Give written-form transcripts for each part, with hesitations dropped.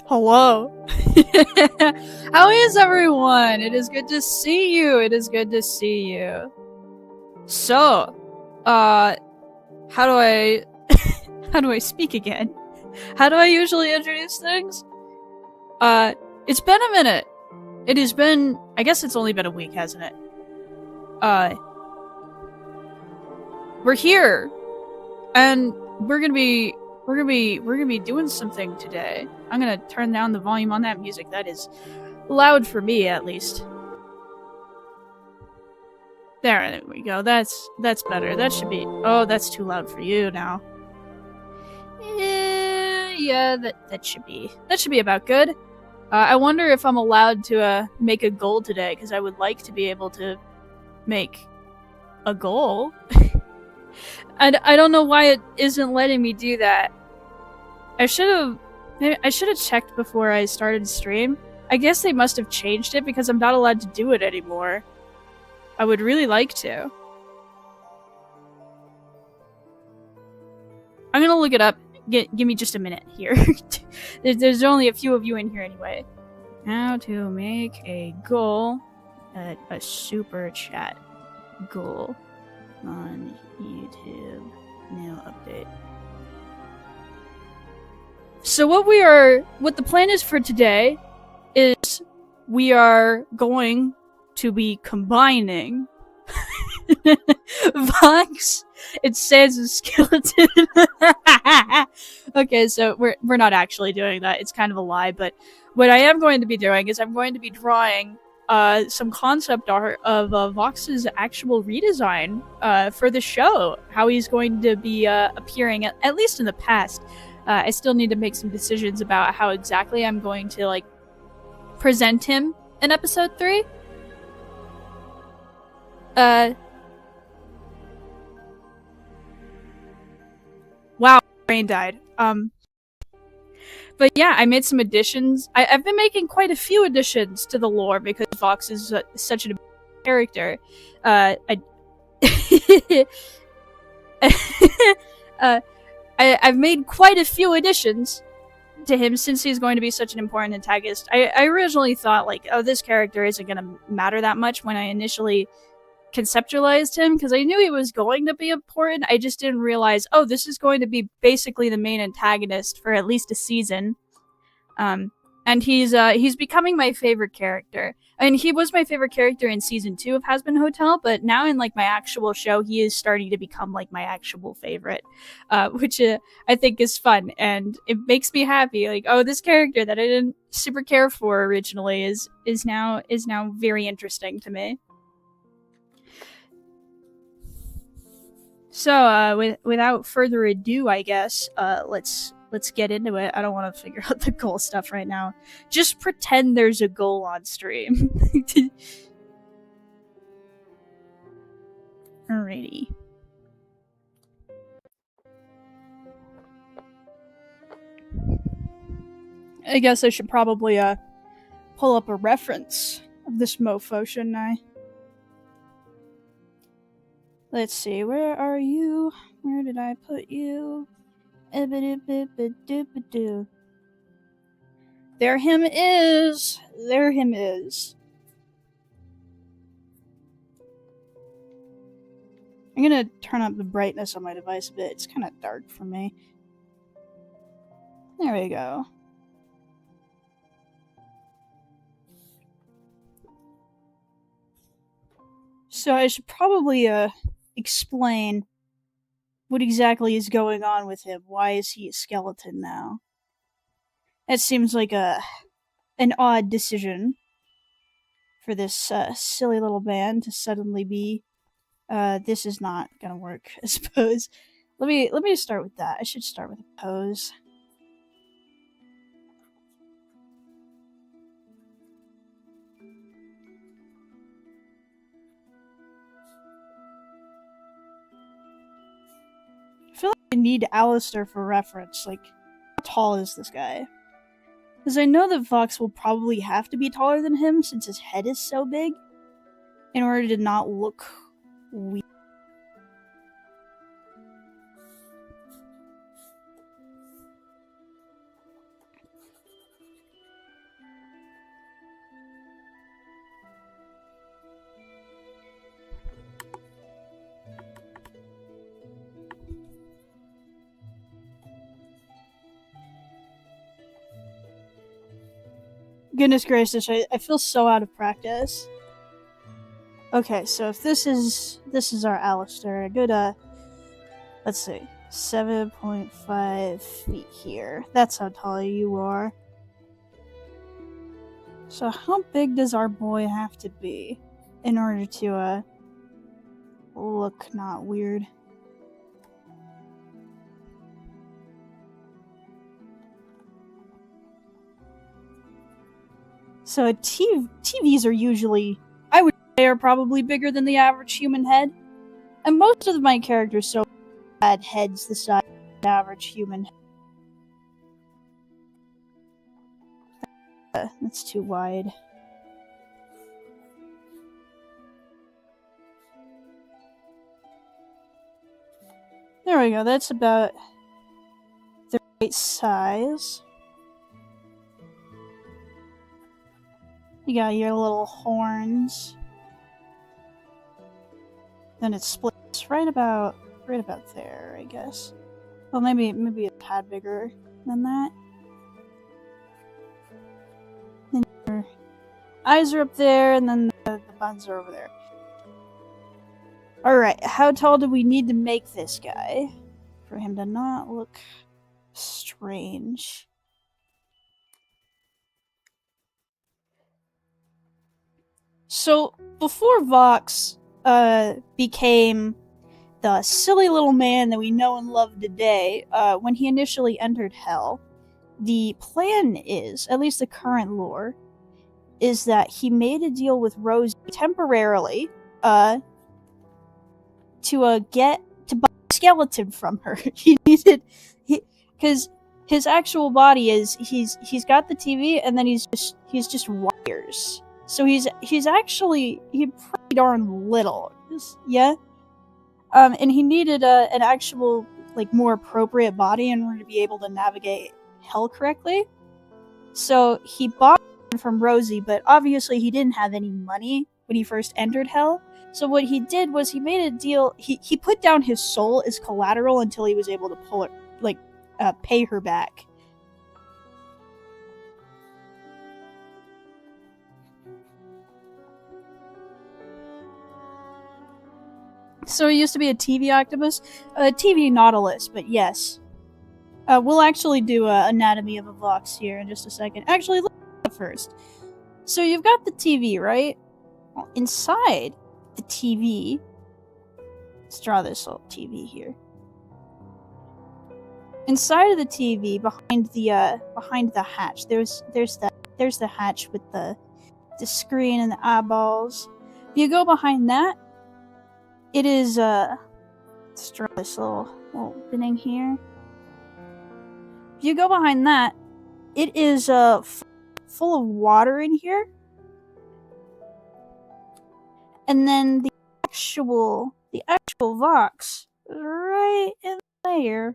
Hello. How is everyone? It is good to see you. It is good to see you. So, how do I how do I speak again? How do I usually introduce things? It's been a minute. It has been, I guess it's only been a week, hasn't it? We're here. And we're gonna be doing something today. I'm gonna turn down the volume on that music. That is loud for me, at least. There we go. That's better. That should be. Oh, that's too loud for you now. Yeah, that should be about good. I wonder if I'm allowed to make a goal today, because I would like to be able to make a goal. I don't know why it isn't letting me do that. I should have checked before I started stream. I guess they must have changed it because I'm not allowed to do it anymore. I would really like to. I'm gonna look it up. Give me just a minute here. There's only a few of you in here anyway. How to make a goal at a super chat goal on YouTube. New update. So what the plan is for today is we are going to be combining Vox and the Skeleton. Okay, so we're not actually doing that. It's kind of a lie, but what I am going to be doing is I'm going to be drawing some concept art of Vox's actual redesign for the show. How he's going to be appearing, at least in the past. I still need to make some decisions about how exactly I'm going to, like, present him in episode 3. Wow, brain died. But yeah, I made some additions. I've been making quite a few additions to the lore because Vox is such an important character. I've made quite a few additions to him since he's going to be such an important antagonist. I originally thought, like, oh, this character isn't going to matter that much when I initially conceptualized him, because I knew he was going to be important. I just didn't realize, oh, this is going to be basically the main antagonist for at least a season. And he's becoming my favorite character. I mean, he was my favorite character in season 2 of Has Been Hotel, but now in, like, my actual show, he is starting to become, like, my actual favorite, which I think is fun, and it makes me happy. Like, oh, this character that I didn't super care for originally is now very interesting to me. So, without further ado, I guess, let's get into it. I don't want to figure out the goal stuff right now. Just pretend there's a goal on stream. Alrighty. I guess I should probably, pull up a reference of this mofo, shouldn't I? Let's see, where are you? Where did I put you? There him is! There him is. I'm gonna turn up the brightness on my device a bit. It's kind of dark for me. There we go. So I should probably, explain what exactly is going on with him. Why is he a skeleton now? That seems like an odd decision for this silly little man to suddenly be. This is not gonna work, I suppose. Let me start with that. I should start with a pose. I feel like I need Alistair for reference. Like, how tall is this guy? Because I know that Vox will probably have to be taller than him since his head is so big in order to not look weird. Goodness gracious, I feel so out of practice. Okay, so if this is our Alistair, a good let's see, 7.5 feet here. That's how tall you are. So how big does our boy have to be in order to look not weird? So TVs are usually, I would say, are probably bigger than the average human head. And most of my characters so had heads the size of the average human head. That's too wide. There we go, that's about the right size. You got your little horns. Then it splits right about there, I guess. Well, maybe a tad bigger than that. Then your eyes are up there, and then the buns are over there. Alright, how tall do we need to make this guy for him to not look strange? So, before Vox became the silly little man that we know and love today, when he initially entered Hell, the plan is, at least the current lore, is that he made a deal with Rosie temporarily, to buy a skeleton from her. Because his actual body is, he's got the TV, and then he's just wires. So he's pretty darn little. Yeah? And he needed an actual, like, more appropriate body in order to be able to navigate Hell correctly. So he bought one from Rosie, but obviously he didn't have any money when he first entered Hell. So what he did was he made a deal. He put down his soul as collateral until he was able to pull it, like, pay her back. So he used to be a TV octopus, a TV nautilus, but yes. We'll actually do an anatomy of a Vox here in just a second. Actually, let's go first. So you've got the TV, right? Well, inside the TV, let's draw this little TV here. Inside of the TV, behind the hatch, there's the hatch with the screen and the eyeballs. If you go behind that, it is let's draw this little opening here. If you go behind that, it is full of water in here. And then the actual Vox is right in there.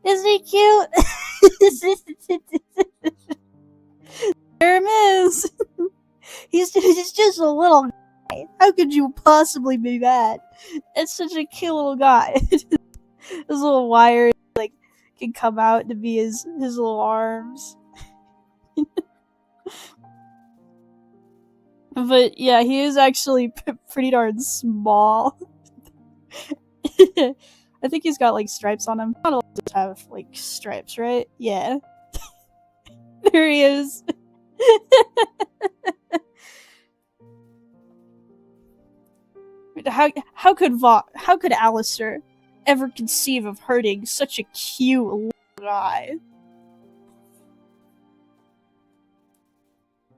Isn't he cute? There he is. He's just a little guy. How could you possibly be mad? It's such a cute little guy. His little wire, like, can come out to be his little arms. But yeah, he is actually pretty darn small. I think he's got, like, stripes on him. Not all just have, like, stripes, right? Yeah. There he is. How could Alistair ever conceive of hurting such a cute little guy?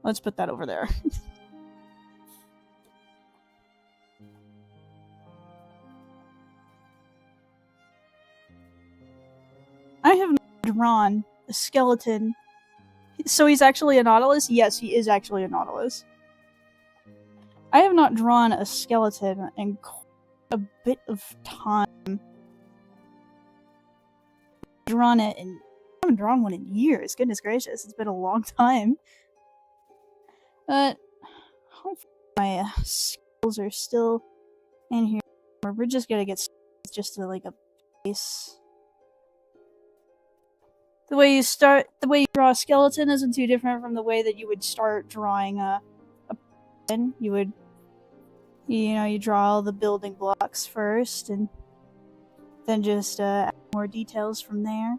Let's put that over there. I have not drawn a skeleton. So he's actually a nautilus? Yes, he is actually a nautilus. I have not drawn a skeleton in a bit of time. I haven't drawn one in years. Goodness gracious, it's been a long time. But hopefully my skills are still in here We're just gonna get just to like a base. The way you draw a skeleton isn't too different from the way that you would start drawing a person. You would, you draw all the building blocks first, and then just add more details from there.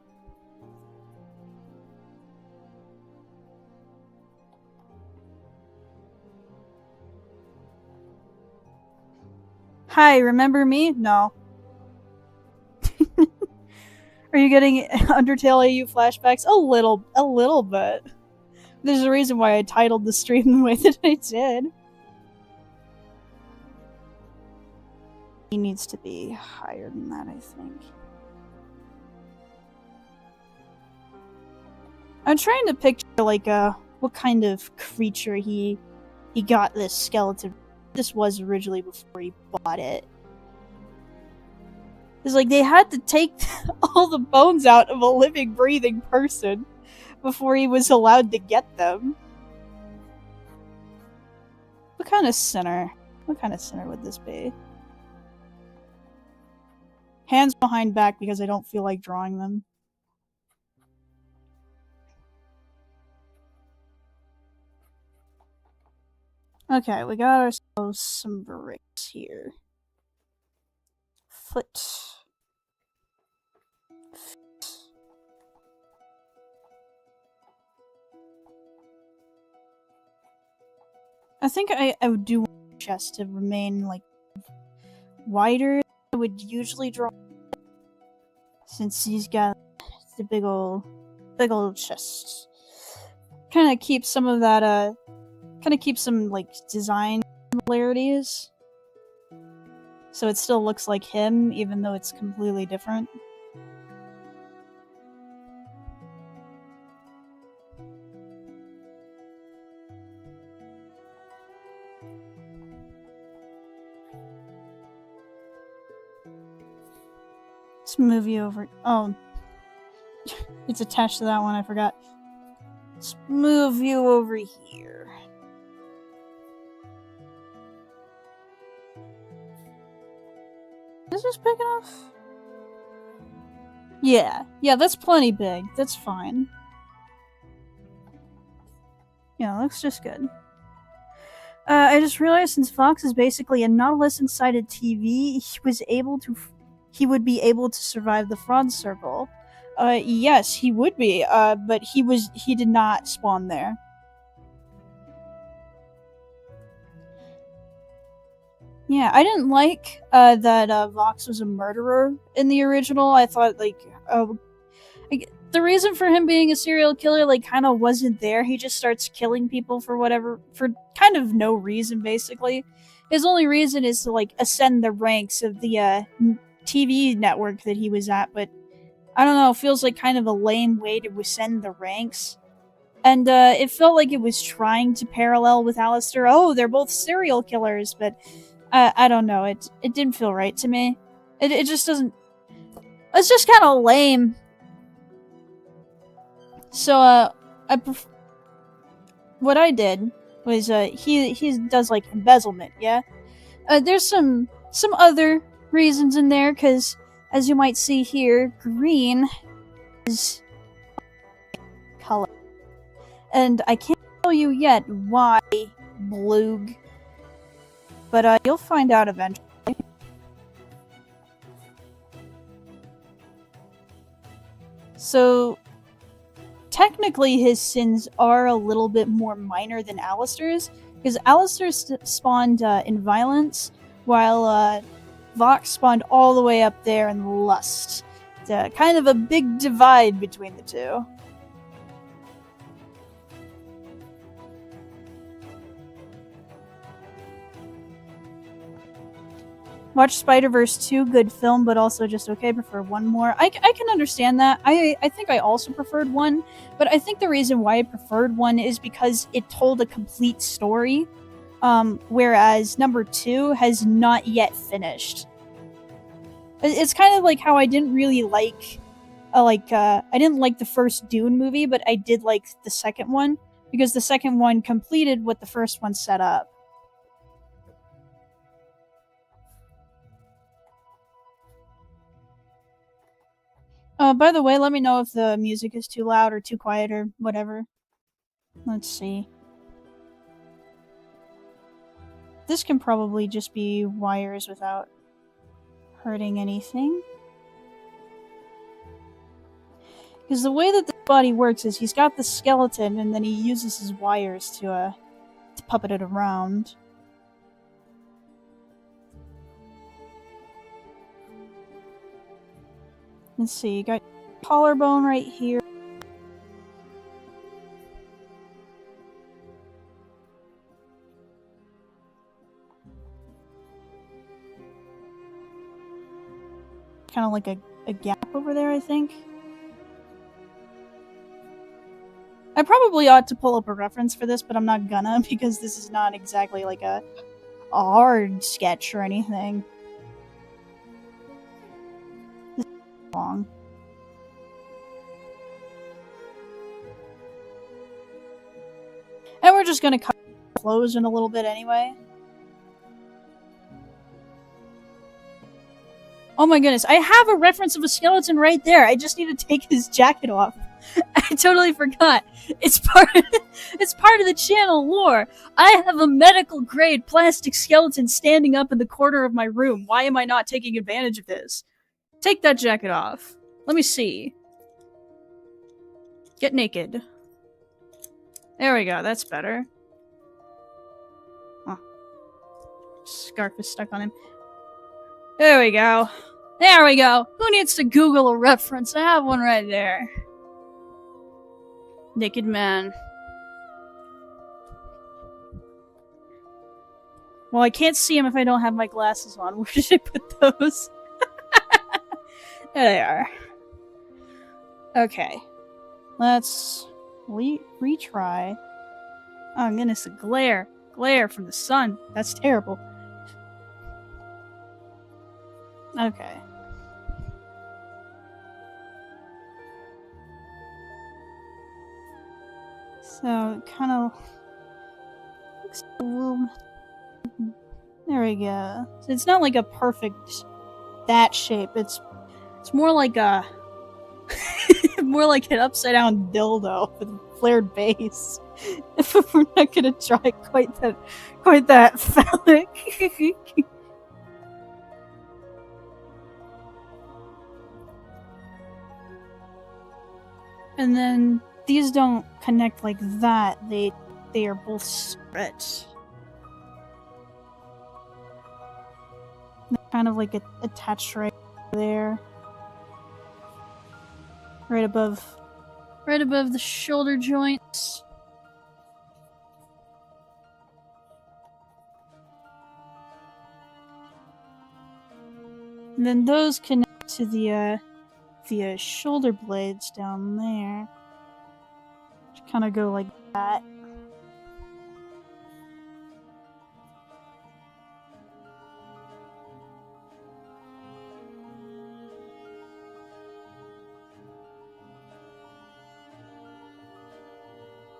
Hi, remember me? No. Are you getting Undertale AU flashbacks? A little bit. There's a reason why I titled the stream the way that I did. He needs to be higher than that, I think. I'm trying to picture like what kind of creature he got this skeleton. This was originally before he bought it. It's like they had to take all the bones out of a living, breathing person before he was allowed to get them. What kind of sinner? What kind of sinner would this be? Hands behind back because I don't feel like drawing them. Okay, we got ourselves some bricks here. Foot. I think I would do want the chest to remain like wider. I would usually draw since he's got the big old chest. Kind of keep some of that keep some like design similarities. So it still looks like him even though it's completely different. Let's move you over. Oh. It's attached to that one, I forgot. Let's move you over here. Is this big enough? Yeah, that's plenty big. That's fine. Yeah, looks just good. I just realized since Vox is basically a Nautilus-sided TV, he would be able to survive the fraud circle. Yes, he would be, but he did not spawn there. Yeah, I didn't like, that, Vox was a murderer in the original. I thought, like, the reason for him being a serial killer, like, kinda wasn't there. He just starts killing people for kind of no reason, basically. His only reason is to, like, ascend the ranks of the, TV network that he was at, but I don't know, it feels like kind of a lame way to ascend the ranks. And it felt like it was trying to parallel with Alistair. Oh, they're both serial killers, but I don't know, it didn't feel right to me. It just doesn't... It's just kind of lame. So, what I did was, he does, like, embezzlement, yeah? There's some other reasons in there, because as you might see here, green is color. And I can't tell you yet why blue, but you'll find out eventually. So, technically his sins are a little bit more minor than Alistair's, because Alistair spawned in violence, while Vox spawned all the way up there in lust. Kind of a big divide between the two. Watch Spider-Verse 2, good film, but also just okay, prefer one more. I can understand that. I think I also preferred one, but I think the reason why I preferred one is because it told a complete story, whereas number 2 has not yet finished. It's kind of like how I didn't really like, I didn't like the first Dune movie, but I did like the second one, because the second one completed what the first one set up. By the way, let me know if the music is too loud or too quiet or whatever. Let's see. This can probably just be wires without hurting anything. Because the way that the body works is he's got the skeleton and then he uses his wires to puppet it around. Let's see, you got collarbone right here. Kind of like a gap over there, I think. I probably ought to pull up a reference for this, but I'm not gonna, because this is not exactly like a hard sketch or anything. This is long. And we're just gonna cut clothes in a little bit anyway. Oh my goodness, I have a reference of a skeleton right there. I just need to take his jacket off. I totally forgot. It's part of the channel lore. I have a medical grade plastic skeleton standing up in the corner of my room. Why am I not taking advantage of this? Take that jacket off. Let me see. Get naked. There we go, that's better. Oh. Scarf is stuck on him. There we go. There we go. Who needs to Google a reference? I have one right there. Naked man. Well, I can't see him if I don't have my glasses on. Where did I put those? There they are. Okay. Let's retry. Oh goodness, the glare. Glare from the sun. That's terrible. Okay. So, kind of looks a little... There we go. So it's not like a perfect that shape. It's more like a more like an upside down dildo with a flared base. We're not gonna try quite that phallic. And then these don't connect like that. They are both separate. They're kind of like attached right there. Right above the shoulder joints. And then those connect to the shoulder blades down there. Just kind of go like that.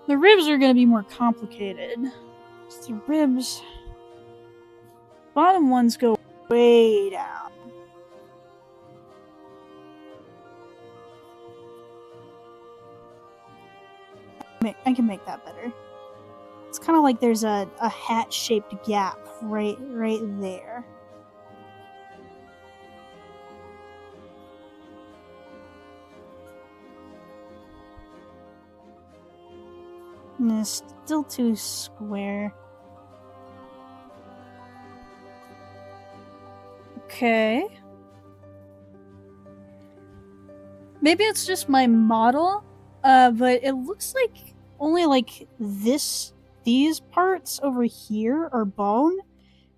The ribs are going to be more complicated. The ribs... Bottom ones go way down. I can make that better. It's kind of like there's a hat-shaped gap right there. And it's still too square. Okay. Maybe it's just my model, but it looks like only like these parts over here are bone,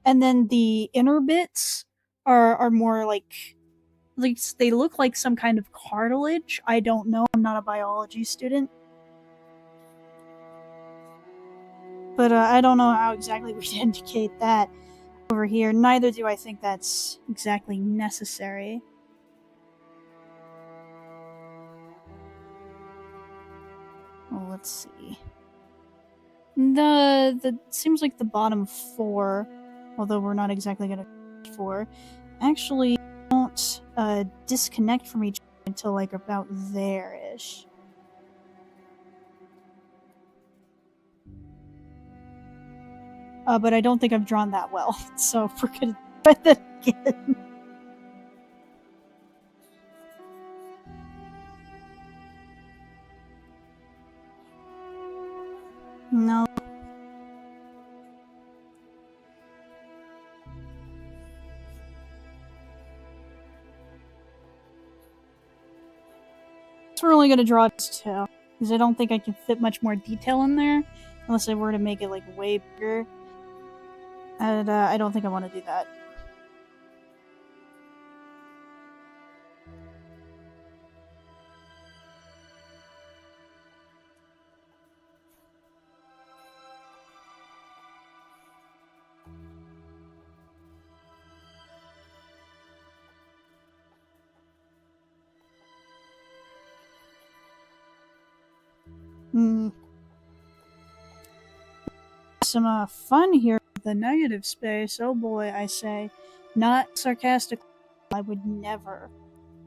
and then the inner bits are more like they look like some kind of cartilage. I don't know. I'm not a biology student. But I don't know how exactly we should indicate that over here. Neither do I think that's exactly necessary. Well, let's see. The seems like the bottom four, although we're not exactly gonna 4, actually don't disconnect from each other until like about there-ish. But I don't think I've drawn that well, so we're gonna try that again. No. So we're only gonna draw just two, because I don't think I can fit much more detail in there, unless I were to make it like way bigger. And I don't think I want to do that. Some fun here with the negative space. Oh boy, I say. Not sarcastic. I would never,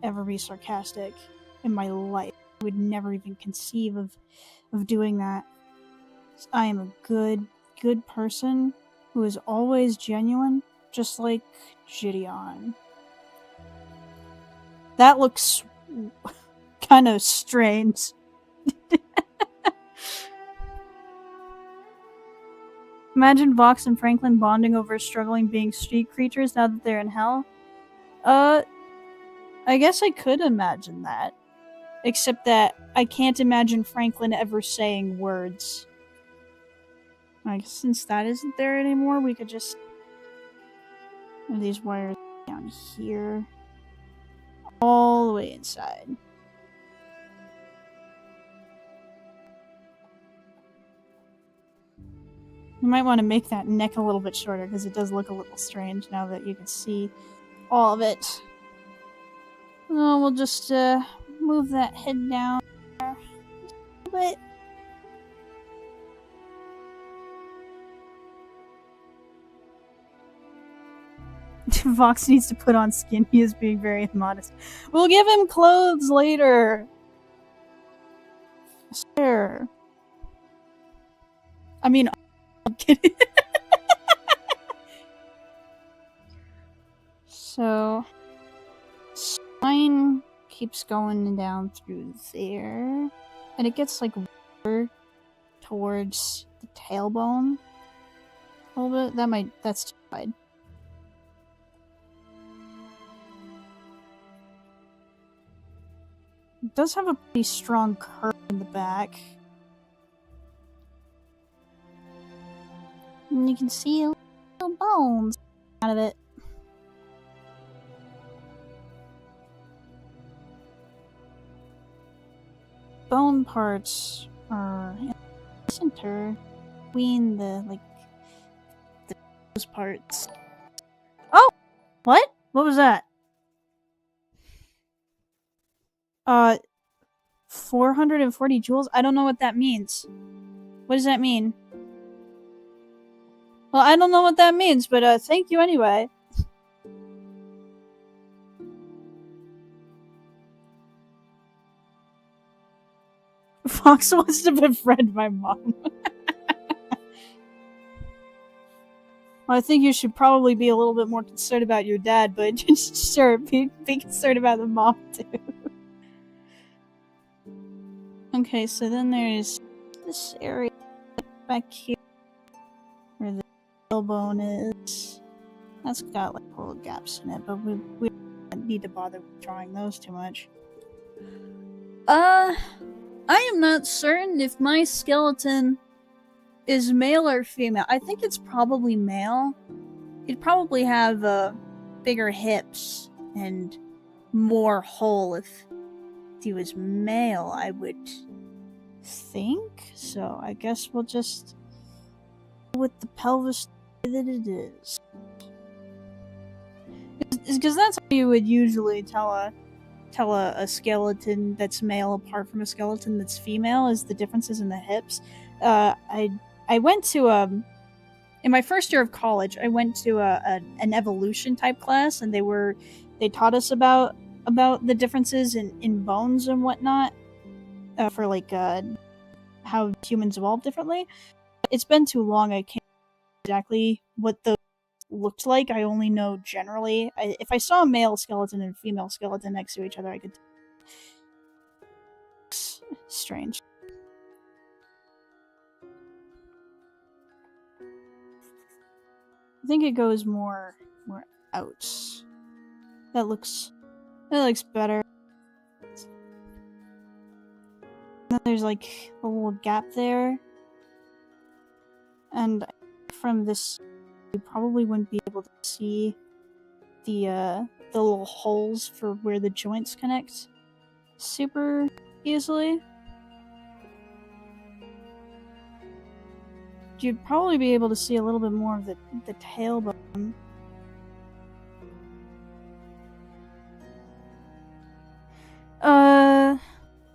ever be sarcastic in my life. I would never even conceive of doing that. I am a good person who is always genuine, just like Gideon. That looks kind of strange. Imagine Vox and Franklin bonding over struggling being street creatures now that they're in hell. I guess I could imagine that. Except that I can't imagine Franklin ever saying words. Like, since that isn't there anymore, we could just have these wires down here. All the way inside. You might want to make that neck a little bit shorter, because it does look a little strange now that you can see all of it. Oh, we'll just move that head down there a little bit. Vox needs to put on skin. He is being very immodest. We'll give him clothes later. Sure. I mean, I'm kidding. So, spine keeps going down through there, and it gets like towards the tailbone a little bit. That's too wide. It does have a pretty strong curve in the back. And you can see little bones out of it. Bone parts are in the center between those parts. Oh! What? What was that? 440 joules? I don't know what that means. What does that mean? Well, I don't know what that means, but thank you anyway. Fox wants to befriend my mom. Well, I think you should probably be a little bit more concerned about your dad, but just sure, be concerned about the mom too. Okay, so then there's this area back here where the tailbone is. That's got like little gaps in it, but we don't need to bother drawing those too much. I am not certain if my skeleton is male or female. I think it's probably male. He'd probably have bigger hips and more hole if he was male, I would think. So I guess we'll just go with the pelvis that it is. Because that's how you would usually tell a skeleton that's male apart from a skeleton that's female, is the differences in the hips. I went to in my first year of college, I went to an evolution type class, and they taught us about about the differences in bones and whatnot for like how humans evolve differently. It's been too long. I can't remember exactly what those looked like. I only know generally. If I saw a male skeleton and a female skeleton next to each other, I could. Strange. I think it goes more out. That looks better. And then there's like a little gap there. And from this you probably wouldn't be able to see the little holes for where the joints connect super easily. You'd probably be able to see a little bit more of the tailbone.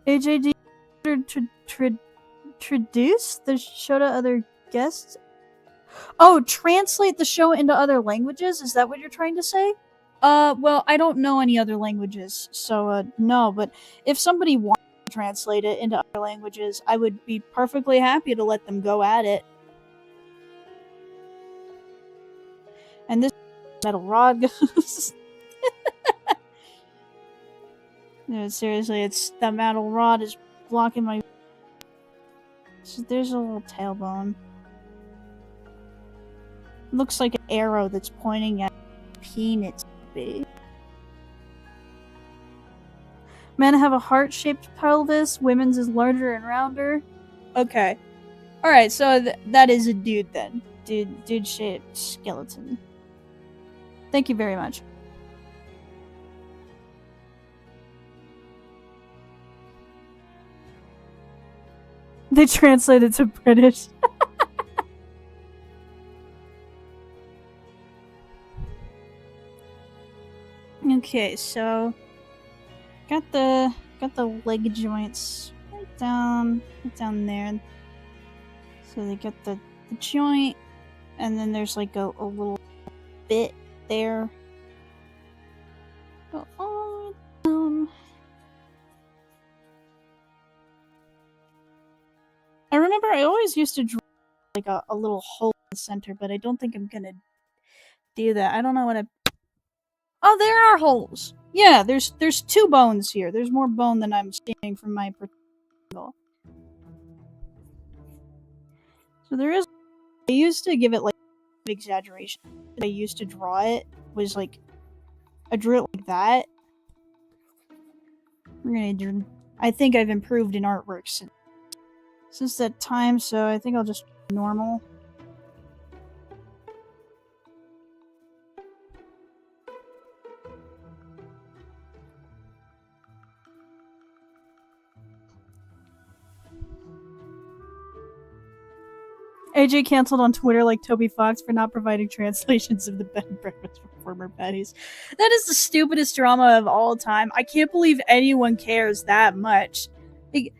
AJD traduce the show to other guests? Oh, translate the show into other languages? Is that what you're trying to say? Well, I don't know any other languages, so, no, but if somebody wanted to translate it into other languages, I would be perfectly happy to let them go at it. And this metal rod goes. No, seriously, that metal rod is blocking my. So there's a little tailbone. Looks like an arrow that's pointing at peanuts. Men have a heart-shaped pelvis. Women's is larger and rounder. Okay. Alright, so that is a dude then. Dude-shaped skeleton. Thank you very much. They translated to British. Okay, so got the leg joints right down there. So they get the joint, and then there's like a little bit there. Go all down. I remember I always used to draw like a little hole in the center, but I don't think I'm gonna do that. I don't know what I. Oh, there are holes. Yeah, there's 2 bones here. There's more bone than I'm seeing from my angle. So there is. I used to give it like exaggeration. I used to draw it was like I drew it like that. We're gonna do. I think I've improved in artwork since that time, so I think I'll just do normal. AJ canceled on Twitter like Toby Fox for not providing translations of the bed and breakfast for former baddies. That is the stupidest drama of all time. I can't believe anyone cares that much. Like,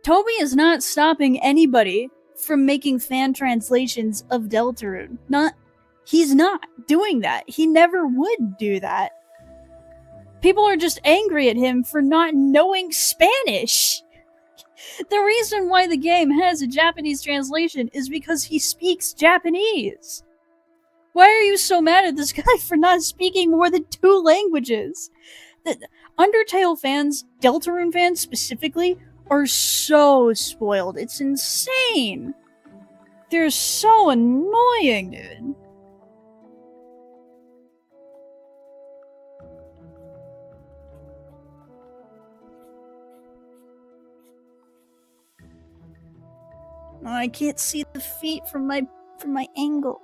Toby is not stopping anybody from making fan translations of Deltarune. He's not doing that. He never would do that. People are just angry at him for not knowing Spanish. The reason why the game has a Japanese translation is because he speaks Japanese. Why are you so mad at this guy for not speaking more than 2 languages? The Undertale fans, Deltarune fans specifically, are so spoiled. It's insane. They're so annoying, dude. Oh, I can't see the feet from my angle.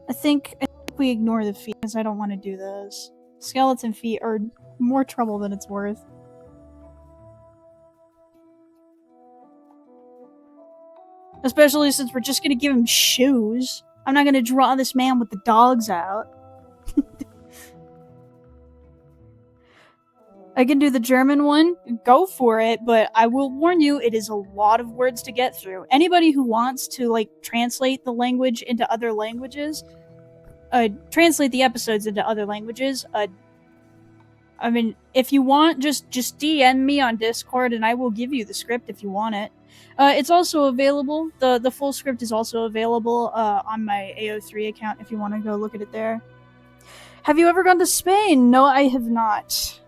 I think we ignore the feet because I don't want to do those. Skeleton feet are more trouble than it's worth. Especially since we're just gonna give him shoes. I'm not gonna draw this man with the dogs out. I can do the German one, go for it, but I will warn you, it is a lot of words to get through. Anybody who wants to, like, translate the language into other languages, translate the episodes into other languages, I mean, if you want, just DM me on Discord, and I will give you the script if you want it. It's also available. The full script is also available on my AO3 account if you want to go look at it there. Have you ever gone to Spain? No, I have not.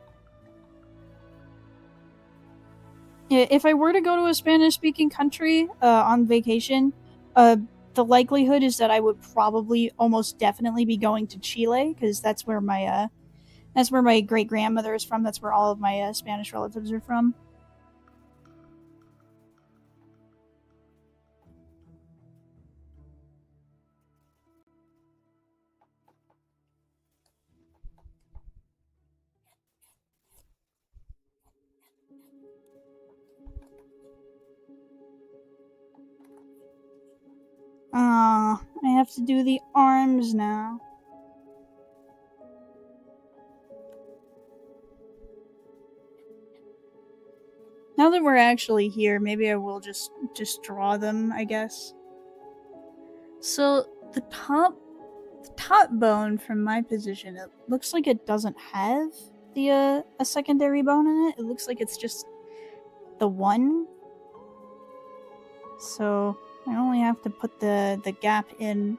If I were to go to a Spanish-speaking country on vacation, the likelihood is that I would probably almost definitely be going to Chile, because that's where my great grandmother is from. That's where all of my Spanish relatives are from. I have to do the arms now. Now that we're actually here, maybe I will just draw them, I guess. So the top bone from my position, it looks like it doesn't have the a secondary bone in it. It looks like it's just the one. So I only have to put the gap in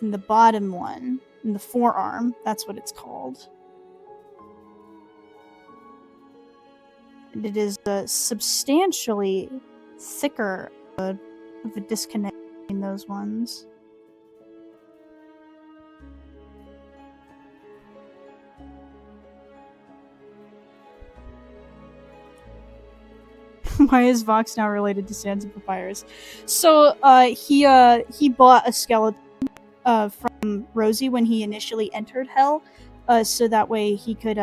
the bottom one, in the forearm. That's what it's called. And it is substantially thicker of a disconnect between those ones. Why is Vox now related to Sands of Papyrus? So he bought a skeleton from Rosie when he initially entered Hell, so that way he could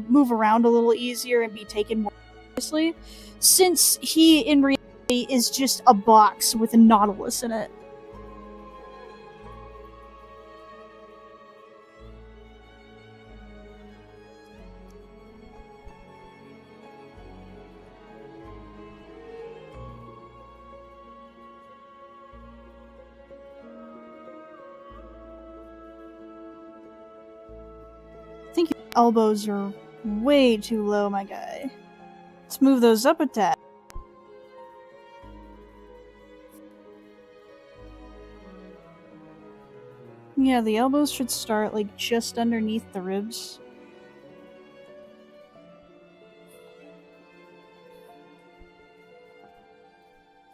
move around a little easier and be taken more seriously. Since he in reality is just a box with a nautilus in it. I think your elbows are way too low, my guy. Let's move those up a tad. Yeah, the elbows should start like just underneath the ribs.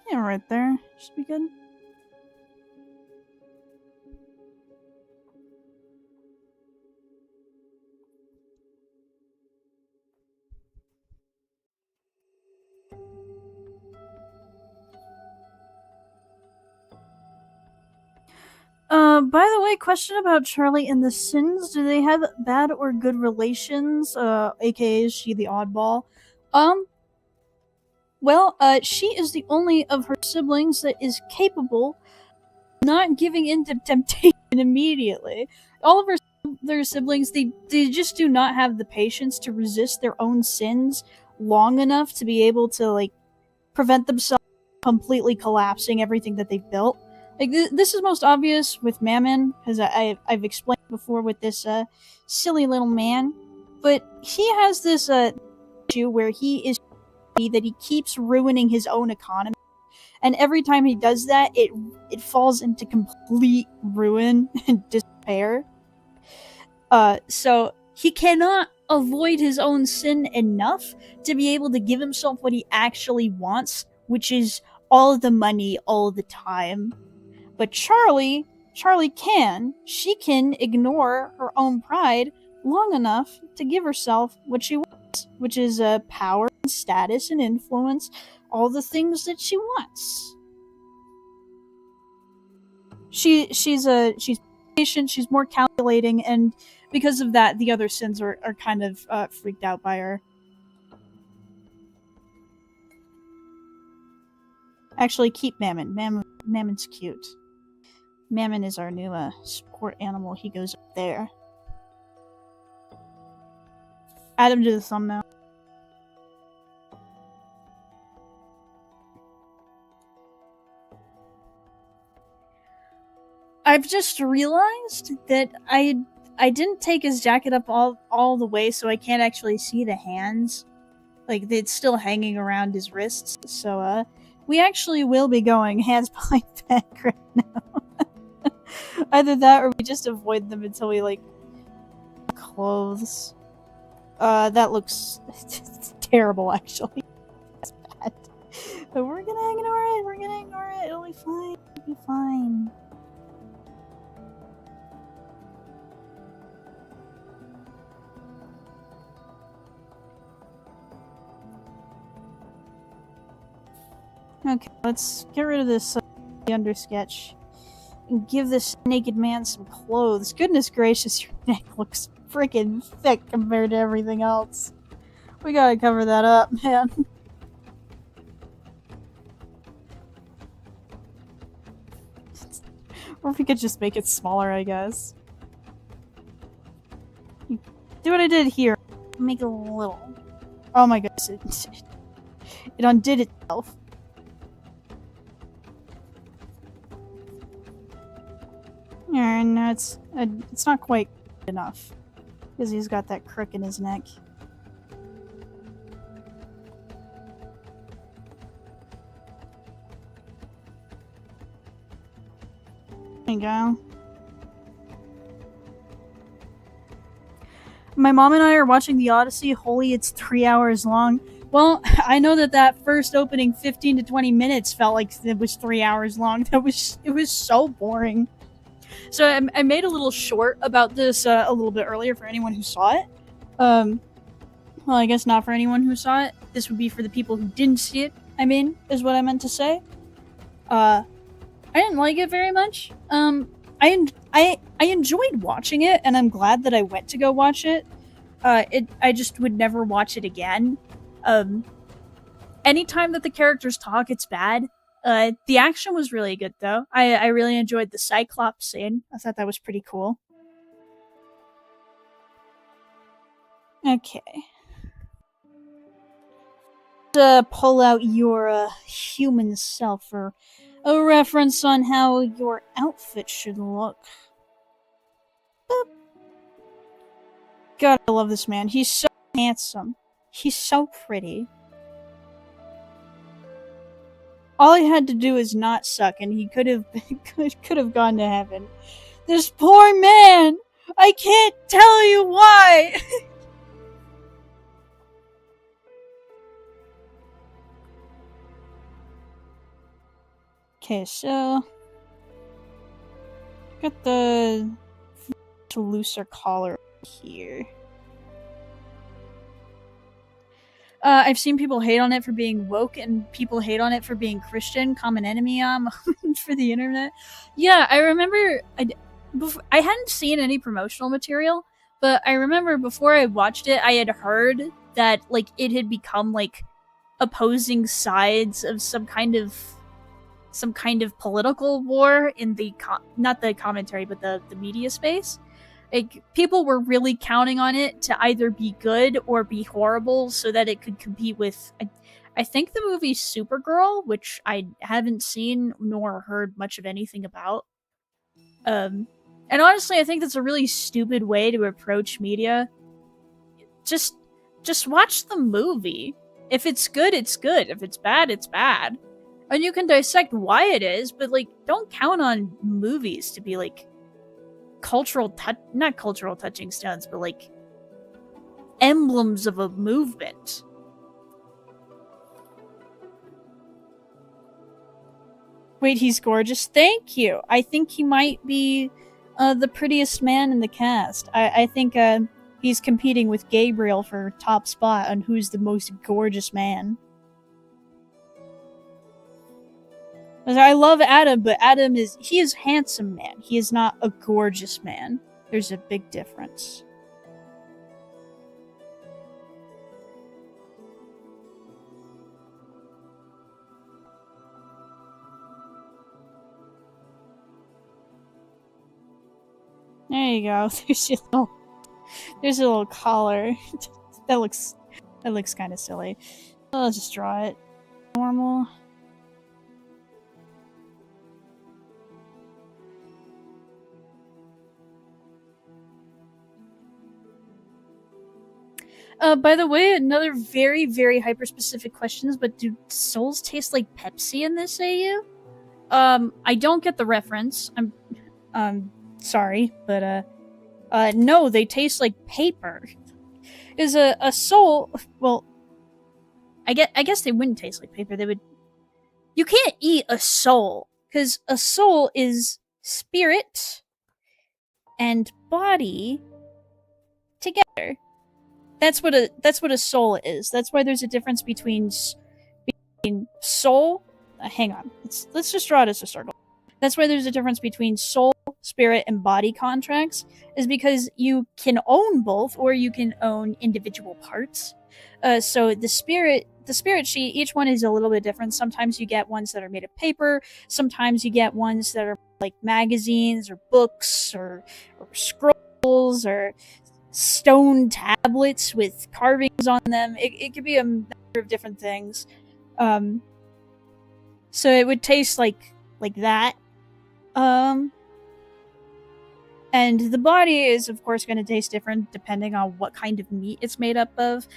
Yeah, right there. Should be good. By the way, question about Charlie and the Sins. Do they have bad or good relations? AKA, is she the oddball? Well, she is the only of her siblings that is capable of not giving in to temptation immediately. All of their siblings, they just do not have the patience to resist their own sins long enough to be able to, like, prevent themselves completely collapsing everything that they've built. Like, this is most obvious with Mammon, because I've explained before with this silly little man. But he has this issue where he is that he keeps ruining his own economy. And every time he does that, it falls into complete ruin and despair. So he cannot avoid his own sin enough to be able to give himself what he actually wants, which is all the money all the time. But Charlie can. She can ignore her own pride long enough to give herself what she wants, which is power and status and influence, all the things that she wants. She's patient, she's more calculating, and because of that, the other sins are kind of freaked out by her. Actually, keep Mammon. Mammon's cute. Mammon is our new support animal. He goes up there. Add him to the thumbnail. I've just realized that I didn't take his jacket up all the way, so I can't actually see the hands. Like, it's still hanging around his wrists, so, we actually will be going hands behind back right now. Either that, or we just avoid them until we, like, clothes. That looks terrible, actually. That's bad. But we're gonna ignore it, it'll be fine, it'll be fine. Okay, let's get rid of this undersketch and give this naked man some clothes. Goodness gracious, your neck looks freaking thick compared to everything else. We gotta cover that up, man. Or if we could just make it smaller, I guess. Do what I did here. Make it a little. Oh my goodness, it undid itself. Yeah, no, it's not quite enough. Because he's got that crook in his neck. There you go. My mom and I are watching The Odyssey. Holy, it's 3 hours long. Well, I know that first opening 15 to 20 minutes felt like it was 3 hours long. It was so boring. So I made a little short about this a little bit earlier for anyone who saw it. Well, I guess not for anyone who saw it. This would be for the people who didn't see it, I mean, is what I meant to say. I didn't like it very much. I enjoyed watching it, and I'm glad that I went to go watch it. I just would never watch it again. Anytime that the characters talk, it's bad. The action was really good, though. I really enjoyed the Cyclops scene. I thought that was pretty cool. Okay. Pull out your human self for a reference on how your outfit should look. Boop. God, I love this man. He's so handsome. He's so pretty. All he had to do is not suck, and he could have gone to heaven. This poor man! I can't tell you why! Okay, so got the looser collar here. I've seen people hate on it for being woke, and people hate on it for being Christian. Common enemy for the internet. Yeah, I remember I hadn't seen any promotional material, but I remember before I watched it, I had heard that like it had become like opposing sides of some kind of political war in the not the commentary, but the media space. Like, people were really counting on it to either be good or be horrible so that it could compete with, I think, the movie Supergirl, which I haven't seen nor heard much of anything about. And honestly, I think that's a really stupid way to approach media. Just watch the movie. If it's good, it's good. If it's bad, it's bad. And you can dissect why it is, but, like, don't count on movies to be, like, not cultural touching stones, but like emblems of a movement. Wait, he's gorgeous. Thank you. I think he might be the prettiest man in the cast. I think he's competing with Gabriel for top spot on who's the most gorgeous man. I love Adam, but he is a handsome man. He is not a gorgeous man. There's a big difference. There you go. There's a little collar. that looks kind of silly. I'll just draw it normal. By the way, another very, very hyper-specific questions, but do souls taste like Pepsi in this AU? I don't get the reference. Sorry, but, no, they taste like paper. Is a soul, well, I guess they wouldn't taste like paper, they would... You can't eat a soul, because a soul is spirit and body together. That's what a soul is. That's why there's a difference between soul... hang on. Let's just draw it as a circle. That's why there's a difference between soul, spirit, and body contracts, is because you can own both, or you can own individual parts. So the spirit sheet, each one is a little bit different. Sometimes you get ones that are made of paper. Sometimes you get ones that are like magazines, or books, or scrolls, or stone tablets with carvings on them. It could be a number of different things. So it would taste like that. And the body is, of course, going to taste different depending on what kind of meat it's made up of.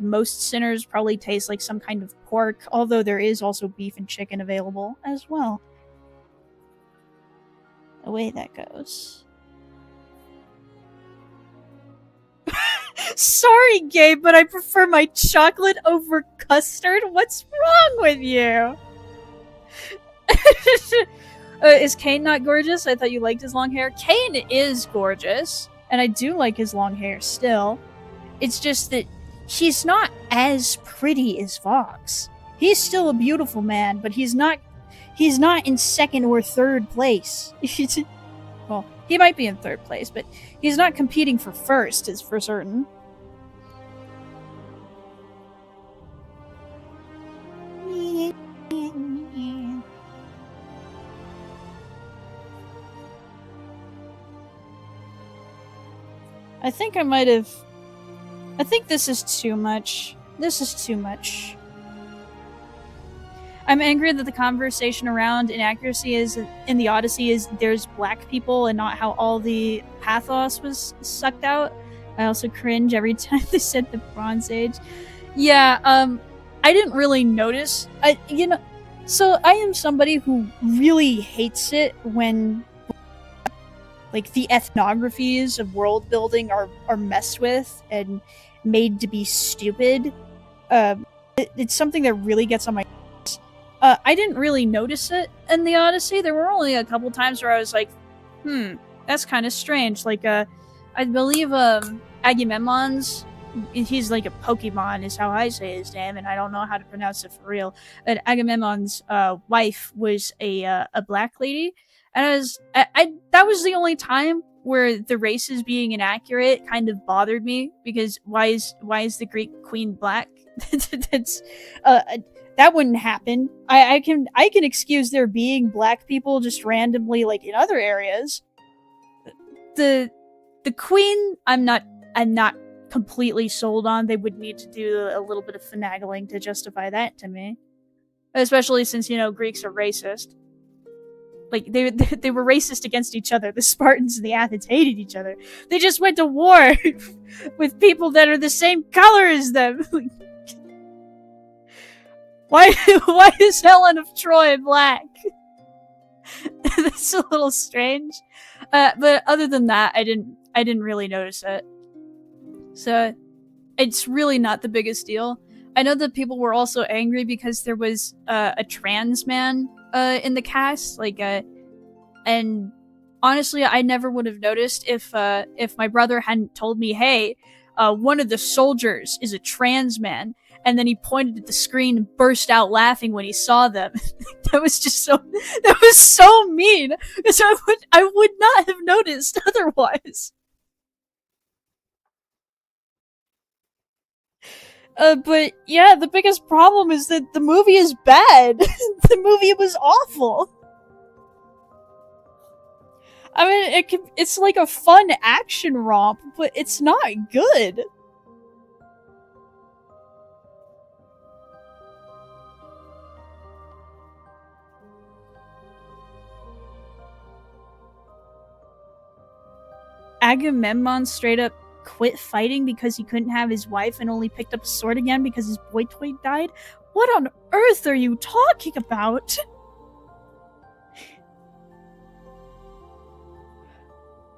Most sinners probably taste like some kind of pork, although there is also beef and chicken available as well. Away that goes. Sorry, Gabe, but I prefer my chocolate over custard. What's wrong with you? Is Kane not gorgeous? I thought you liked his long hair. Kane is gorgeous, and I do like his long hair still. It's just that he's not as pretty as Vox. He's still a beautiful man, but he's not in second or third place. Well, he might be in third place, but he's not competing for first, is for certain. I think I might have... I think this is too much. This is too much. I'm angry that the conversation around inaccuracy is in the Odyssey is there's black people and not how all the pathos was sucked out. I also cringe every time they said the Bronze Age. Yeah, I didn't really notice. So I am somebody who really hates it when like the ethnographies of world building are messed with and made to be stupid. It's something that really gets on my nerves. I didn't really notice it in the Odyssey. There were only a couple times where I was like, that's kind of strange. Like, I believe Agamemnon's, he's like a Pokemon is how I say his name, and I don't know how to pronounce it for real. But Agamemnon's wife was a black lady. And that was the only time where the races being inaccurate kind of bothered me, because why is the Greek queen black? That's that wouldn't happen. I can excuse there being black people just randomly like in other areas. The queen, I'm not completely sold on. They would need to do a little bit of finagling to justify that to me, especially since Greeks are racist. Like, they were racist against each other. The Spartans and the Athens hated each other. They just went to war with people that are the same color as them. Why is Helen of Troy black? That's a little strange. But other than that, I didn't really notice it. So, it's really not the biggest deal. I know that people were also angry because there was a trans man in the cast, and honestly, I never would have noticed if my brother hadn't told me, hey, one of the soldiers is a trans man, and then he pointed at the screen and burst out laughing when he saw them. That was so mean, because I would not have noticed otherwise. But yeah, the biggest problem is that the movie is bad. The movie was awful. I mean, it's like a fun action romp, but it's not good. Agamemnon straight up quit fighting because he couldn't have his wife and only picked up a sword again because his boy toy died? What on earth are you talking about?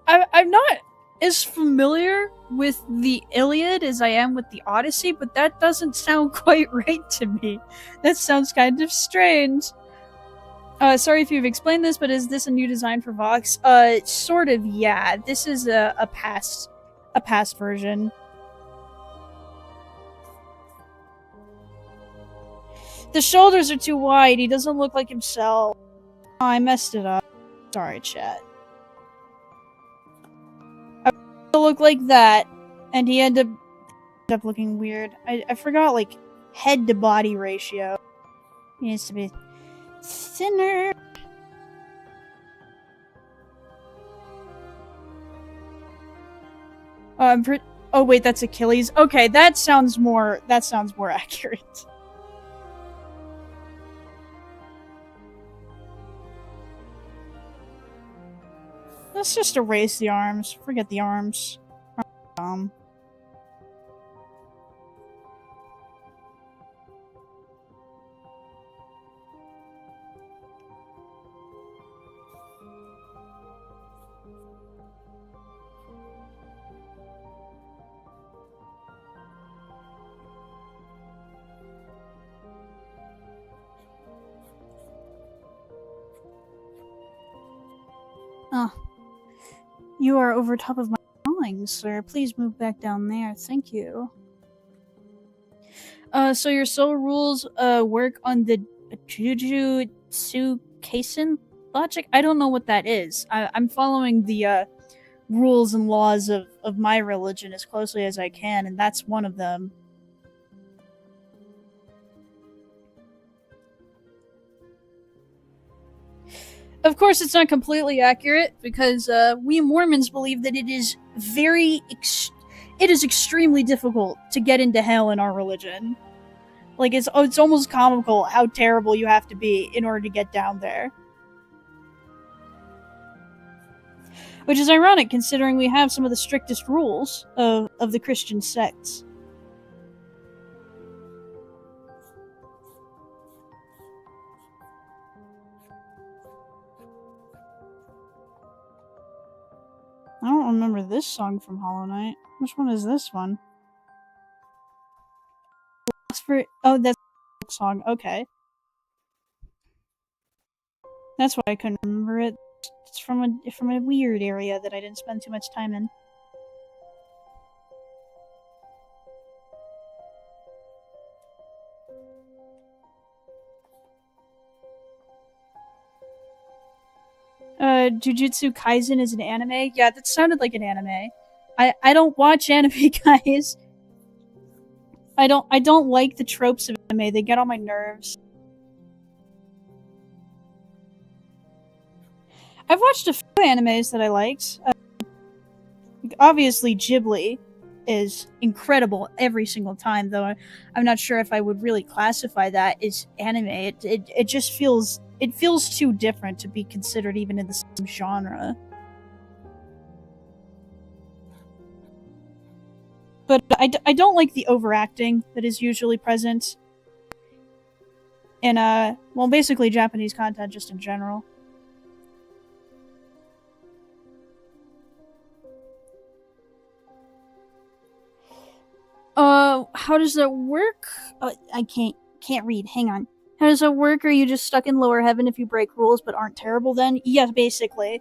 I'm not as familiar with the Iliad as I am with the Odyssey, but that doesn't sound quite right to me. That sounds kind of strange. Sorry if you've explained this, but is this a new design for Vox? Sort of, yeah. This is a past version. The shoulders are too wide. He doesn't look like himself. Oh, I messed it up. Sorry, chat. I look like that, and he ended up looking weird. I forgot, like, head to body ratio. He needs to be thinner. Oh wait, that's Achilles. Okay, that sounds more accurate. Let's just erase the arms. Forget the arms. Oh. You are over top of my drawings, sir. Please move back down there. Thank you. So your soul rules work on the Jujutsu Kaisen logic? I don't know what that is. I'm following the rules and laws of my religion as closely as I can, and that's one of them. Of course, it's not completely accurate, because we Mormons believe that it is extremely difficult to get into hell in our religion. Like, it's almost comical how terrible you have to be in order to get down there. Which is ironic, considering we have some of the strictest rules of the Christian sects. I don't remember this song from Hollow Knight. Which one is this one? Oh, that's a song. Okay. That's why I couldn't remember it. It's from a weird area that I didn't spend too much time in. Jujutsu Kaisen is an anime? Yeah, that sounded like an anime. I don't watch anime, guys. I don't like the tropes of anime. They get on my nerves. I've watched a few animes that I liked. Obviously, Ghibli is incredible every single time, though I'm not sure if I would really classify that as anime. It just feels too different to be considered even in the same genre. But I don't like the overacting that is usually present in, well, basically Japanese content just in general. How does that work? I can't read. Hang on. How does that work? Are you just stuck in lower heaven if you break rules but aren't terrible then? Yes, basically.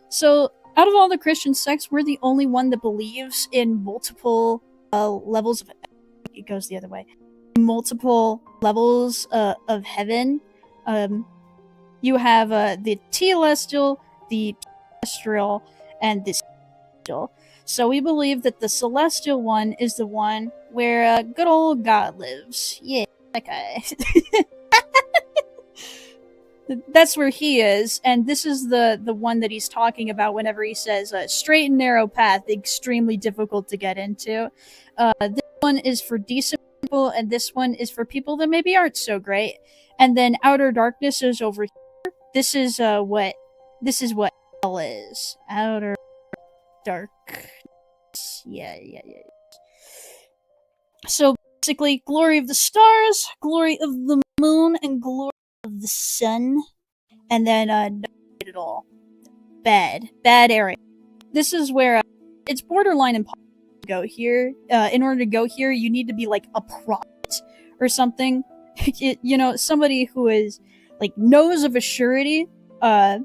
So, out of all the Christian sects, we're the only one that believes in multiple levels of... It goes the other way. Multiple levels of heaven. You have the Telestial, the Terrestrial, and the Celestial. So we believe that the Celestial one is the one where good old God lives. Yeah, that guy. That's where he is, and this is the one that he's talking about whenever he says straight and narrow path, extremely difficult to get into. This one is for decent people, and this one is for people that maybe aren't so great. And then outer darkness is over here. This is what hell is. Outer dark. Yeah. So basically, glory of the stars, glory of the moon, and glory of the sun, and then not it all. Bad area. This is where it's borderline impossible to go here. In order to go here, you need to be like a prophet or something. Somebody who is like knows of a surety that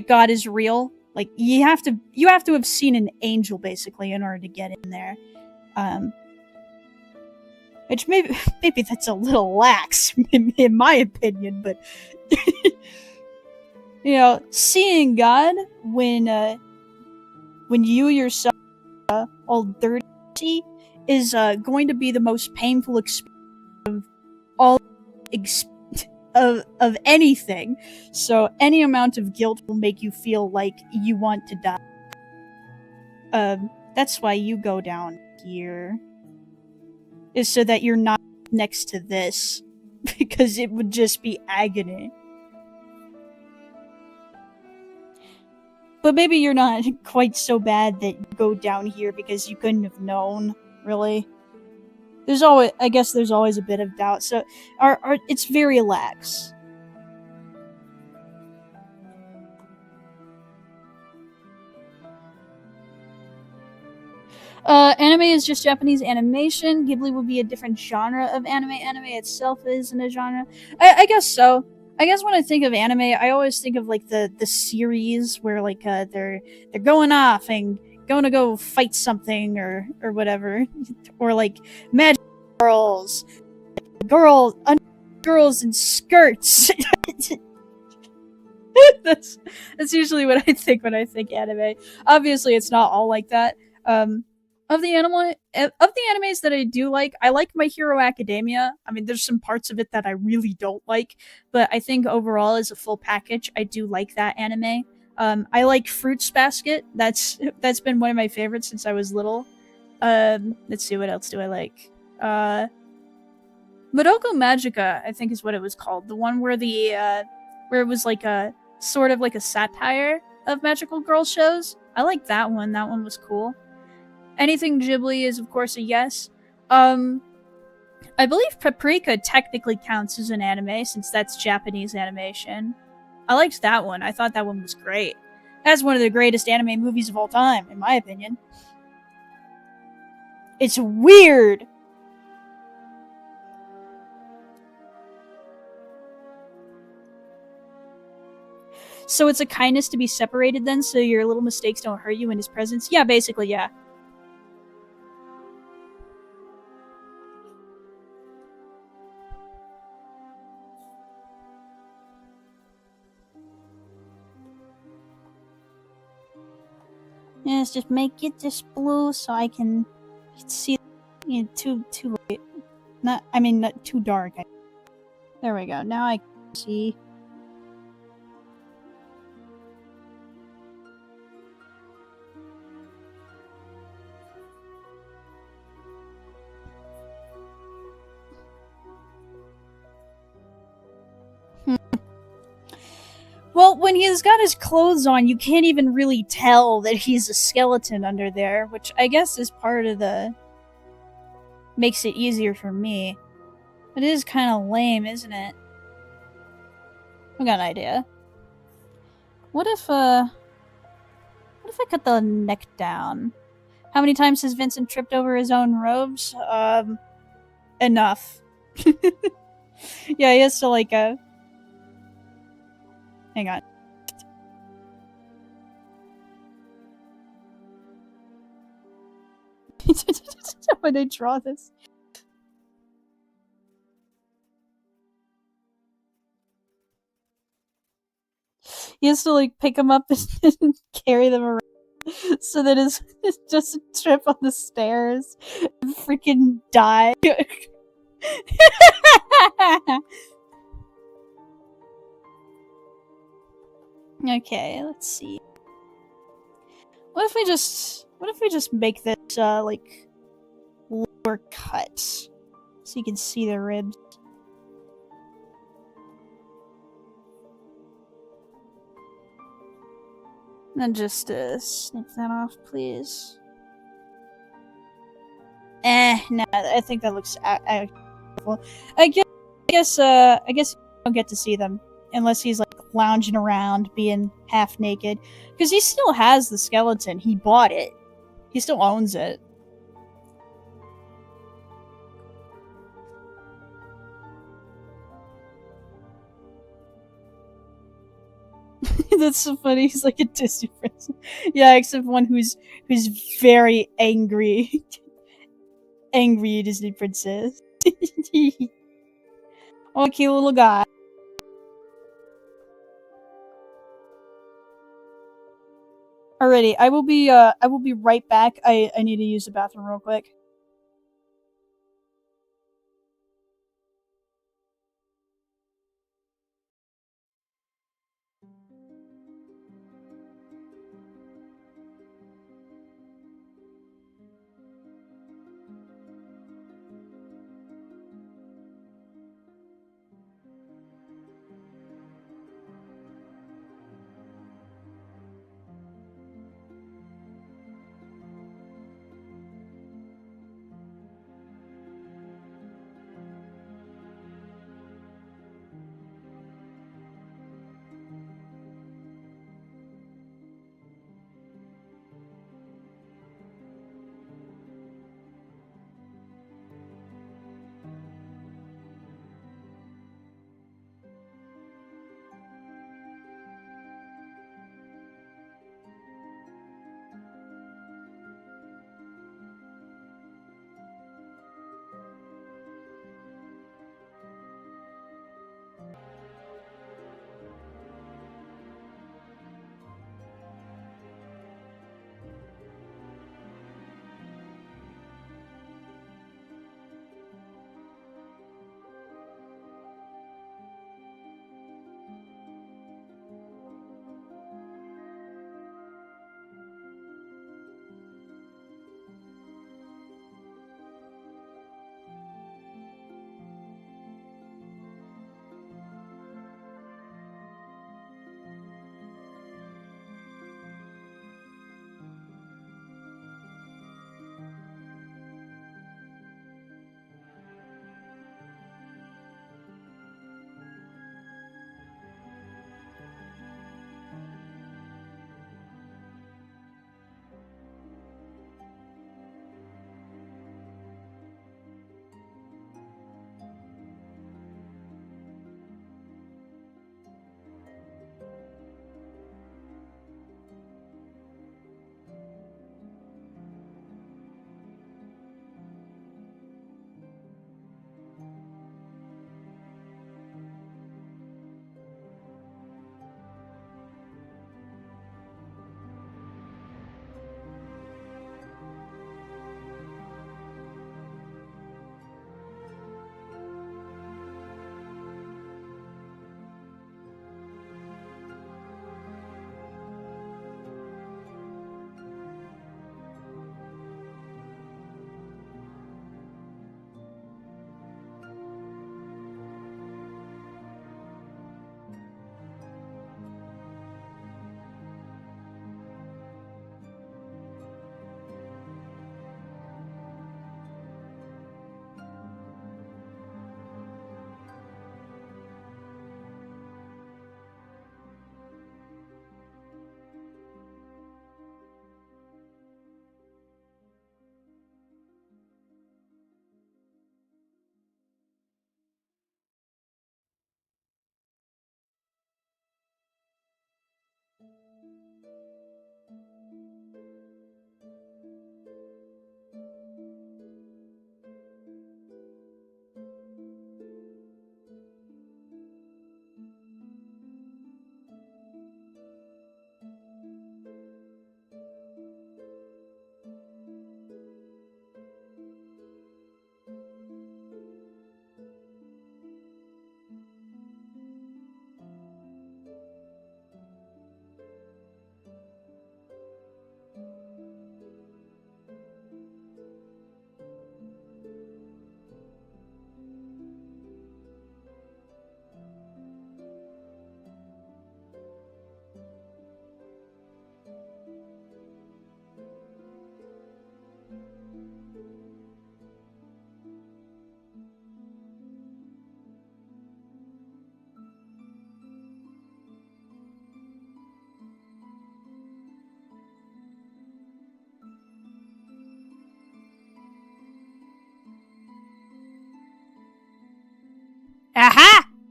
God is real. Like you have to have seen an angel basically in order to get in there. Which maybe that's a little lax in my opinion, but seeing God when you yourself all dirty is going to be the most painful experience of all of anything. So any amount of guilt will make you feel like you want to die. That's why you go down here. Is so that you're not next to this. Because it would just be agony. But maybe you're not quite so bad that you go down here because you couldn't have known, really. I guess there's always a bit of doubt, so it's very lax. Anime is just Japanese animation. Ghibli would be a different genre of anime. Anime itself isn't a genre. I guess so. I guess when I think of anime, I always think of like the series where like they're going off and going to go fight something or whatever, or like magic girls in skirts. That's usually what I think when I think anime. Obviously, it's not all like that. Of the animes that I do like, I like My Hero Academia. I mean, there's some parts of it that I really don't like, but I think overall as a full package, I do like that anime. I like Fruits Basket. That's been one of my favorites since I was little. Let's see, what else do I like? Madoka Magica, I think is what it was called. The one where where it was like a sort of like a satire of magical girl shows. I like that one. That one was cool. Anything Ghibli is, of course, a yes. I believe Paprika technically counts as an anime, since that's Japanese animation. I liked that one. I thought that one was great. That's one of the greatest anime movies of all time, in my opinion. It's weird! So it's a kindness to be separated then, so your little mistakes don't hurt you in his presence? Yeah, basically, yeah. Yes, just make it just blue so I can see. Too light. Not too dark. There we go. Now I can see. Well, when he's got his clothes on, you can't even really tell that he's a skeleton under there, which I guess is part of the... makes it easier for me. It is kind of lame, isn't it? I got an idea. What if I cut the neck down? How many times has Vincent tripped over his own robes? Enough. Yeah, he has to like, hang on. When I draw this. He has to like pick them up and carry them around so that it's just a trip on the stairs and freaking die. Okay, let's see. What if we just make this like lower cut so you can see the ribs? And then just snip that off, please. No, I think that looks beautiful. I guess you don't get to see them unless he's like lounging around, being half naked, because he still has the skeleton. He bought it. He still owns it. That's so funny. He's like a Disney princess. Yeah, except one who's very angry, angry Disney princess. Oh, cute little guy. Alrighty, I will be right back. I need to use the bathroom real quick.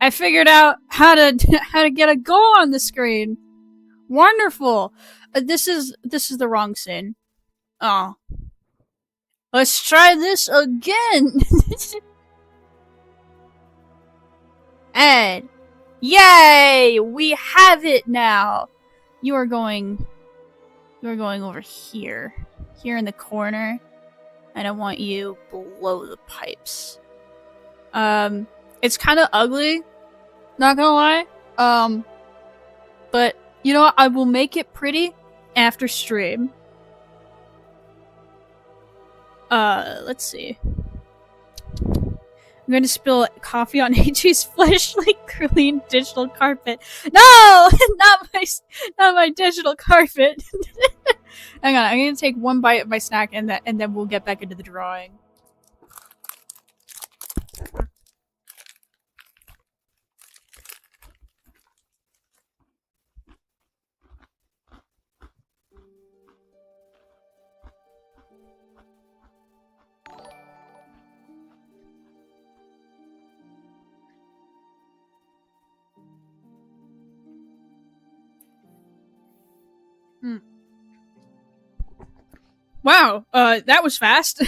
I figured out how to how to get a goal on the screen. Wonderful. This is the wrong scene. Oh. Let's try this again. And yay! We have it now. You are going over here. Here in the corner. And I want you below the pipes. It's kind of ugly, not gonna lie. But you know what? I will make it pretty after stream. Let's see. I'm going to spill coffee on AJ's flesh like clean digital carpet. No! not my digital carpet. Hang on, I'm going to take one bite of my snack and then we'll get back into the drawing. Wow, that was fast.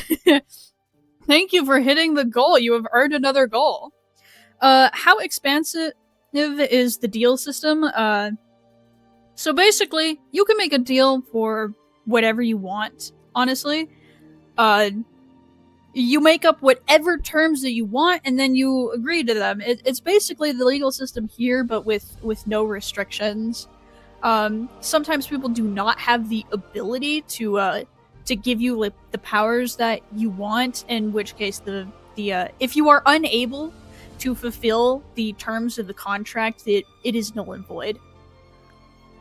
Thank you for hitting the goal. You have earned another goal. How expansive is the deal system? So basically, you can make a deal for whatever you want, honestly. You make up whatever terms that you want, and then you agree to them. It's basically the legal system here, but with no restrictions. Sometimes people do not have the ability to give you like the powers that you want, in which case the if you are unable to fulfill the terms of the contract, it is null and void.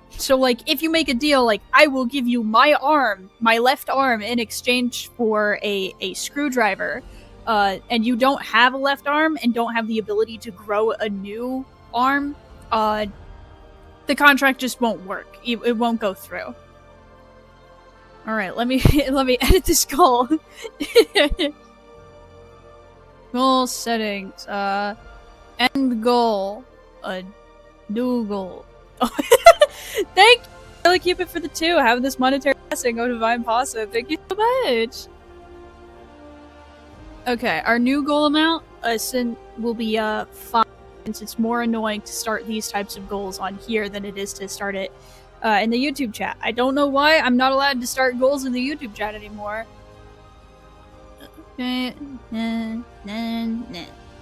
So like if you make a deal like I will give you my arm, my left arm, in exchange for a screwdriver, and you don't have a left arm and don't have the ability to grow a new arm, the contract just won't work. It won't go through. Alright, let me edit this goal. Goal settings. End goal. New goal. Thank you! I'll keep it for the 2. Have this monetary blessing of divine pasta. Thank you so much! Okay, our new goal amount will be 5, since it's more annoying to start these types of goals on here than it is to start it in the YouTube chat. I don't know why I'm not allowed to start goals in the YouTube chat anymore. There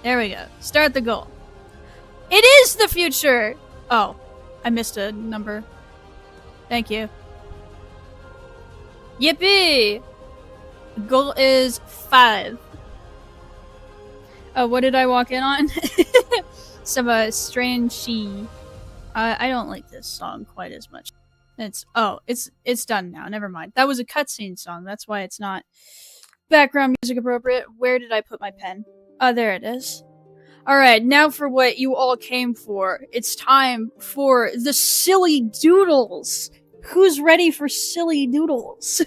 we go. Start the goal. It is the future! Oh, I missed a number. Thank you. Yippee! Goal is 5. Oh, what did I walk in on? Some strange she. I don't like this song quite as much. It's done now. Never mind. That was a cutscene song. That's why it's not background music appropriate. Where did I put my pen? Oh, there it is. Alright, now for what you all came for. It's time for the silly doodles. Who's ready for silly doodles?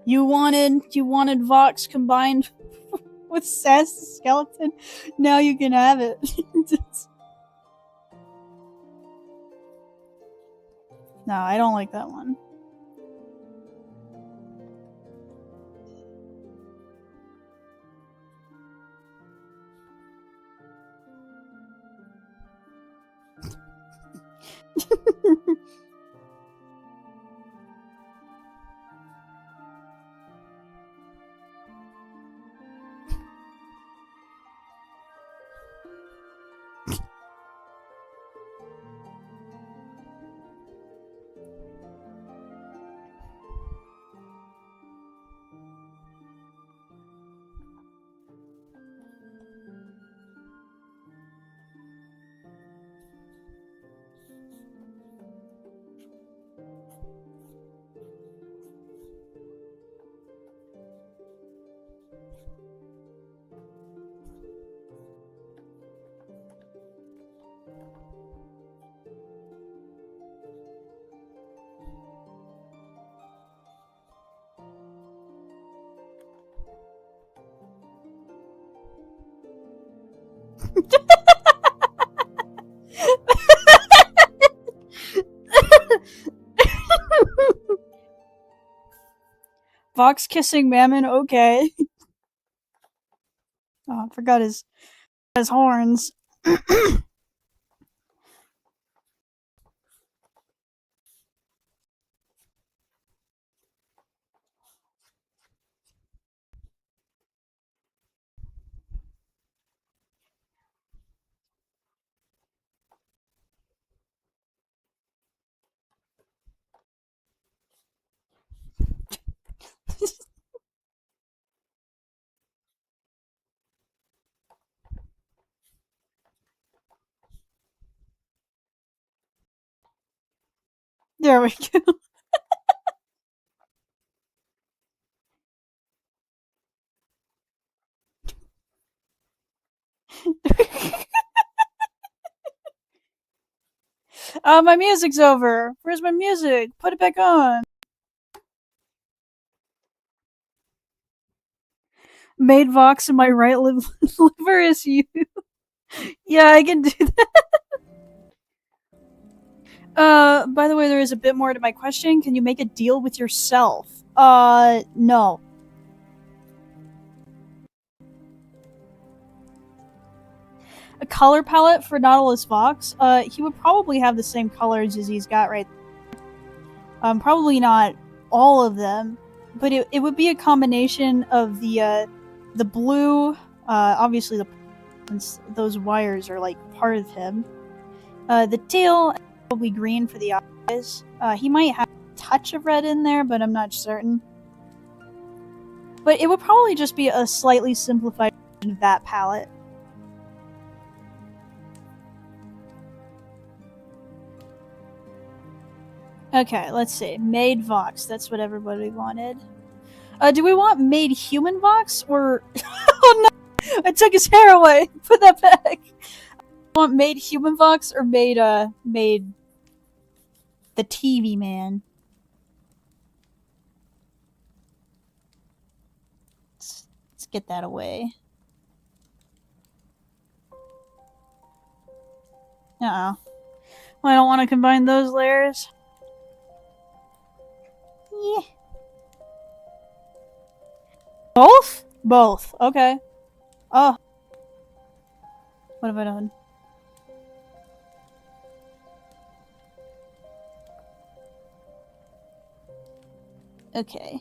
You wanted Vox combined with Vox the Skeleton? Now you can have it. No, I don't like that one. Vox kissing Mammon, okay. Oh, I forgot his horns. There we go. My music's over. Where's my music? Put it back on. Made Vox in my right liver is you. Yeah, I can do that. By the way, there is a bit more to my question. Can you make a deal with yourself? No. A color palette for Nautilus Vox? He would probably have the same colors as he's got right there. Probably not all of them, but it would be a combination of the blue, obviously those wires are like part of him. The tail, probably green for the eyes. He might have a touch of red in there, but I'm not certain. But it would probably just be a slightly simplified version of that palette. Okay, let's see. Made Vox. That's what everybody wanted. Do we want made human Vox or... Oh no! I took his hair away! Put that back! Want made human Vox or made the TV man? Let's get that away. Uh-oh. Well, I don't want to combine those layers. Yeah. Both? Both. Okay. Oh. What have I done? Okay.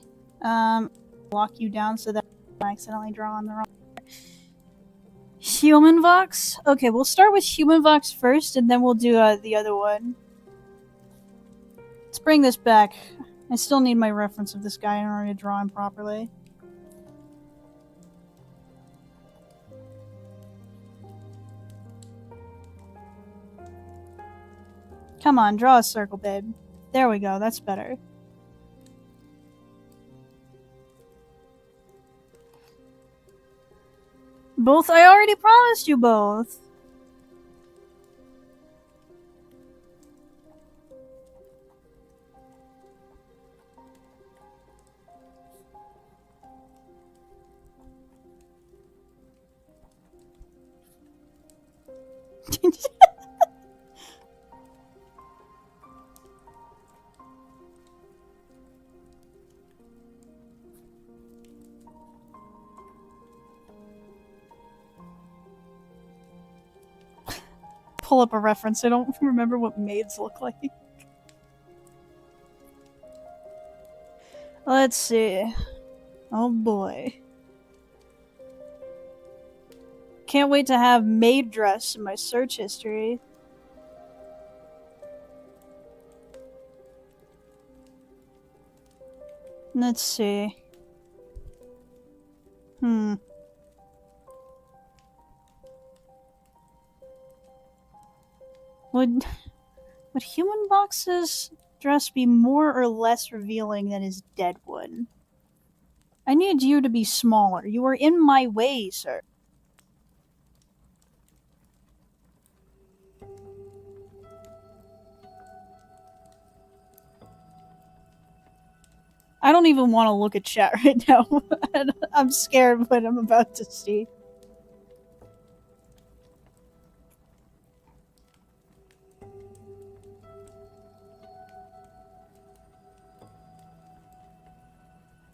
Lock you down so that I accidentally draw on the wrong. Human Vox? Okay, we'll start with Human Vox first, and then we'll do the other one. Let's bring this back. I still need my reference of this guy in order to draw him properly. Come on, draw a circle, babe. There we go, that's better. Both? I already promised you both. Pull up a reference. I don't remember what maids look like. Let's see. Oh boy. Can't wait to have maid dress in my search history. Let's see. Would human Vox's dress be more or less revealing than his dead one? I need you to be smaller. You are in my way, sir. I don't even want to look at chat right now. I'm scared of what I'm about to see.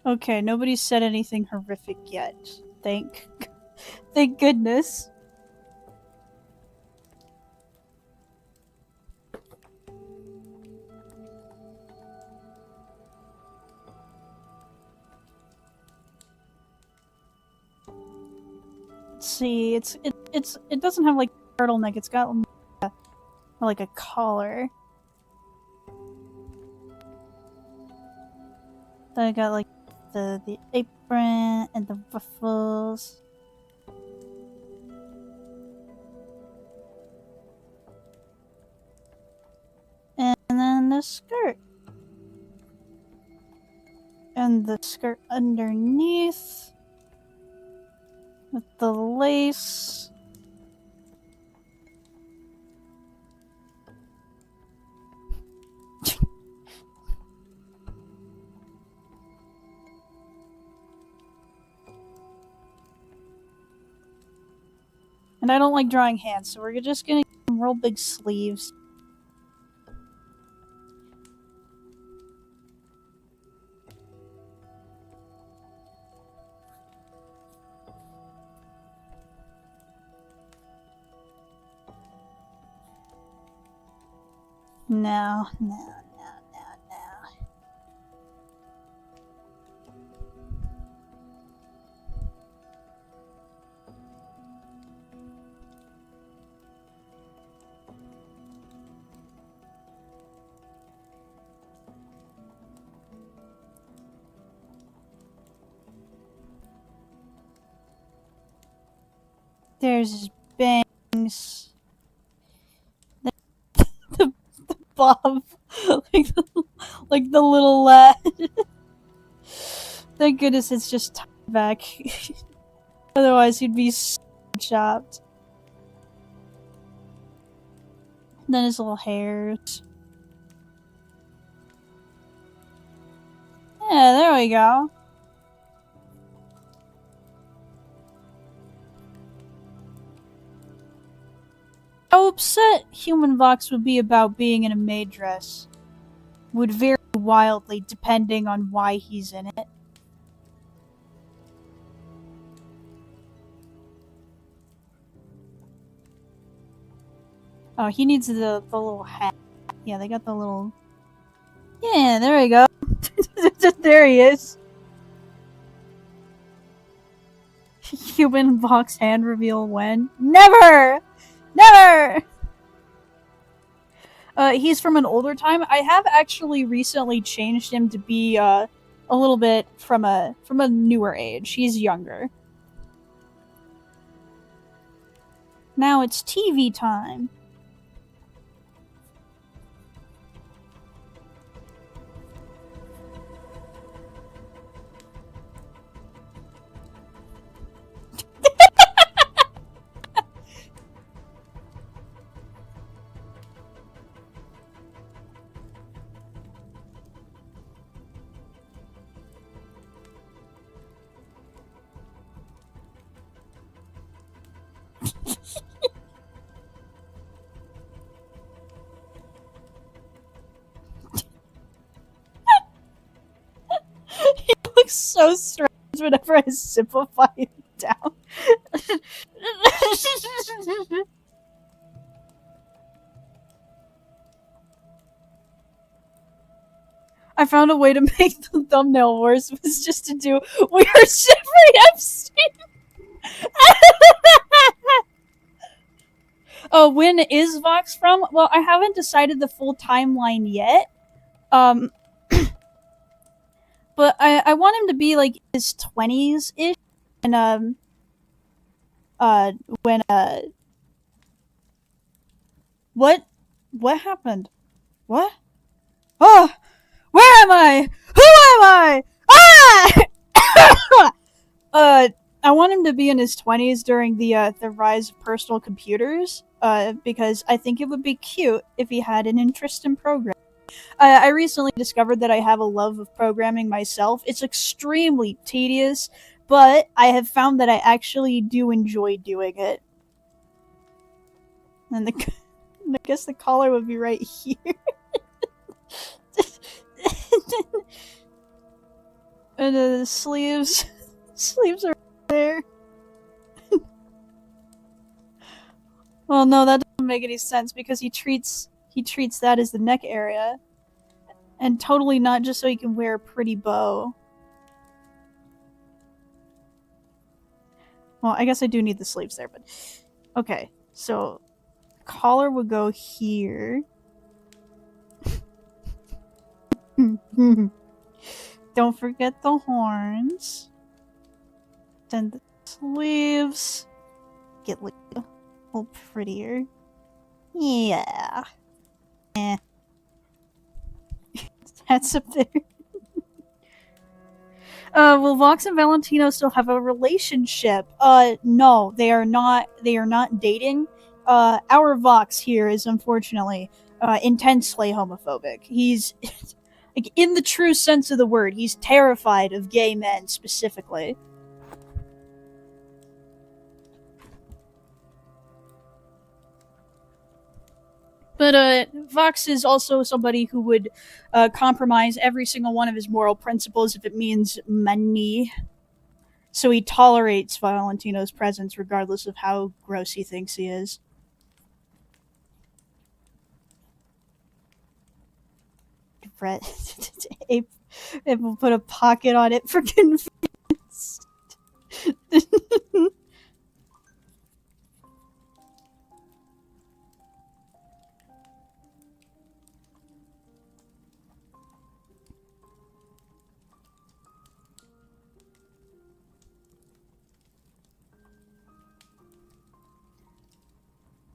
Okay, nobody said anything horrific yet. Thank goodness. Let's see, it doesn't have like a turtleneck. It's got like a collar. Then I got like the apron and the ruffles. And then the skirt. And the skirt underneath. With the lace. And I don't like drawing hands, so we're just gonna get some real big sleeves. No. There's his bangs. The bob. like the little lad. Thank goodness it's just tied back. Otherwise he'd be so chopped. Then his little hairs. Yeah, there we go. How upset human Vox would be about being in a maid dress would vary wildly depending on why he's in it. Oh, he needs the little hat. Yeah, they got the little... Yeah, there we go. There he is. Human Vox hand reveal when? Never! Never! He's from an older time. I have actually recently changed him to be a little bit from a newer age. He's younger. Now it's TV time. He looks so strange whenever I simplify it down. I found a way to make the thumbnail worse, was just to do "We are Jeffrey Epstein." Oh, when is Vox from? Well, I haven't decided the full timeline yet. But I want him to be like his 20s-ish, and when what happened? What? Oh, where am I? Who am I? Ah! I want him to be in his 20s during the rise of personal computers, because I think it would be cute if he had an interest in programming. I recently discovered that I have a love of programming myself. It's extremely tedious, but I have found that I actually do enjoy doing it. And I guess the collar would be right here. And the sleeves, sleeves are there. Well, no, that doesn't make any sense because he treats that as the neck area, and totally not just so he can wear a pretty bow. Well, I guess I do need the sleeves there, but okay. So collar would go here. Don't forget the horns. Then the sleeves get like a little prettier. Yeah. Eh. That's up there. Will Vox and Valentino still have a relationship? No, they are not. They are not dating. Our Vox here is unfortunately, intensely homophobic. He's, like, in the true sense of the word, he's terrified of gay men specifically. But Vox is also somebody who would compromise every single one of his moral principles if it means money. So he tolerates Valentino's presence regardless of how gross he thinks he is. It will put a pocket on it for convenience.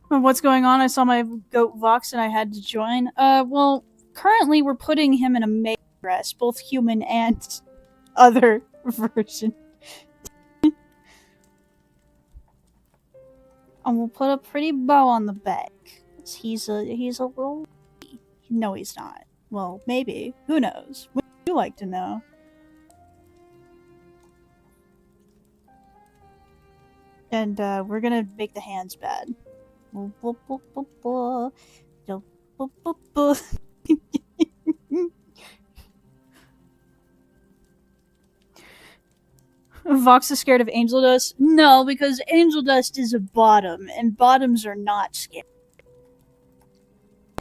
What's going on? I saw my goat Vox and I had to join. Well, currently we're putting him in a maid dress, both human and other version. And we'll put a pretty bow on the back. He's a little... No, he's not. Well, maybe. Who knows? Would you like to know? And, we're gonna make the hands bad. Vox is scared of angel dust? No, because angel dust is a bottom, and bottoms are not scary.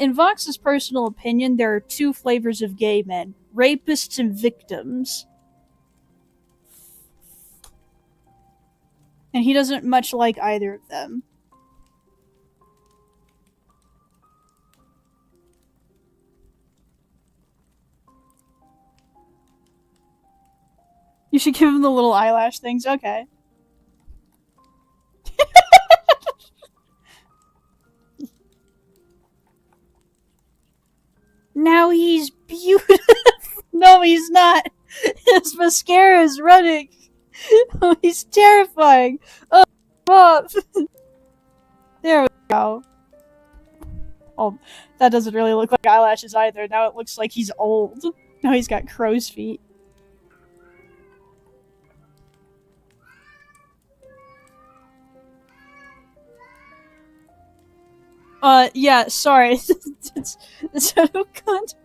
In Vox's personal opinion, there are two flavors of gay men: rapists and victims. And he doesn't much like either of them. You should give him the little eyelash things. Okay. Now he's beautiful. No, he's not. His mascara is running. Oh, he's terrifying. Oh, up. There we go. Oh, that doesn't really look like eyelashes either. Now it looks like he's old. Now he's got crow's feet. Yeah, sorry. It's out of context.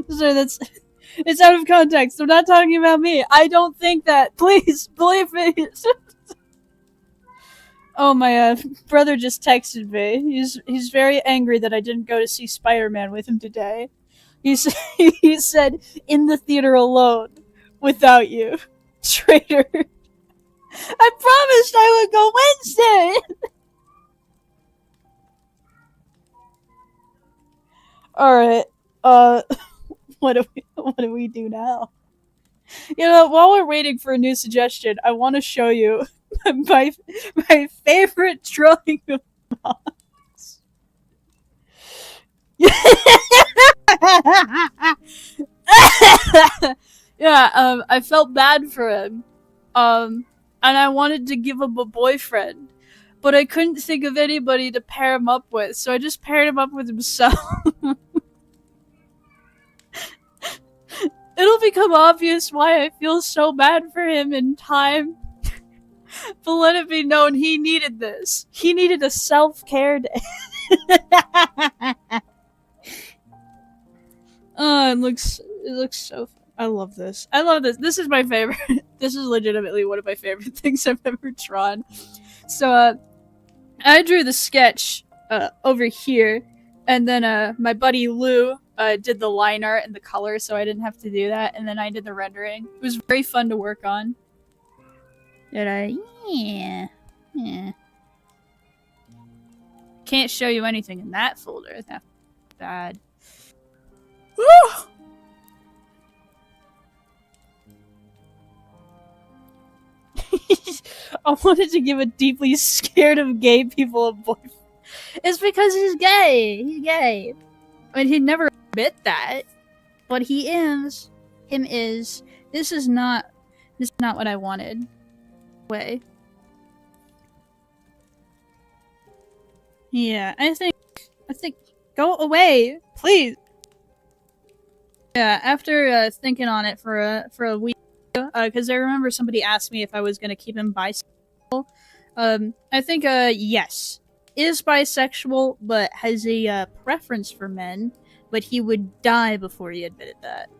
Sorry, it's out of context. I'm not talking about me. I don't think that. Please, believe me. Oh, my brother just texted me. He's very angry that I didn't go to see Spider-Man with him today. He said, in the theater alone, without you. Traitor. I promised I would go Wednesday! Alright, what do we do now? You know, while we're waiting for a new suggestion, I want to show you my favorite drawing of Vox. Yeah, I felt bad for him. And I wanted to give him a boyfriend, but I couldn't think of anybody to pair him up with, so I just paired him up with himself. It'll become obvious why I feel so bad for him in time. But let it be known, he needed this. He needed a self-care day. Oh, it looks It looks so fun. I love this. I love this. This is my favorite. This is legitimately one of my favorite things I've ever drawn. So, I drew the sketch over here, and then my buddy Lou did the line art and the color, so I didn't have to do that, and then I did the rendering. It was very fun to work on. Did I? Yeah. Yeah. Can't show you anything in that folder. That's bad. I wanted to give a deeply scared of gay people a boyfriend. It's because he's gay. He's gay. I mean, he'd never admit that, but he is. Him is. This is not what I wanted. Way. Yeah, I think go away, please. Yeah, after thinking on it for a week, because I remember somebody asked me if I was gonna keep him bisexual. I think yes, is bisexual, but has a preference for men, but he would die before he admitted that.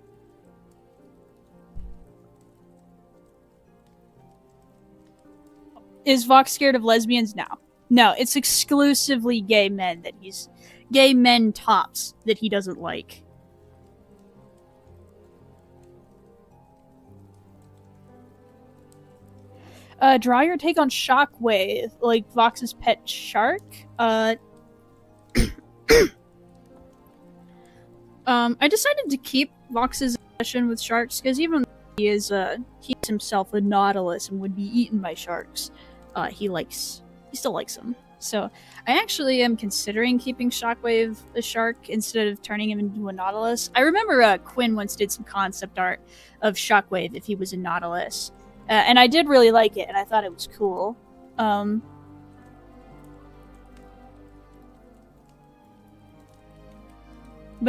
Is Vox scared of lesbians? No, it's exclusively gay men gay men tops that he doesn't like. Draw your take on Shockwave, like Vox's pet shark. I decided to keep Vox's obsession with sharks because even though he's himself a nautilus and would be eaten by sharks, he still likes them. So I actually am considering keeping Shockwave a shark instead of turning him into a nautilus. I remember Quinn once did some concept art of Shockwave if he was a nautilus. And I did really like it, and I thought it was cool. But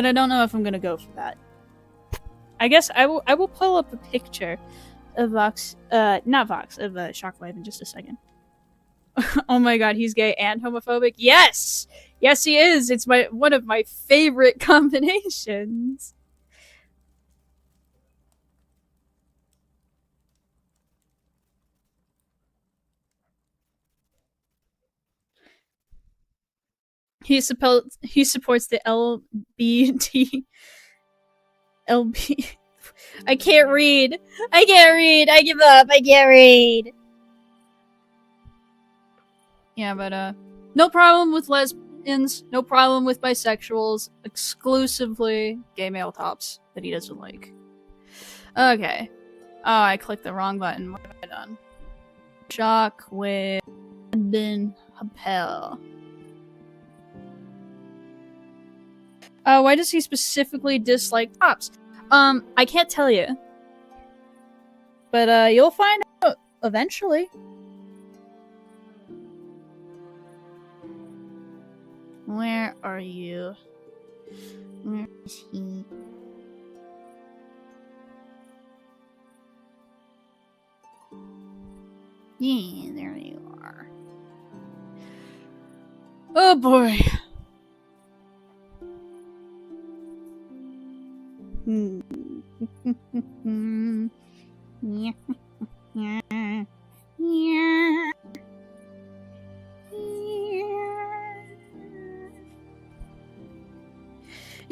I don't know if I'm gonna go for that. I guess I will pull up a picture of Vox, not Vox, of Shockwave in just a second. Oh my god, he's gay and homophobic? Yes! Yes, he is! It's one of my favorite combinations. He supports the LBT. LB. I can't read. I give up. I can't read. Yeah, but no problem with lesbians. No problem with bisexuals. Exclusively gay male tops that he doesn't like. Okay. Oh, I clicked the wrong button. What have I done? Shockwave. Then Appel. Why does he specifically dislike tops? I can't tell you. But, you'll find out eventually. Where are you? Where is he? Yeah, there you are. Oh boy. You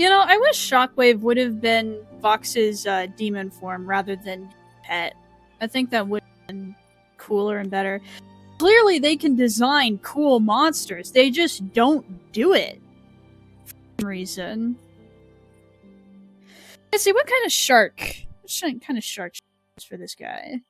know, I wish Shockwave would have been Vox's demon form rather than pet. I think that would have been cooler and better. Clearly, they can design cool monsters. They just don't do it for some reason. Let's see, what kind of shark? What kind of shark is for this guy?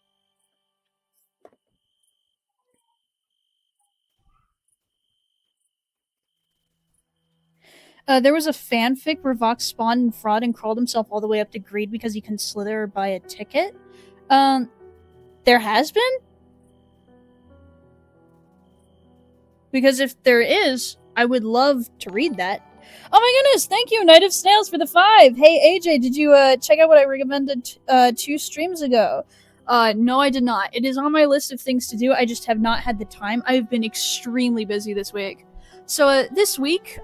There was a fanfic where Vox spawned in fraud and crawled himself all the way up to greed because he couldn't slither or buy a ticket. There has been? Because if there is, I would love to read that. Oh my goodness, thank you, Knight of Snails, for the 5! Hey, AJ, did you check out what I recommended 2 streams ago? No, I did not. It is on my list of things to do, I just have not had the time. I've been extremely busy this week. So, this week,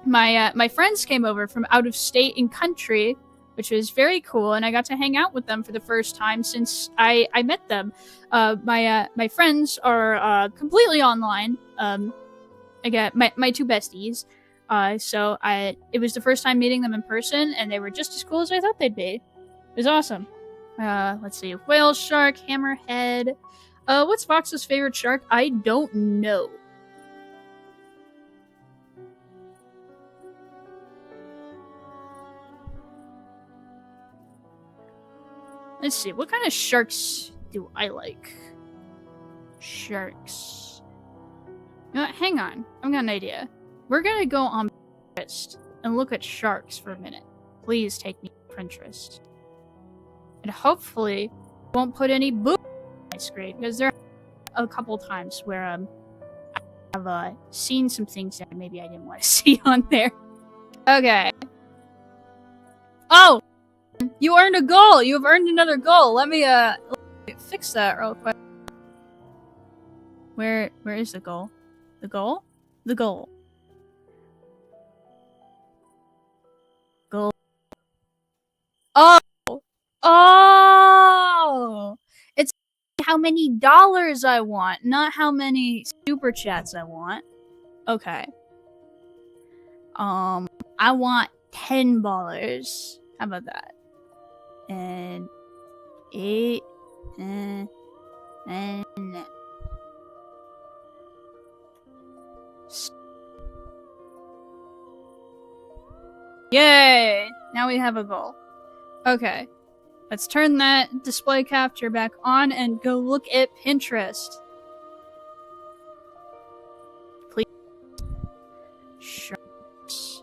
my friends came over from out of state and country which was very cool, and I got to hang out with them for the first time since I met them. My friends are completely online. I got my two besties. So it was the first time meeting them in person, and they were just as cool as I thought they'd be. It was awesome. Let's see. Whale shark, hammerhead. What's Vox's favorite shark? I don't know. Let's see. What kind of sharks do I like? Sharks. You know what? Hang on. I've got an idea. We're gonna go on Pinterest and look at sharks for a minute. Please take me to Pinterest. And hopefully won't put any boobs on my screen, because there are a couple times where I've seen some things that maybe I didn't want to see on there. Okay. Oh! You earned a goal! You have earned another goal! Let me fix that real quick. Where is the goal? The goal? The goal. Goal. Oh! Oh! It's how many dollars I want, not how many super chats I want. Okay. I want $10. How about that? And 8 and yay! Now we have a goal. Okay. Let's turn that display capture back on and go look at Pinterest. Please. Sharks.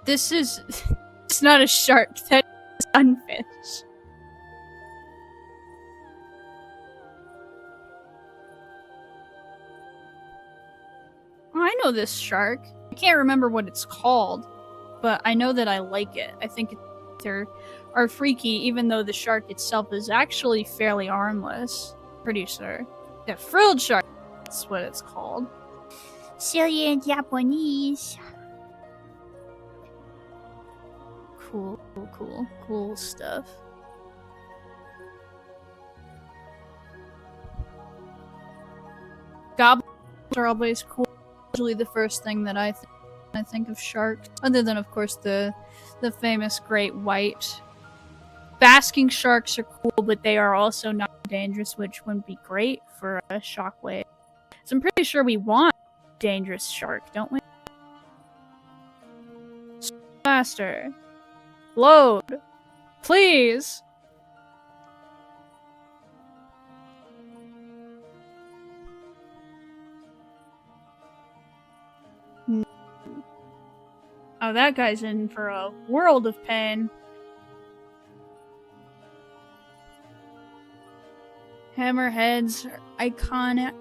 This is... It's not a shark. That is sunfish. Oh, I know this shark. I can't remember what it's called, but I know that I like it. I think they are freaky, even though the shark itself is actually fairly harmless. Pretty sure. Yeah, frilled shark. That's what it's called. Silly in Japanese. Cool stuff. Goblins are always cool. Usually the first thing that I think of sharks. Other than, of course, the famous great white. Basking sharks are cool, but they are also not dangerous, which wouldn't be great for a shockwave. So I'm pretty sure we want a dangerous shark, don't we? Faster. Load. Please. Oh, that guy's in for a world of pain. Hammerheads are iconic.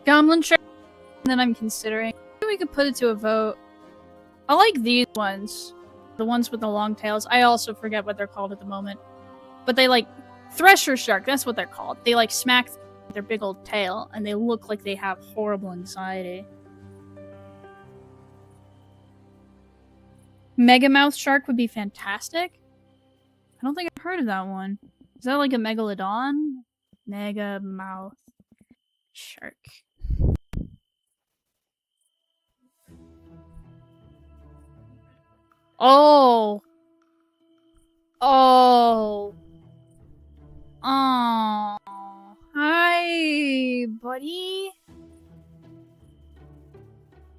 Goblin shark that I'm considering. Maybe we could put it to a vote. I like these ones. The ones with the long tails. I also forget what they're called at the moment. But they like... Thresher shark, that's what they're called. They like smack their big old tail, and they look like they have horrible anxiety. Megamouth shark would be fantastic. I don't think I've heard of that one. Is that like a megalodon? Megamouth shark. Oh. Oh. Oh. Hi, buddy.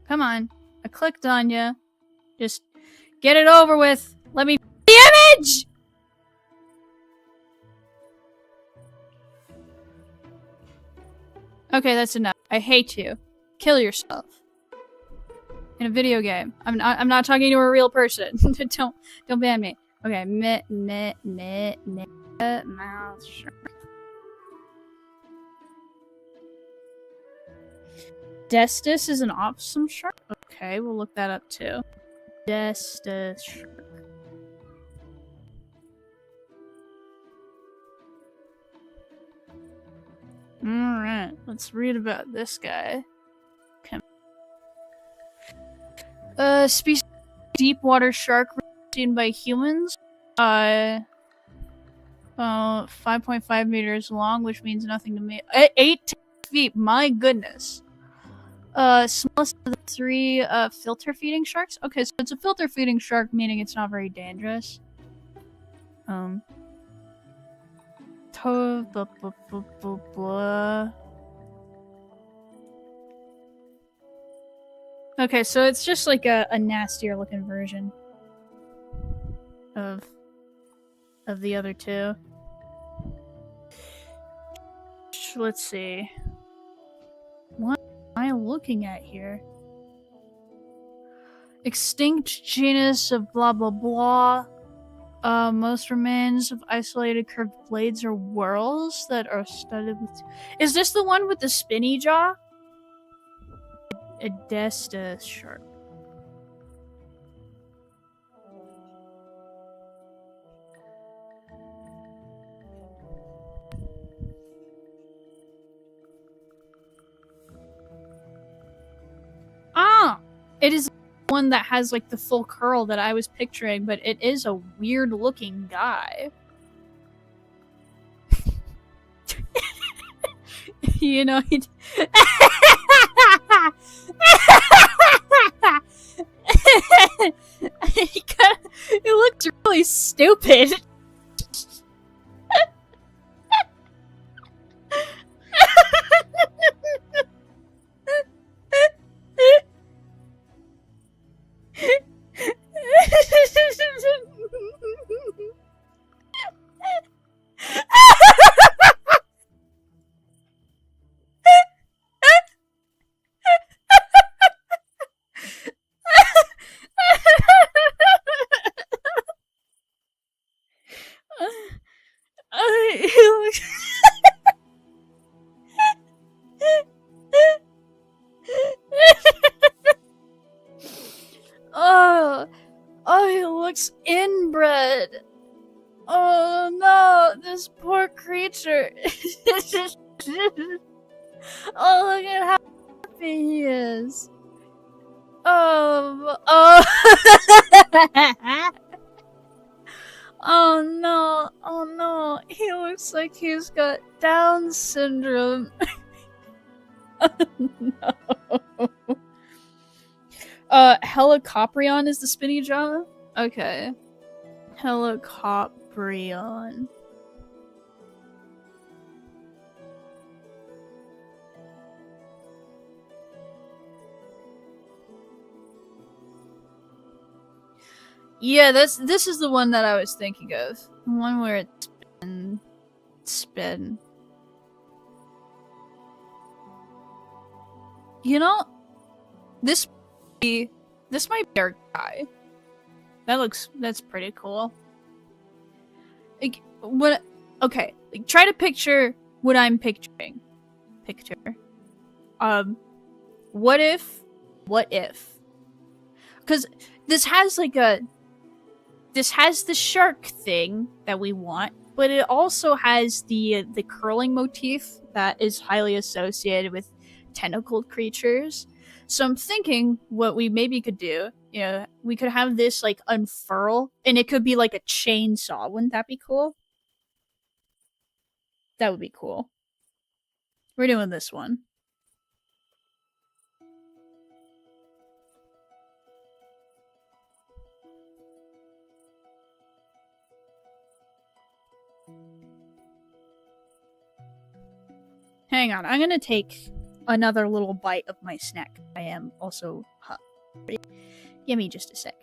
Come on. I clicked on you. Just get it over with. Let me the image! Okay, that's enough. I hate you. Kill yourself. In a video game. I'm not talking to a real person. Don't ban me. Okay, mouth shark. Destus is an awesome shark? Okay, we'll look that up too. Destus shark. Alright, let's read about this guy. Species deep water shark seen by humans. 5.5 meters long, which means nothing to me. 8 feet, my goodness. Smallest of the 3 filter feeding sharks. Okay, so it's a filter feeding shark, meaning it's not very dangerous. Okay, so it's just like a nastier looking version of the other 2. Let's see. What am I looking at here? Extinct genus of blah blah blah. Most remains of isolated curved blades or whorls that are studded with... Is this the one with the spinny jaw? A Destus shark. Ah! It is one that has like the full curl that I was picturing, but it is a weird looking guy. You know, he he looks really stupid. Oh, he looks inbred. Oh no, this poor creature. Oh, look at how happy he is. Oh. Oh no, oh no. He looks like he's got Down syndrome. No. Helicoprion is the spinny jaw? Okay. Helicoprion. Yeah, this is the one that I was thinking of. The one where it's spin. You know, this might be our guy. That's pretty cool. Like, like, try to picture what I'm picturing. What if? Because this has the shark thing that we want, but it also has the curling motif that is highly associated with tentacled creatures. So I'm thinking what we maybe could do, we could have this like unfurl, and it could be like a chainsaw. Wouldn't that be cool? That would be cool. We're doing this one. Hang on, I'm gonna take another little bite of my snack. I am also hungry. Give me just a sec.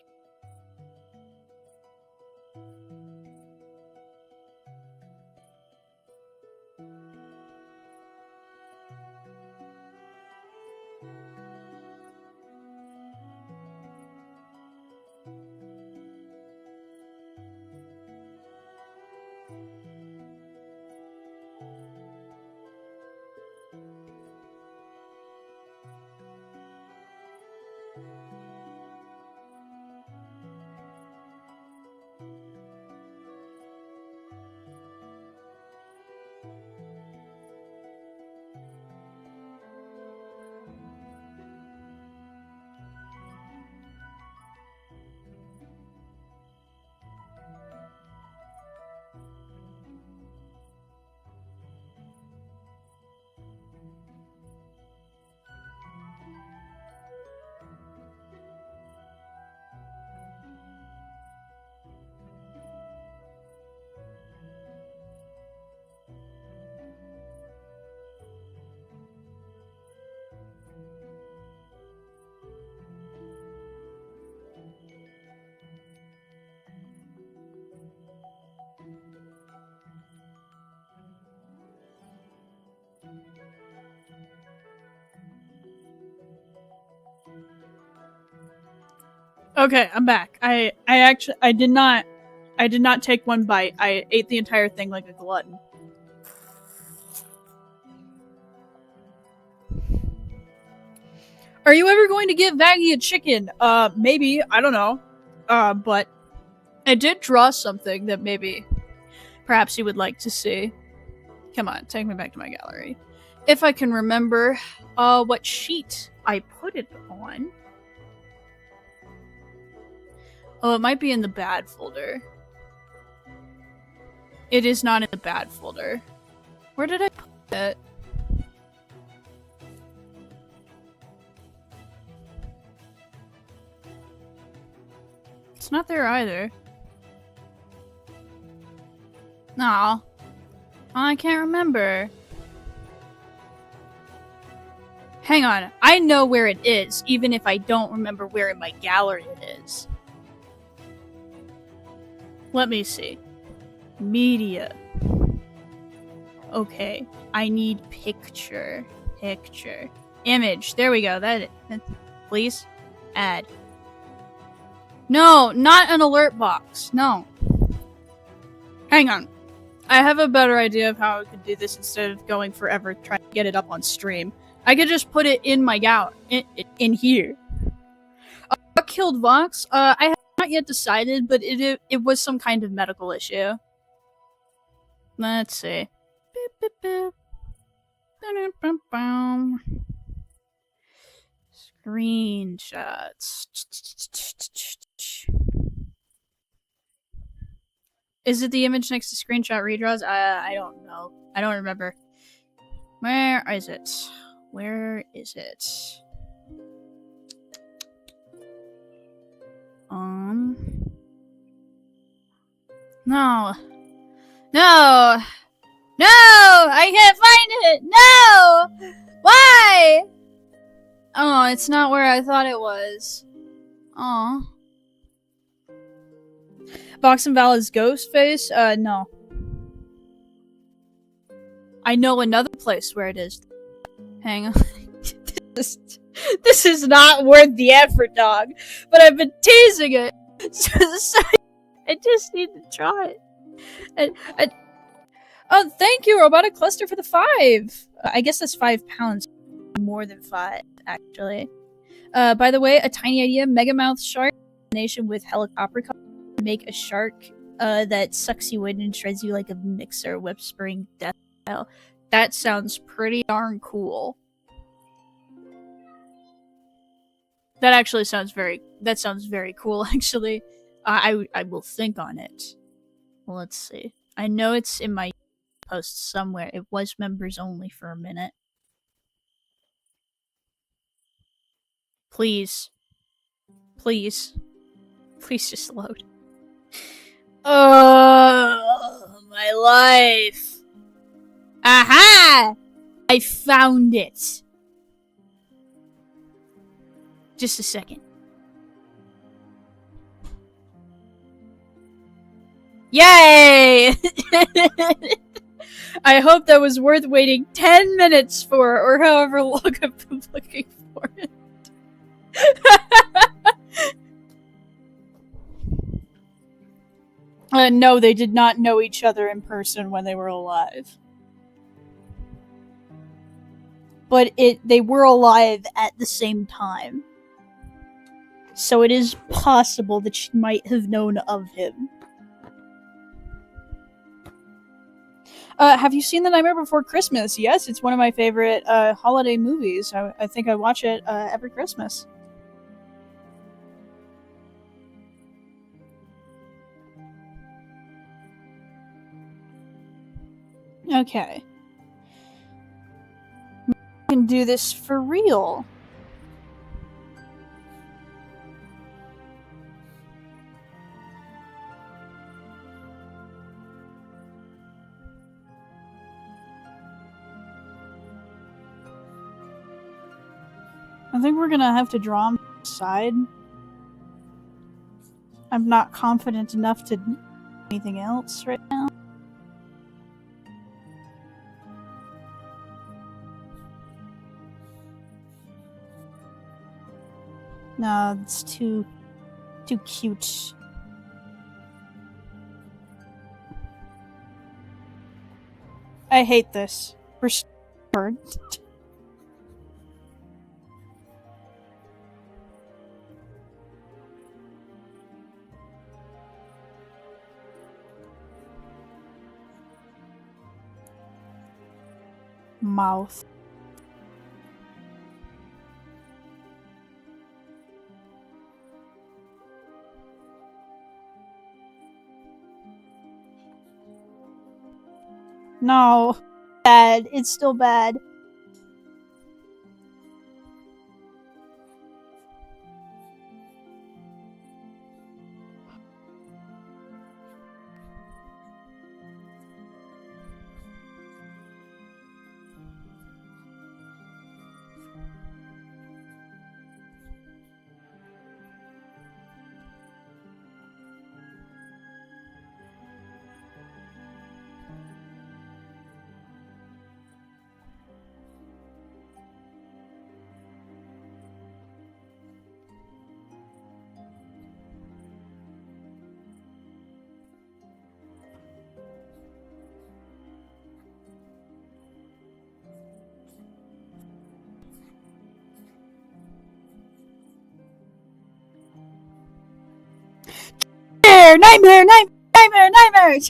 Okay, I'm back. I did not take one bite. I ate the entire thing like a glutton. Are you ever going to give Vaggie a chicken? Maybe. I don't know. But I did draw something that maybe perhaps you would like to see. Come on, take me back to my gallery. If I can remember, what sheet I put it on. Oh, it might be in the bad folder. It is not in the bad folder. Where did I put it? It's not there either. No. I can't remember. Hang on. I know where it is, even if I don't remember where in my gallery it is. Let me see. Media. Okay. I need picture. Picture. Image. There we go. Please. Add. No, not an alert box. No. Hang on. I have a better idea of how I could do this instead of going forever trying to get it up on stream. I could just put it in my in here. What killed Vox? I have not yet decided, but it was some kind of medical issue. Let's see. Screenshots. Is it the image next to screenshot redraws? I don't know. I don't remember. Where is it? Where is it? No. No! No! I can't find it! No! Why? Oh, it's not where I thought it was. Aw. Vox and Val's ghost face? No. I know another place where it is. Hang on. This is not worth the effort, dog. But I've been teasing it. So I just need to try it. Oh, thank you, Robotic Cluster, for the 5. I guess that's 5 pounds. More than 5, actually. By the way, a tiny idea. Megamouth shark combination with helicopter make a shark that sucks you in and shreds you like a mixer, whispering death style. That sounds pretty darn cool. That actually sounds very cool, actually. I will think on it. Well, let's see. I know it's in my post somewhere. It was members only for a minute. Please. Please. Please just load. Oh, my life. Aha! I found it. Just a second. Yay! I hope that was worth waiting 10 minutes for, or however long I've been looking for it. No, they did not know each other in person when they were alive. But they were alive at the same time. So it is possible that she might have known of him. Have you seen The Nightmare Before Christmas? Yes, it's one of my favorite holiday movies. I think I watch it every Christmas. Okay. I can do this for real. I think we're gonna have to draw him side. I'm not confident enough to do anything else right now. No, it's too Too cute. I hate this. We're stubborn. Mouth. No. Bad. It's still bad. Nightmare! Nightmare!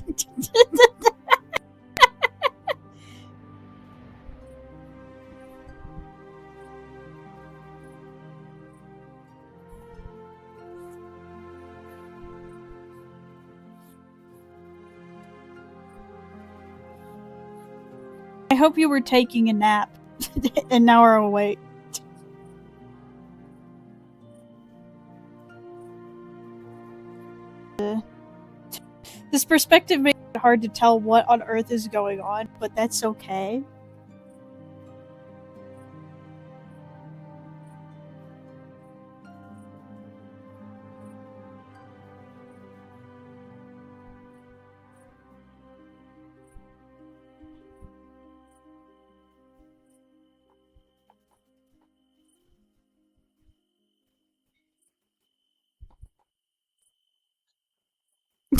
I hope you were taking a nap and now are awake. This perspective makes it hard to tell what on earth is going on, but that's okay.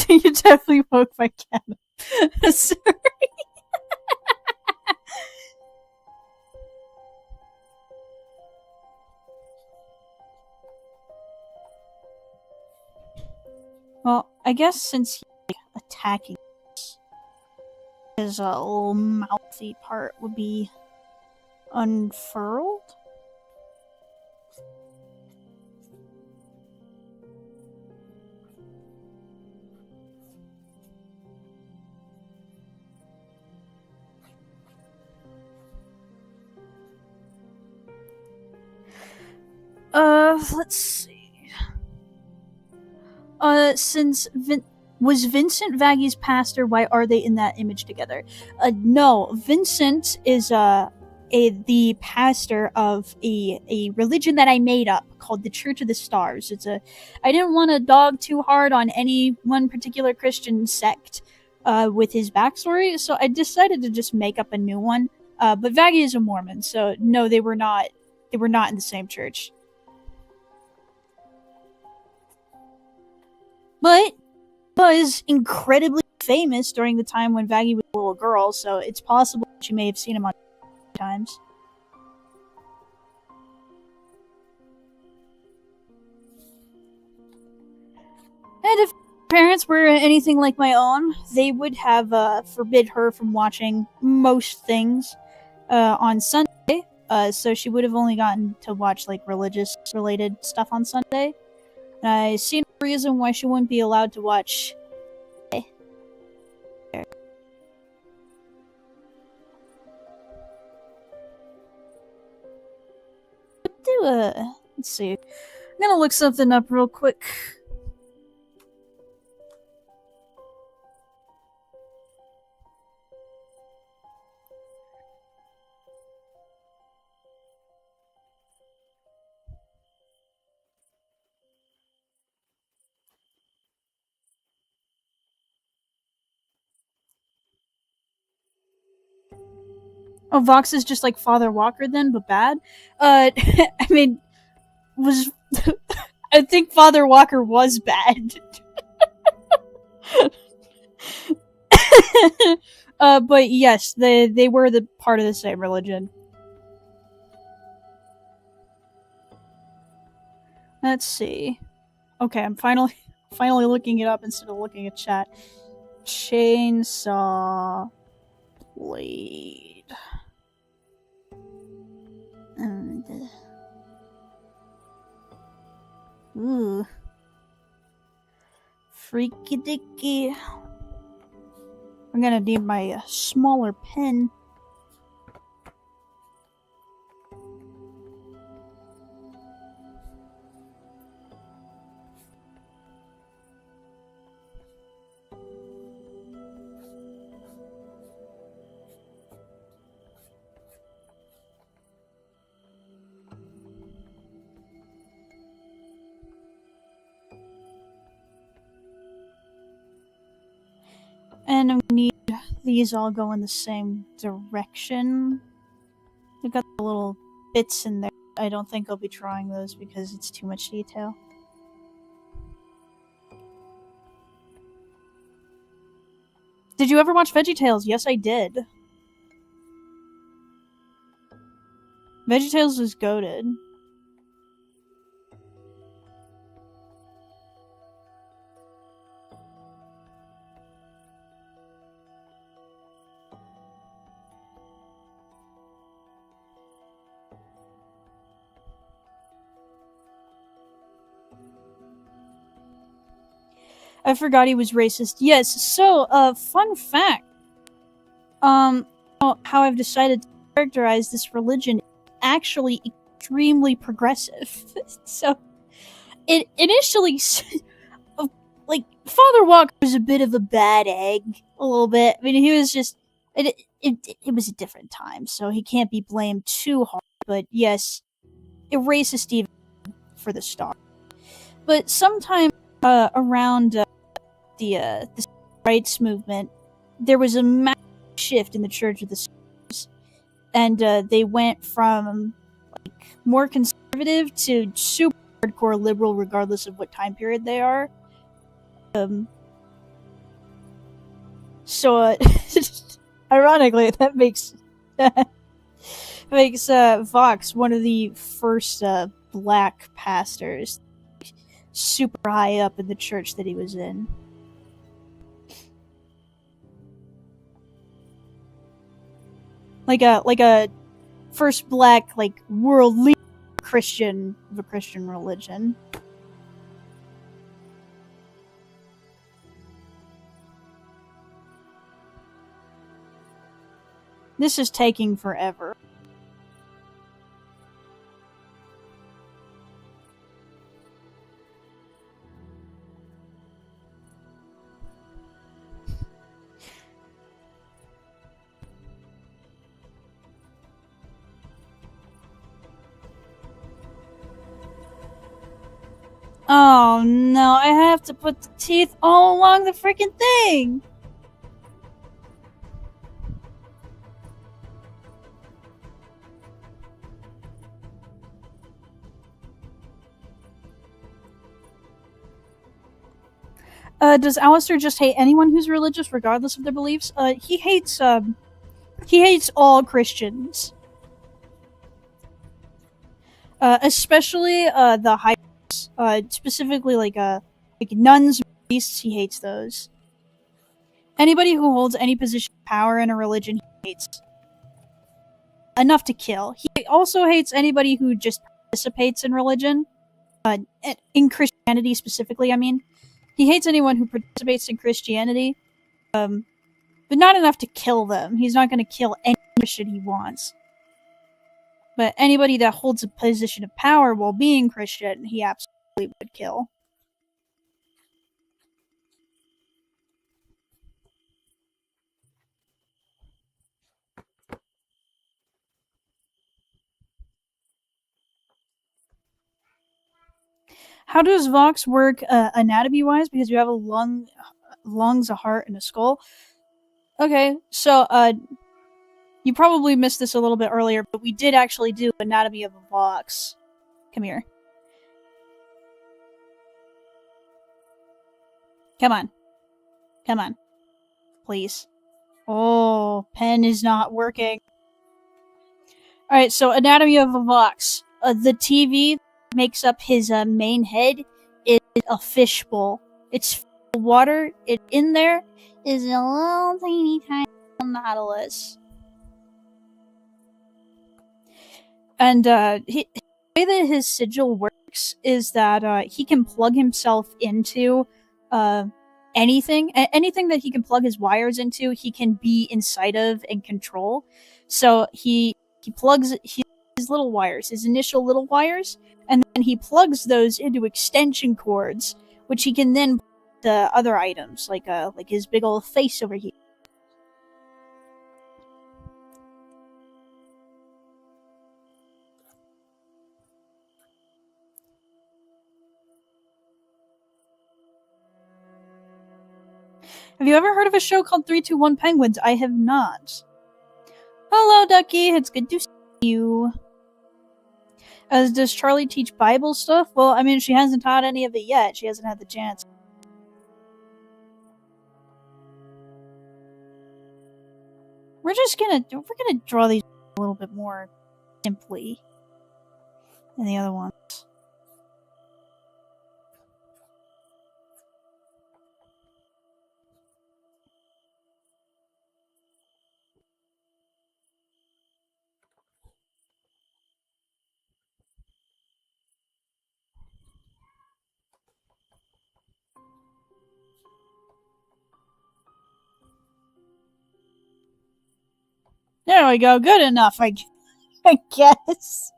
You definitely woke my cat up. Sorry. Well, I guess since he's like, attacking us, his little mouthy part would be unfurled? Let's see. Since was Vincent Vaggy's pastor, why are they in that image together? No, Vincent is the pastor of a religion that I made up called the Church of the Stars. I didn't want to dog too hard on any one particular Christian sect with his backstory, so I decided to just make up a new one. But Vaggy is a Mormon, so no, they were not in the same church. But was incredibly famous during the time when Vaggy was a little girl, so it's possible she may have seen him on times. And if parents were anything like my own, they would have forbid her from watching most things on Sunday, so she would have only gotten to watch like religious-related stuff on Sunday. And I see no reason why she wouldn't be allowed to watch. Let's see. I'm gonna look something up real quick. Oh, Vox is just like Father Walker then, but bad? I mean, was... I think Father Walker was bad. But yes, they were the part of the same religion. Let's see. Okay, I'm finally looking it up instead of looking at chat. Chainsaw blade. Ooh. Freaky dicky. I'm gonna need my smaller pen. And I'm gonna need these all go in the same direction. They've got the little bits in there. I don't think I'll be drawing those because it's too much detail. Did you ever watch VeggieTales? Yes, I did. VeggieTales was goated. I forgot he was racist. Yes, so, fun fact. How I've decided to characterize this religion is actually extremely progressive. So, it initially, like, Father Walker was a bit of a bad egg, a little bit. I mean, he was just, it was a different time, so he can't be blamed too hard, but yes, a racist even for the start. But sometime, around, the rights movement, there was a massive shift in the Church of the Stars, and they went from like more conservative to super hardcore liberal, regardless of what time period they are. So, ironically, that makes Vox one of the first black pastors, super high up in the church that he was in. Like a first black, like, world leader Christian of a Christian religion. This is taking forever. Oh no, I have to put the teeth all along the freaking thing! Does Alistair just hate anyone who's religious, regardless of their beliefs? He hates all Christians. Especially, the high specifically like nuns and priests, he hates those. Anybody who holds any position of power in a religion, he hates. Enough to kill. He also hates anybody who just participates in religion. In Christianity specifically, I mean. He hates anyone who participates in Christianity. But not enough to kill them. He's not gonna kill any Christian he wants. But anybody that holds a position of power while being Christian, he absolutely would kill. How does Vox work anatomy-wise? Because you have a lungs, a heart, and a skull. Okay, so you probably missed this a little bit earlier, but we did actually do anatomy of a Vox. Come here. Come on. Come on. Please. Oh, pen is not working. Alright, so anatomy of a Vox. The TV makes up his main head is a fishbowl. It's full of water. In there is a little tiny nautilus. And the way that his sigil works is that he can plug himself into anything that he can plug his wires into, he can be inside of and control. So he plugs his little wires, his initial little wires, and then he plugs those into extension cords, which he can then put to other items, like his big old face over here. Have you ever heard of a show called 321 Penguins? I have not. Hello, Ducky. It's good to see you. Does Charlie teach Bible stuff? Well, I mean, she hasn't taught any of it yet. She hasn't had the chance. We're gonna draw these a little bit more simply than the other ones. There we go. Good enough, I guess.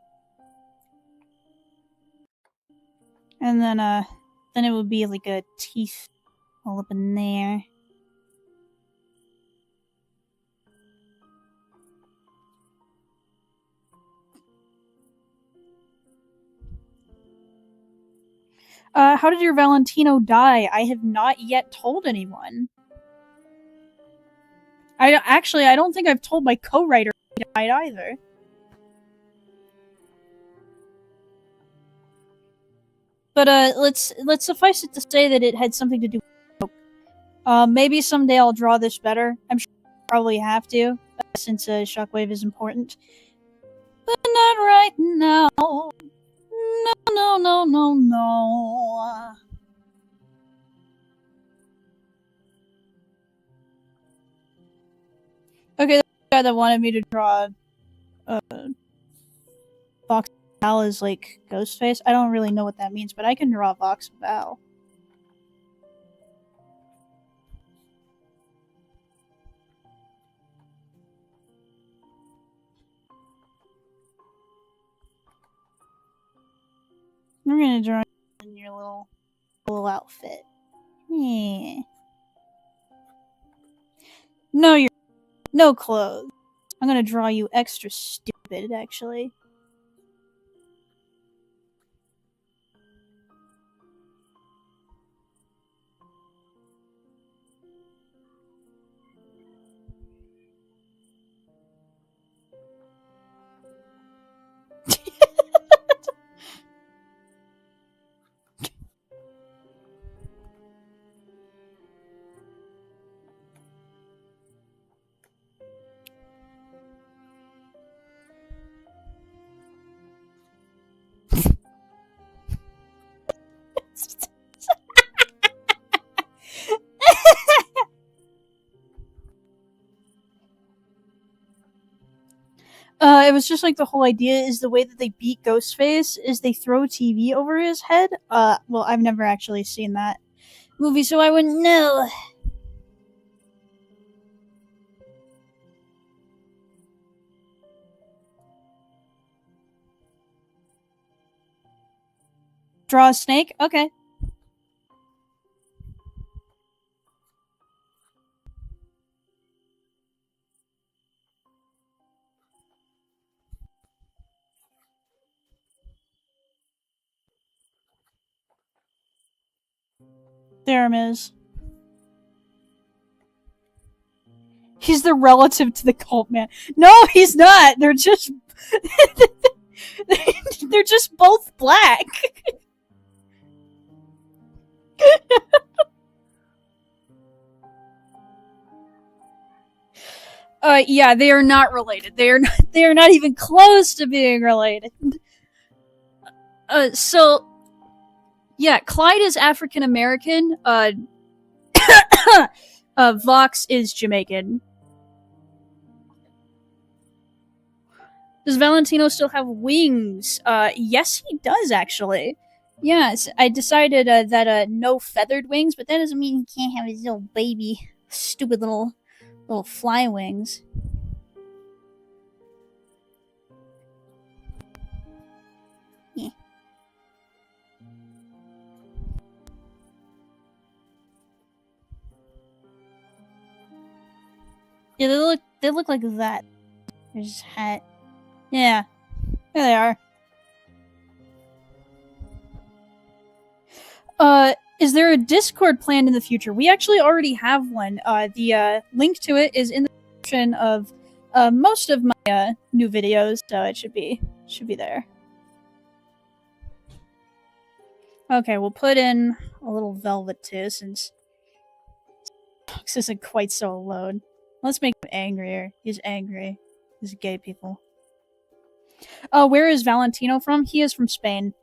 And then it would be like a teeth all up in there. How did your Valentino die? I have not yet told anyone. I don't think I've told my co-writer he died either. But let's suffice it to say that it had something to do with Smoke. Maybe someday I'll draw this better. I'm sure I'll probably have to, since Shockwave is important. But not right now. No. Okay, the guy that wanted me to draw Vox Val is like Ghostface. I don't really know what that means, but I can draw Vox Val. We're gonna draw in your little outfit. Yeah. No clothes. I'm gonna draw you extra stupid, actually. It was just like the whole idea is the way that they beat Ghostface is they throw TV over his head. Well, I've never actually seen that movie, so I wouldn't know. Draw a snake? Okay. There him is. He's the relative to the cult man. No, he's not. They're just they're just both black. Yeah, they are not related. They are not even close to being related. So yeah, Clyde is African American. Vox is Jamaican. Does Valentino still have wings? Yes, he does actually. Yes, I decided that no feathered wings, but that doesn't mean he can't have his little baby, stupid little fly wings. Yeah. Yeah, they look like that. There's his hat. Yeah, there they are. Is there a Discord planned in the future? We actually already have one. The link to it is in the description of most of my new videos, so it should be there. Okay, we'll put in a little velvet too, since Fox isn't quite so alone. Let's make him angrier. He's angry. These gay people. Where is Valentino from? He is from Spain.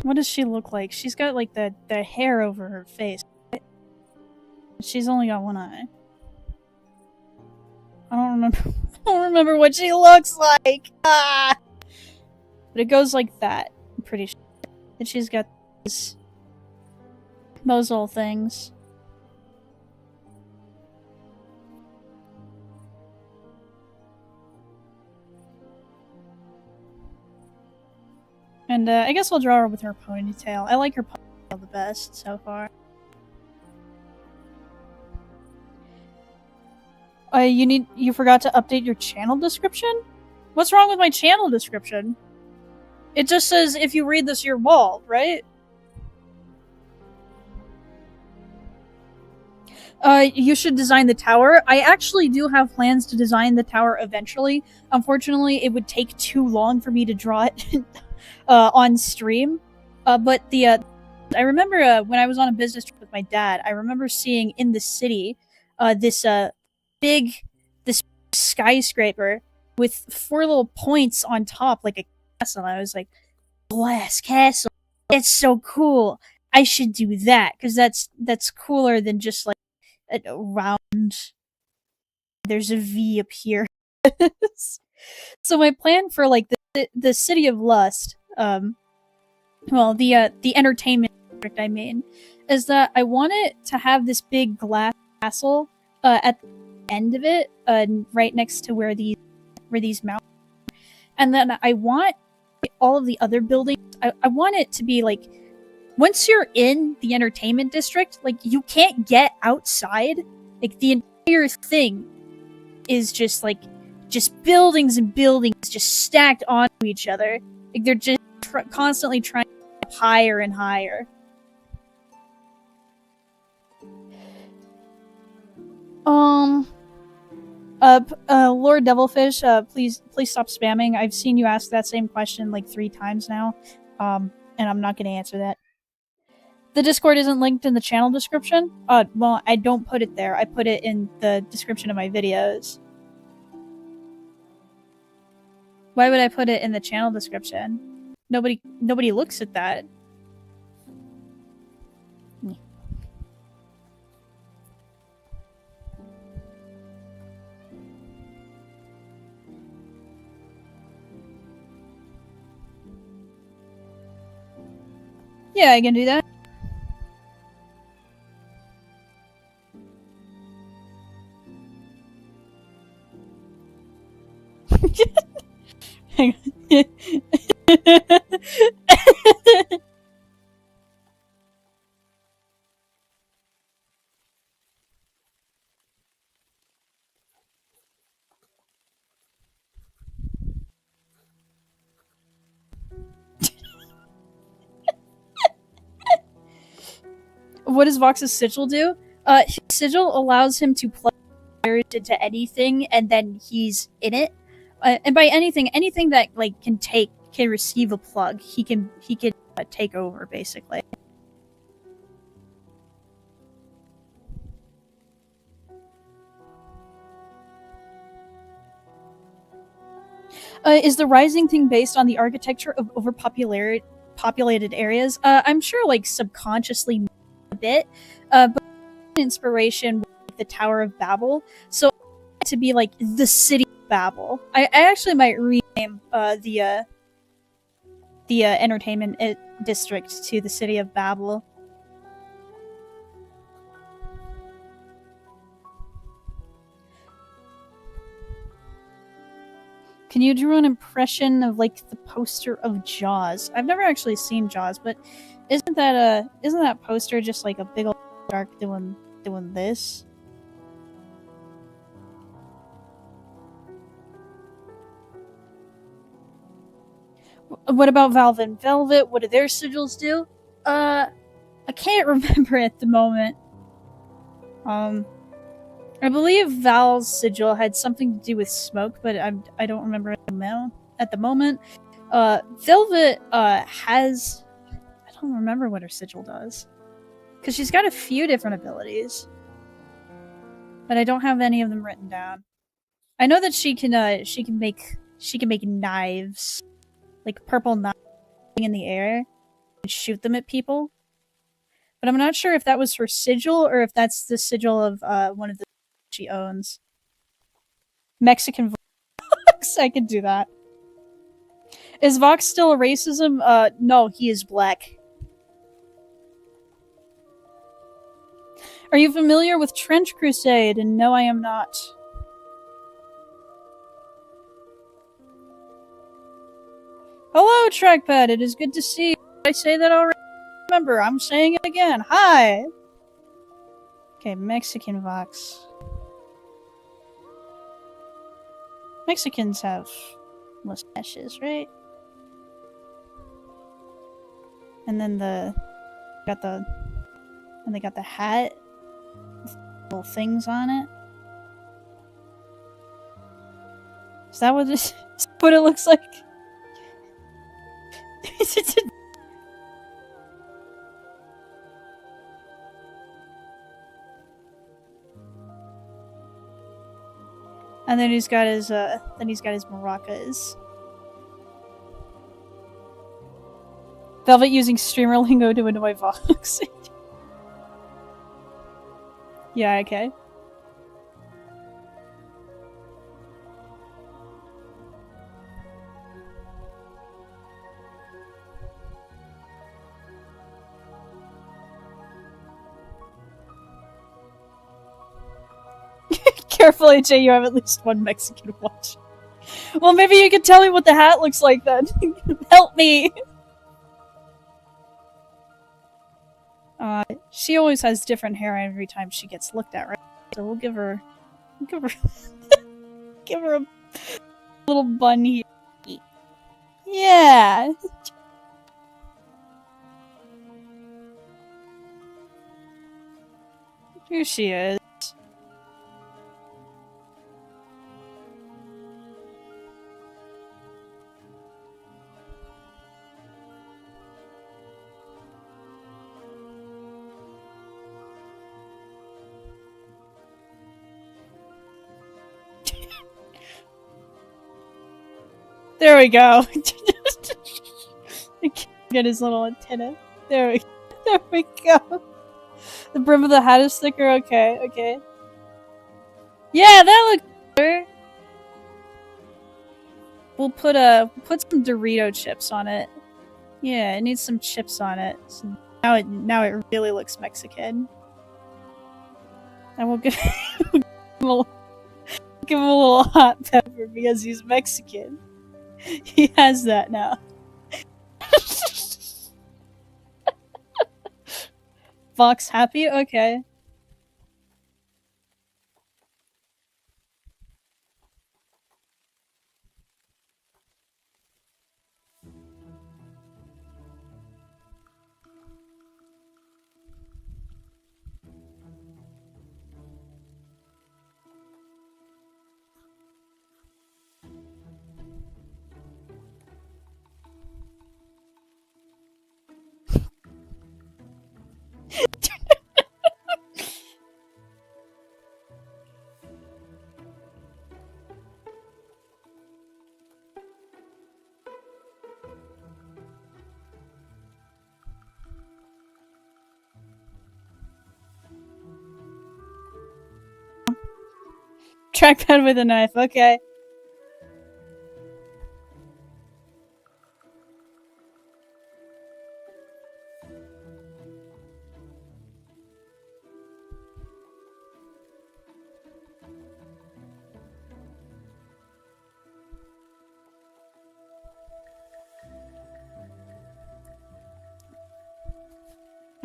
What does she look like? She's got like the hair over her face. She's only got one eye. I don't remember. I don't remember what she looks like. Ah! But it goes like that. I'm pretty sure. And she's got those little things. And I guess I'll draw her with her ponytail. I like her ponytail the best so far. You forgot to update your channel description? What's wrong with my channel description? It just says, if you read this, you're bald, right? You should design the tower. I actually do have plans to design the tower eventually. Unfortunately, it would take too long for me to draw it on stream. But I remember when I was on a business trip with my dad, I remember seeing in the city this big skyscraper with 4 little points on top, like a castle. And I was like, glass castle. That's so cool. I should do that because that's cooler than just like a round. There's a V up here. So my plan for like the city of Lust, well, the entertainment district, I mean, is that I want it to have this big glass castle at the end of it, right next to where these mountains, and then I want all of the other buildings. I want it to be like, once you're in the entertainment district, like you can't get outside. Like the entire thing is just buildings and buildings just stacked onto each other. Like they're just constantly trying to get higher and higher. Lord Devilfish, please stop spamming. I've seen you ask that same question like 3 times now, and I'm not gonna answer that. The Discord isn't linked in the channel description? Well, I don't put it there. I put it in the description of my videos. Why would I put it in the channel description? Nobody looks at that. Yeah, I can do that. Hang on. What does Vox's sigil do? His sigil allows him to plug into anything, and then he's in it. And by anything that like can receive a plug, he can take over, basically. Is the Rising thing based on the architecture of populated areas? I'm sure, like, subconsciously a bit, but inspiration with the Tower of Babel. So to be like the city of Babel. I actually might rename the entertainment district to the city of Babel. Can you draw an impression of like the poster of Jaws? I've never actually seen Jaws, but isn't that poster just like a big old shark doing this? What about Valve and Velvet? What do their sigils do? I can't remember at the moment. I believe Val's sigil had something to do with smoke, but I don't remember at the moment. Velvet has... I don't remember what her sigil does. Because she's got a few different abilities. But I don't have any of them written down. I know that she can make knives. Like purple knives in the air. And shoot them at people. But I'm not sure if that was her sigil, or if that's the sigil of one of the she owns. Mexican Vox. I could do that. Is Vox still a racism? No, he is black. Are you familiar with Trench Crusade? And no, I am not. Hello, Trackpad. It is good to see you. Did I say that already? Remember, I'm saying it again. Hi! Okay, Mexican Vox. Mexicans have mustaches, right? And then they got the hat with little things on it. Is that what is what it looks like? And then he's got his maracas. Velvet using streamer lingo to annoy Vox. Yeah, okay. Careful, AJ, you have at least one Mexican watch. Well, maybe you can tell me what the hat looks like then. Help me! She always has different hair every time she gets looked at, right? So we'll give her give her a little bun here. Yeah! Here she is. There we go. Get his little antenna. There we go. The brim of the hat is thicker. Okay, okay. Yeah, that looks better. We'll put some Dorito chips on it. Yeah, it needs some chips on it. So now it really looks Mexican. And we'll give him a little hot pepper because he's Mexican. He has that now. Vox happy? Okay. Trackpad with a knife, okay.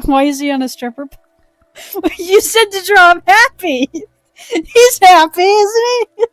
Why is he on a stripper pole? You said to draw him happy! He's happy, isn't he?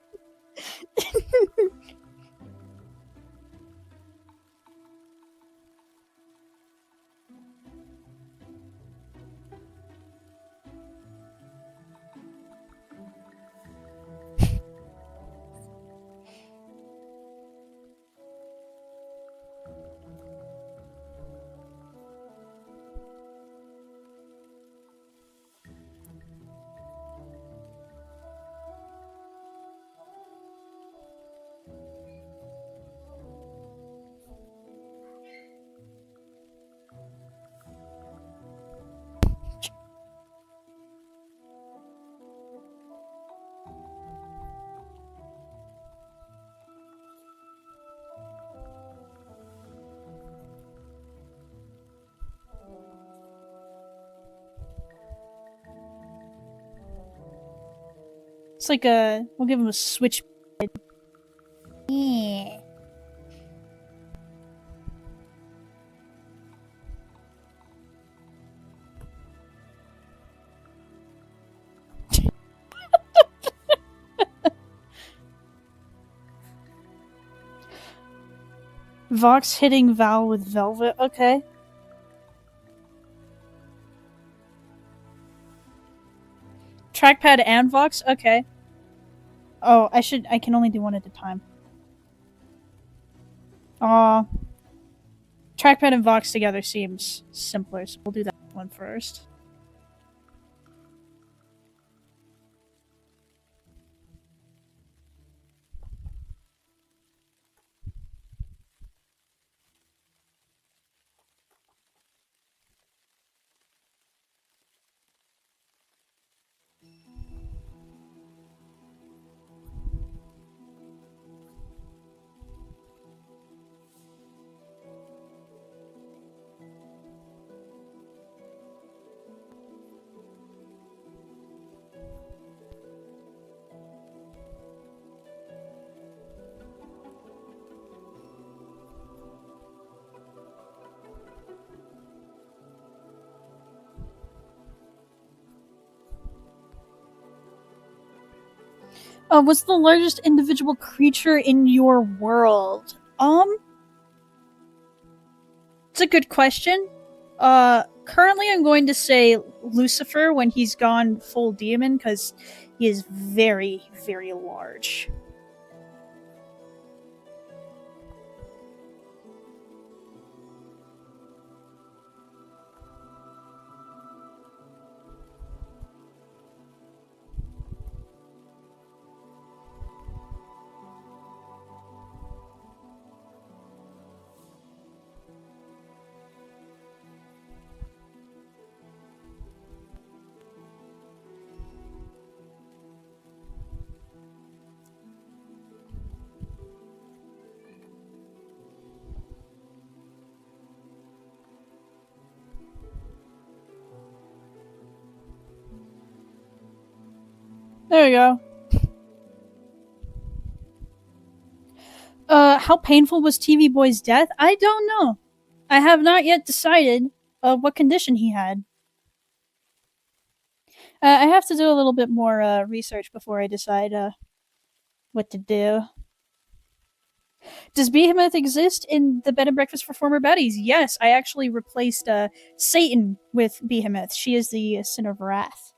It's like we'll give him a switch. Yeah. Vox hitting Val with Velvet, okay. Trackpad and Vox, okay. Oh, I can only do one at a time. Aw. Trackpad and Vox together seems simpler, so we'll do that one first. What's the largest individual creature in your world? It's a good question. Currently I'm going to say Lucifer when he's gone full demon, because he is very, very large. There we go. How painful was TV Boy's death? I don't know. I have not yet decided what condition he had. I have to do a little bit more research before I decide what to do. Does Behemoth exist in the Bed and Breakfast for Former Baddies? Yes, I actually replaced Satan with Behemoth. She is the Sinner of Wrath.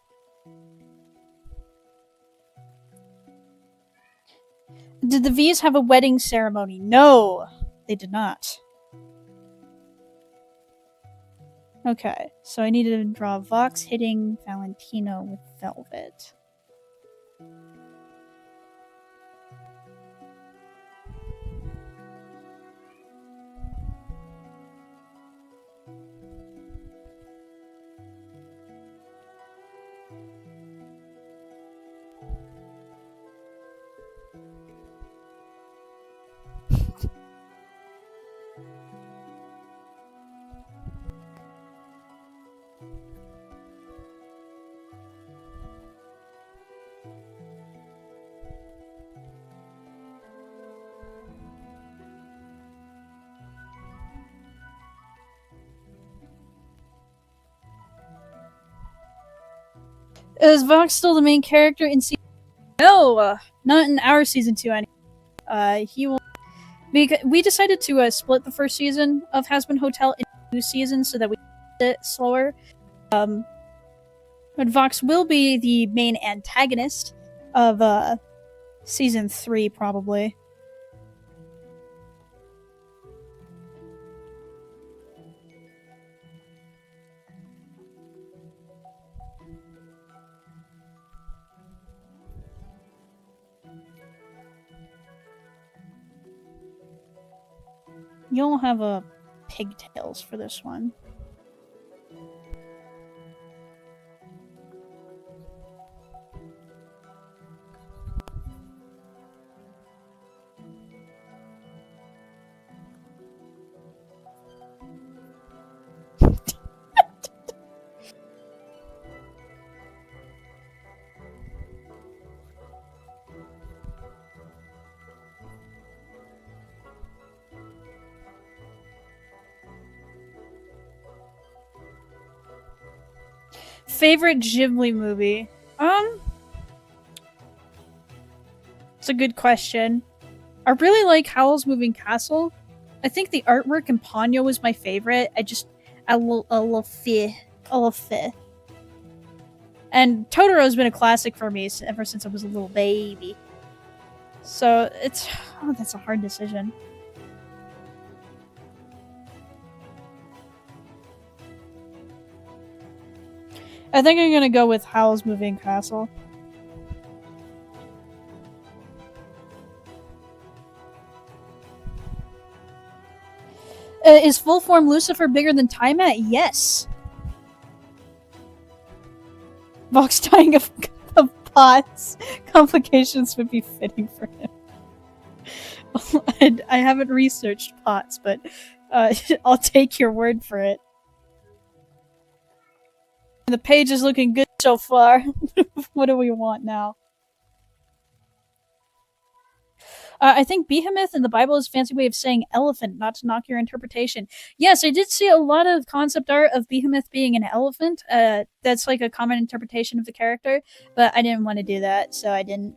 Did the V's have a wedding ceremony? No, they did not. Okay, so I need to draw Vox hitting Valentino with Velvet. Is Vox still the main character in season? No, not in our season 2 anymore. He will. We decided to split the first season of Has Been Hotel into 2 seasons so that we did it slower. But Vox will be the main antagonist of season 3, probably. You'll have pigtails for this one. Favorite Ghibli movie? It's a good question. I really like Howl's Moving Castle. I think the artwork in Ponyo was my favorite. I love it. And Totoro's been a classic for me ever since I was a little baby. So that's a hard decision. I think I'm gonna go with Howl's Moving Castle. Is full form Lucifer bigger than Tiamat? Yes. Vox dying of POTS. Complications would be fitting for him. I haven't researched POTS, but I'll take your word for it. The page is looking good so far. What do we want now? I think behemoth in the Bible is a fancy way of saying elephant, not to knock your interpretation. Yes, I did see a lot of concept art of behemoth being an elephant. That's like a common interpretation of the character, but I didn't want to do that, so I didn't.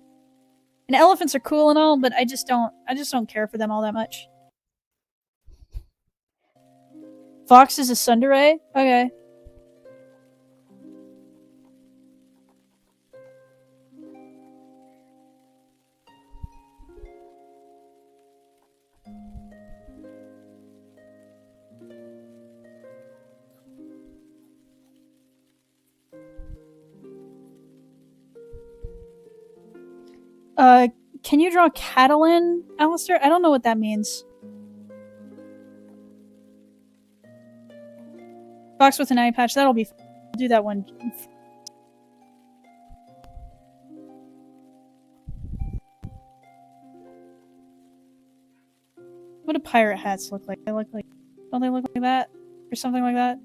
And elephants are cool and all, but I just don't care for them all that much. Vox is a tsundere? Okay. Can you draw Catalan, Alistair? I don't know what that means. Box with an eye patch, that'll be fun. I'll do that one. What do pirate hats look like? Don't they look like that? Or something like that?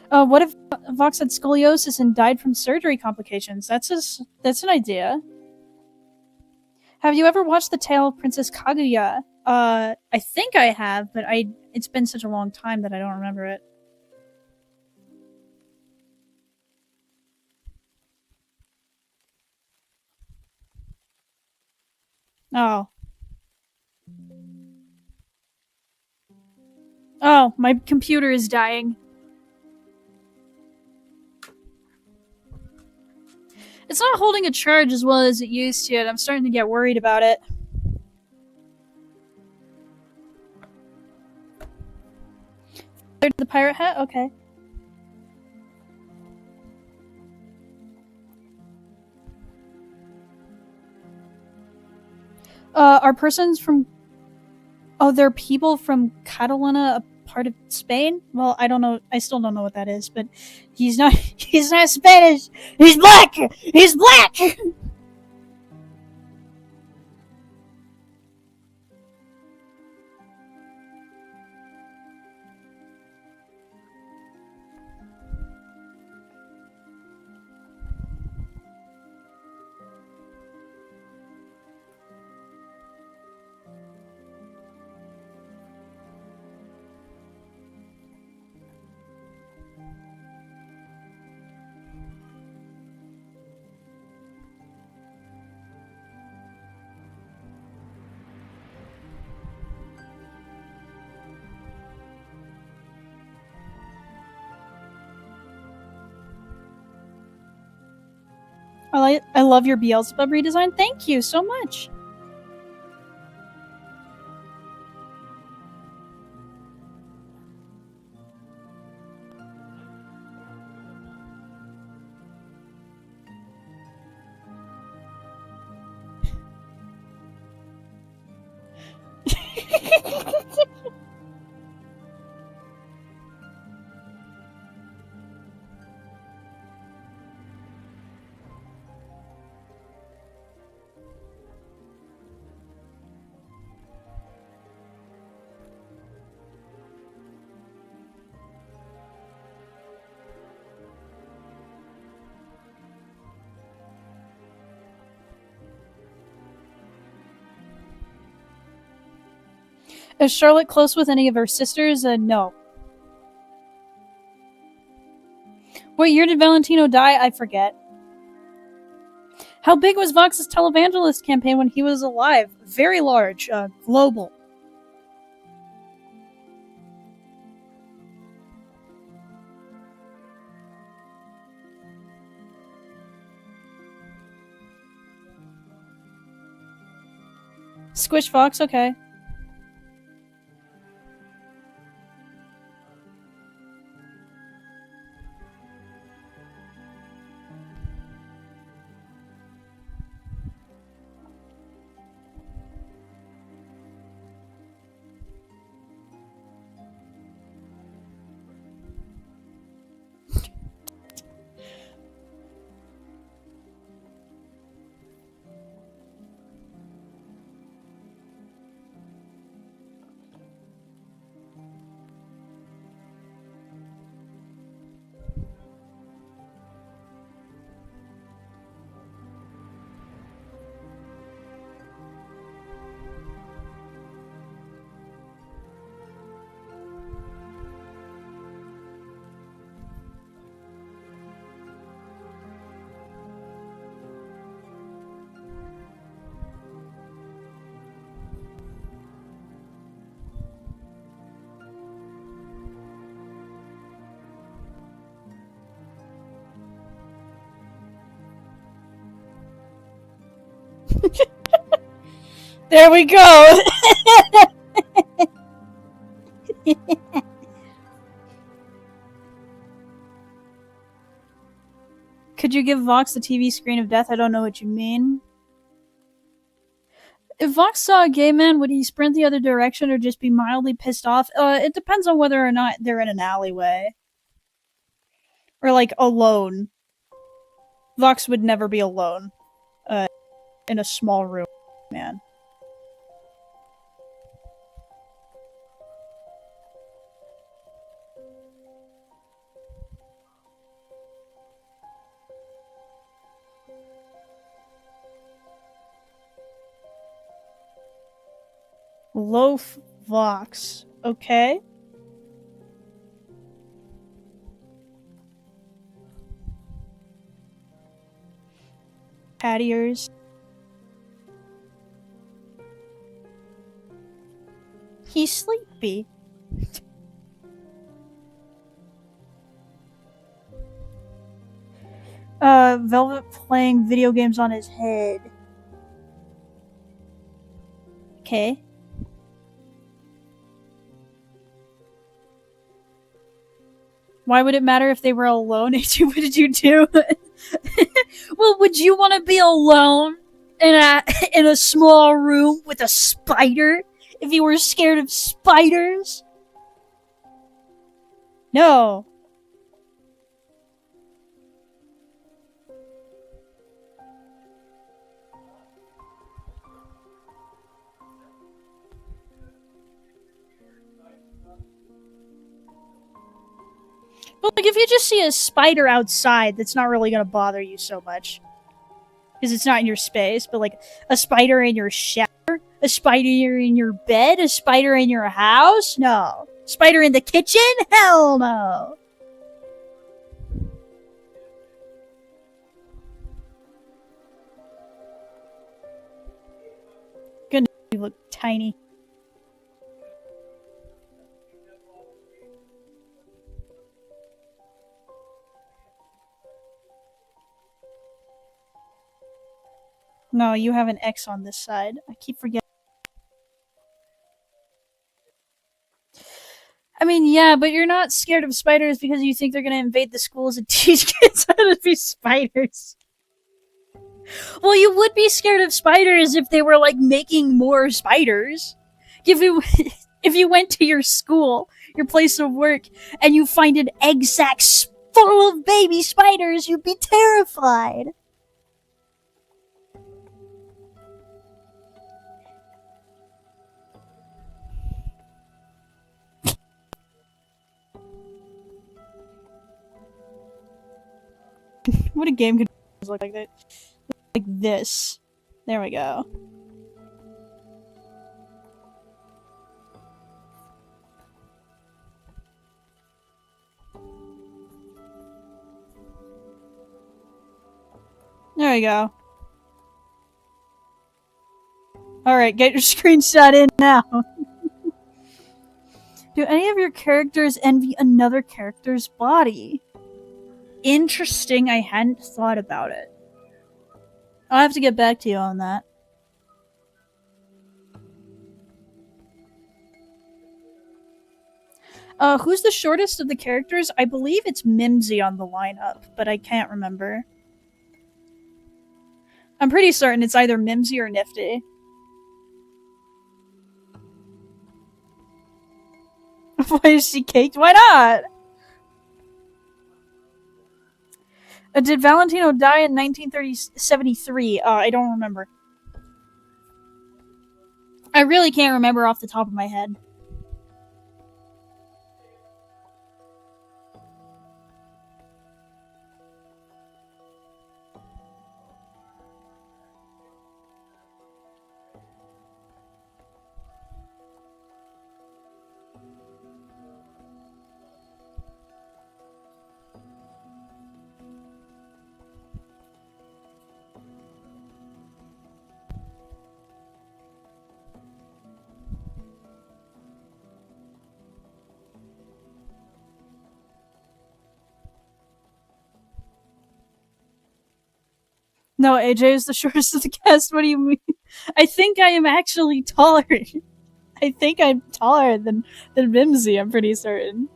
What if Vox had scoliosis and died from surgery complications? That's an idea. Have you ever watched The Tale of Princess Kaguya? I think I have, but it's been such a long time that I don't remember it. Oh. Oh, my computer is dying. It's not holding a charge as well as it used to, and I'm starting to get worried about it. The pirate hat? Okay. Are persons from... Oh, they're people from Catalunya, a part of Spain? Well, I don't know. I still don't know what that is, but he's not Spanish! He's black! He's black! I love your Beelzebub redesign. Thank you so much. Is Charlotte close with any of her sisters? No. What year did Valentino die? I forget. How big was Vox's televangelist campaign when he was alive? Very large. Global. Squish Vox, okay. There we go! Could you give Vox the TV screen of death? I don't know what you mean. If Vox saw a gay man, would he sprint the other direction or just be mildly pissed off? It depends on whether or not they're in an alleyway. Or, like, alone. Vox would never be alone. In a small room, man. Loaf Vox. Okay. Pattiers. He's sleepy. Velvet playing video games on his head. Okay. Why would it matter if they were alone? What did you do? Well, would you want to be alone in a small room with a spider if you were scared of spiders? No. But like, if you just see a spider outside, that's not really gonna bother you so much. Because it's not in your space, but like, a spider in your shower? A spider in your bed? A spider in your house? No. Spider in the kitchen? Hell no. Goodness, you look tiny. No, you have an X on this side. I keep forgetting. I mean, yeah, but you're not scared of spiders because you think they're gonna invade the schools and teach kids how to be spiders. Well, you would be scared of spiders if they were like making more spiders. If you if you went to your school, your place of work, and you find an egg sack full of baby spiders, you'd be terrified. What a game could look like that. Like this. There we go. There we go. Alright, get your screenshot in now. Do any of your characters envy another character's body? Interesting, I hadn't thought about it. I'll have to get back to you on that. Who's the shortest of the characters? I believe it's Mimsy on the lineup, but I can't remember. I'm pretty certain it's either Mimsy or Nifty. Why is she caked? Why not? Did Valentino die in 1973? I don't remember. I really can't remember off the top of my head. No, AJ is the shortest of the cast. What do you mean? I think I am actually taller. I think I'm taller than Mimsy, I'm pretty certain.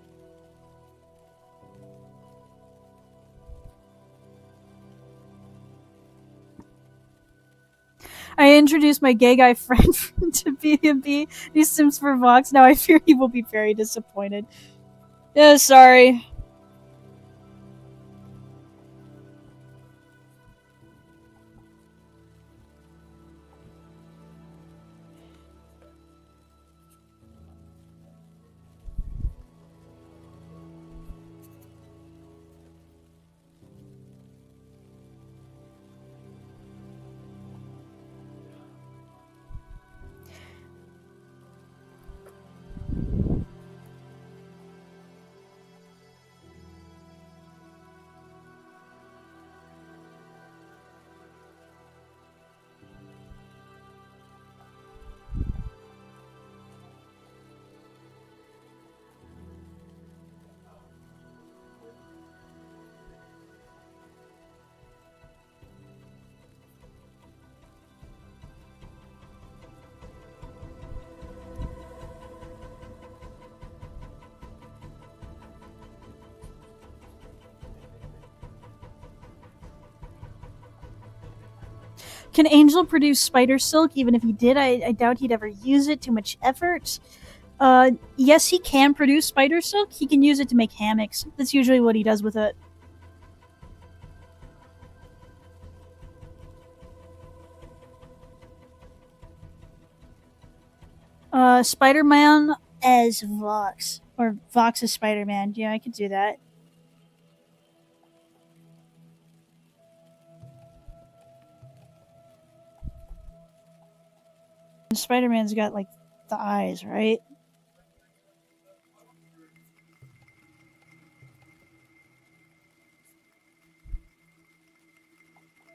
I introduced my gay guy friend to B&B. He sims for Vox. Now I fear he will be very disappointed. Yeah, sorry. Can Angel produce spider silk? Even if he did, I doubt he'd ever use it. Too much effort. Yes, he can produce spider silk. He can use it to make hammocks. That's usually what he does with it. Spider-Man as Vox. Or Vox as Spider-Man. Yeah, I could do that. Spider-Man's got, like, the eyes, right?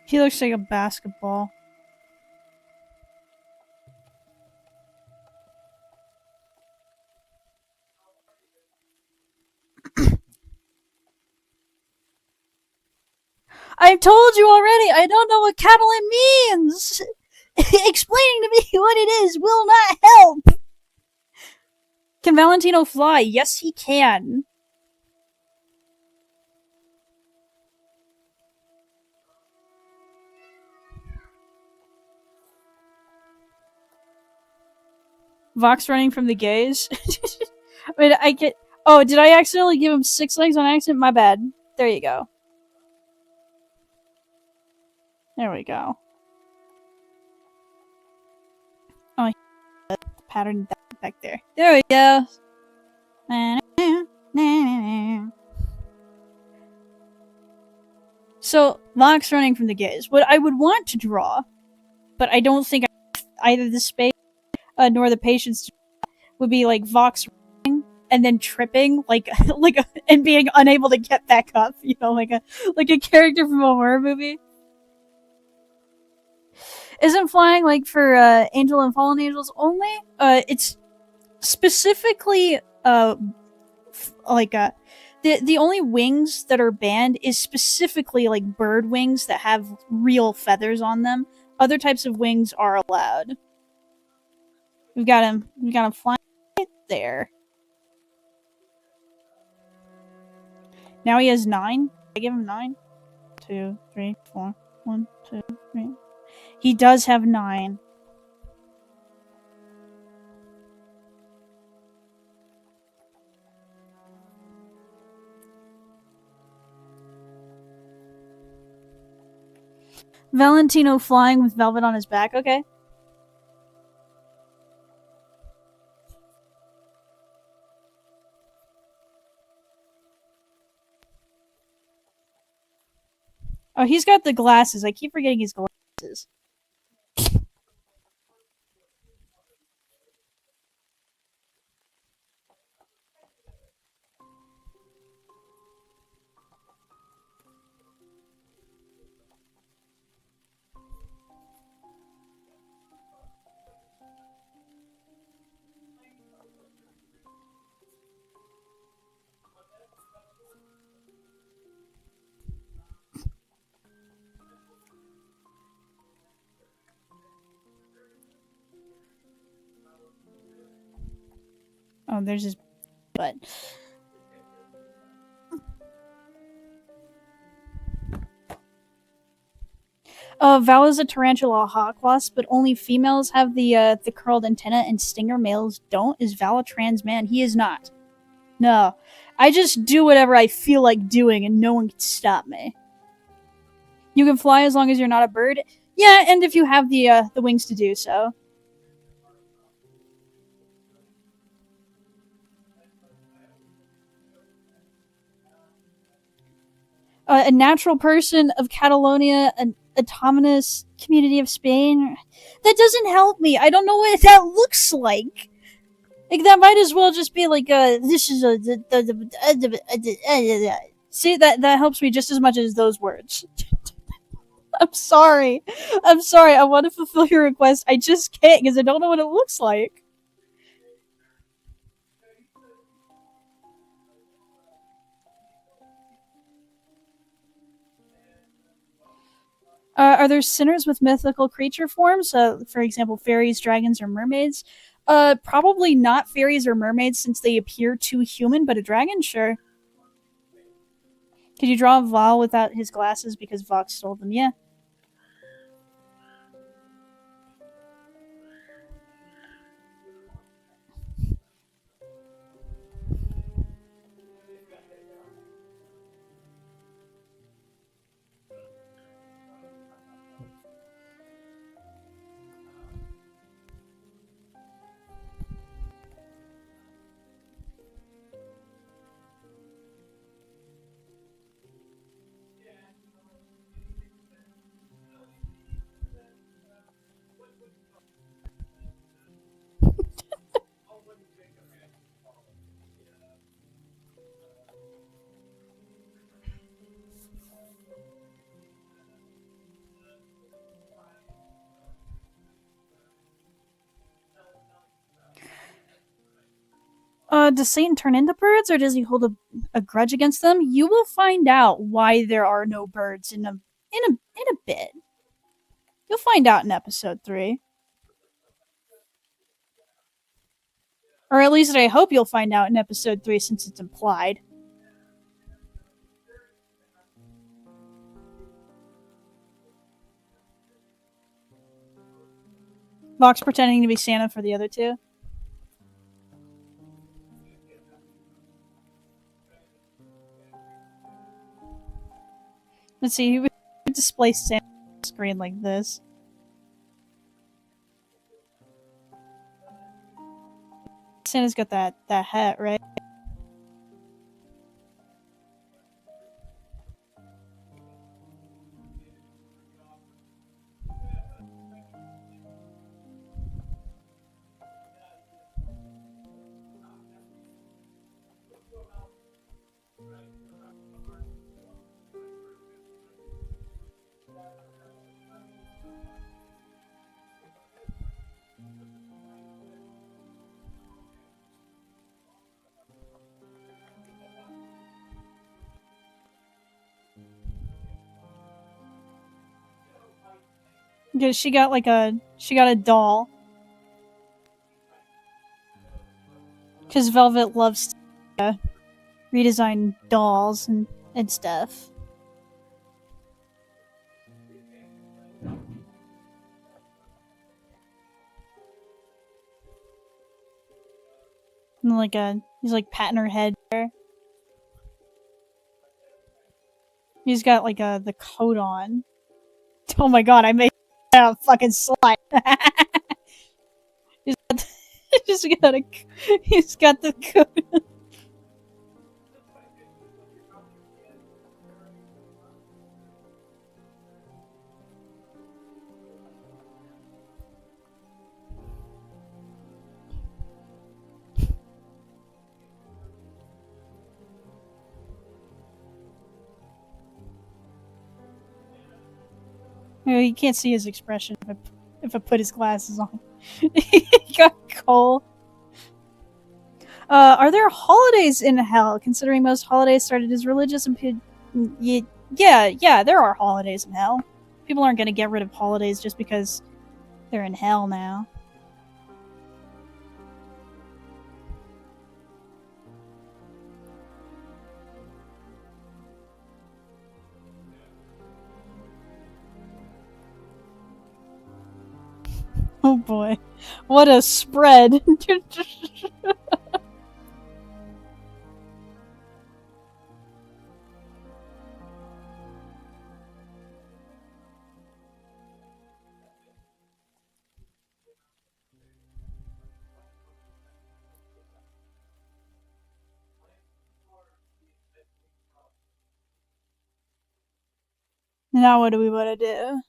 He looks like a basketball. I I've told you already, I don't know what Catalan means! Explaining to me what it is will not help! Can Valentino fly? Yes, he can. Vox running from the gays? I mean, I get. Oh, did I accidentally give him 6 legs on accident? My bad. There you go. There we go. Oh, the pattern back there. There we go. So, Vox running from the gays. What I would want to draw, but I don't think either the space nor the patience would be like Vox running and then tripping, and being unable to get back up. You know, like a character from a horror movie. Isn't flying like for Angel and Fallen Angels only? It's specifically the only wings that are banned is specifically like bird wings that have real feathers on them. Other types of wings are allowed. We've got him flying right there. Now he has 9. I give him 9. 2, 3, 4. 1, 2, 3. He does have 9. Valentino flying with velvet on his back. Okay. Oh, he's got the glasses. I keep forgetting his glasses. Oh, there's his butt. Val is a tarantula hawk wasp, but only females have the curled antenna and stinger. Males don't. Is Val a trans man? He is not. No. I just do whatever I feel like doing and no one can stop me. You can fly as long as you're not a bird. Yeah, and if you have the wings to do so. A natural person of Catalonia, an autonomous community of Spain. That doesn't help me. I don't know what that looks like. Like, that might as well just be like, this is a... See, that helps me just as much as those words. I'm sorry. I want to fulfill your request. I just can't because I don't know what it looks like. Are there sinners with mythical creature forms? For example, fairies, dragons, or mermaids? Probably not fairies or mermaids since they appear too human, but a dragon? Sure. Could you draw Val without his glasses because Vox stole them? Yeah. Does Satan turn into birds, or does he hold a grudge against them? You will find out why there are no birds in in a bit. You'll find out in episode 3. Or at least I hope you'll find out in episode 3 since it's implied. Vox pretending to be Santa for the other two. Let's see, he would display Santa on the screen like this. Santa's got that hat, right? Because she got a doll. Because Velvet loves to redesign dolls and stuff. And he's like patting her head there. He's got the coat on. Oh my god, I made a fucking slut. he's got the coat. You can't see his expression if I put his glasses on. He got coal. Are there holidays in hell? Considering most holidays started as religious and yeah, there are holidays in hell. People aren't going to get rid of holidays just because they're in hell now. Oh boy, what a spread. Now what do we want to do?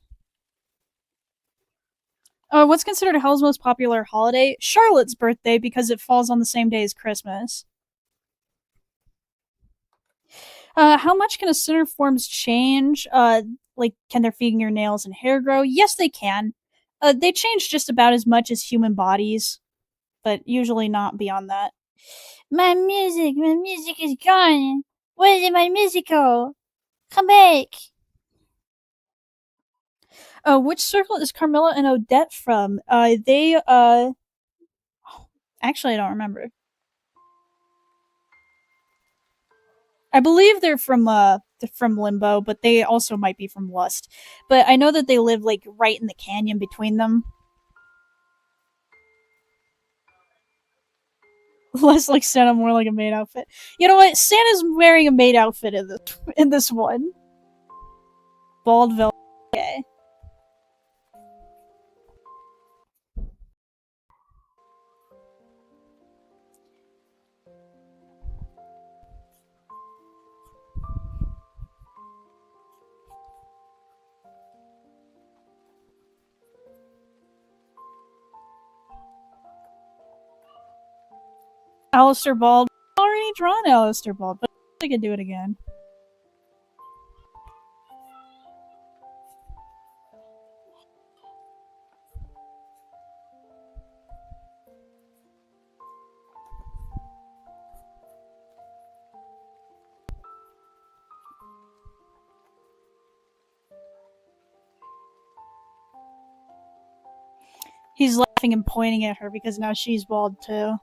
What's considered hell's most popular holiday? Charlotte's birthday, because it falls on the same day as Christmas. How much can a sinner forms change? Can their fingernails and hair grow? Yes, they can. They change just about as much as human bodies, but usually not beyond that. My music is gone. Where is my musical? Come back. Which circle is Carmilla and Odette from? Actually, I don't remember. I believe they're from Limbo, but they also might be from Lust. But I know that they live right in the canyon between them. Less like Santa, more like a maid outfit. You know what? Santa's wearing a maid outfit in this one. Bald velvet. Okay. Alistair Bald. I've already drawn Alistair Bald, but I could do it again. He's laughing and pointing at her because now she's bald too.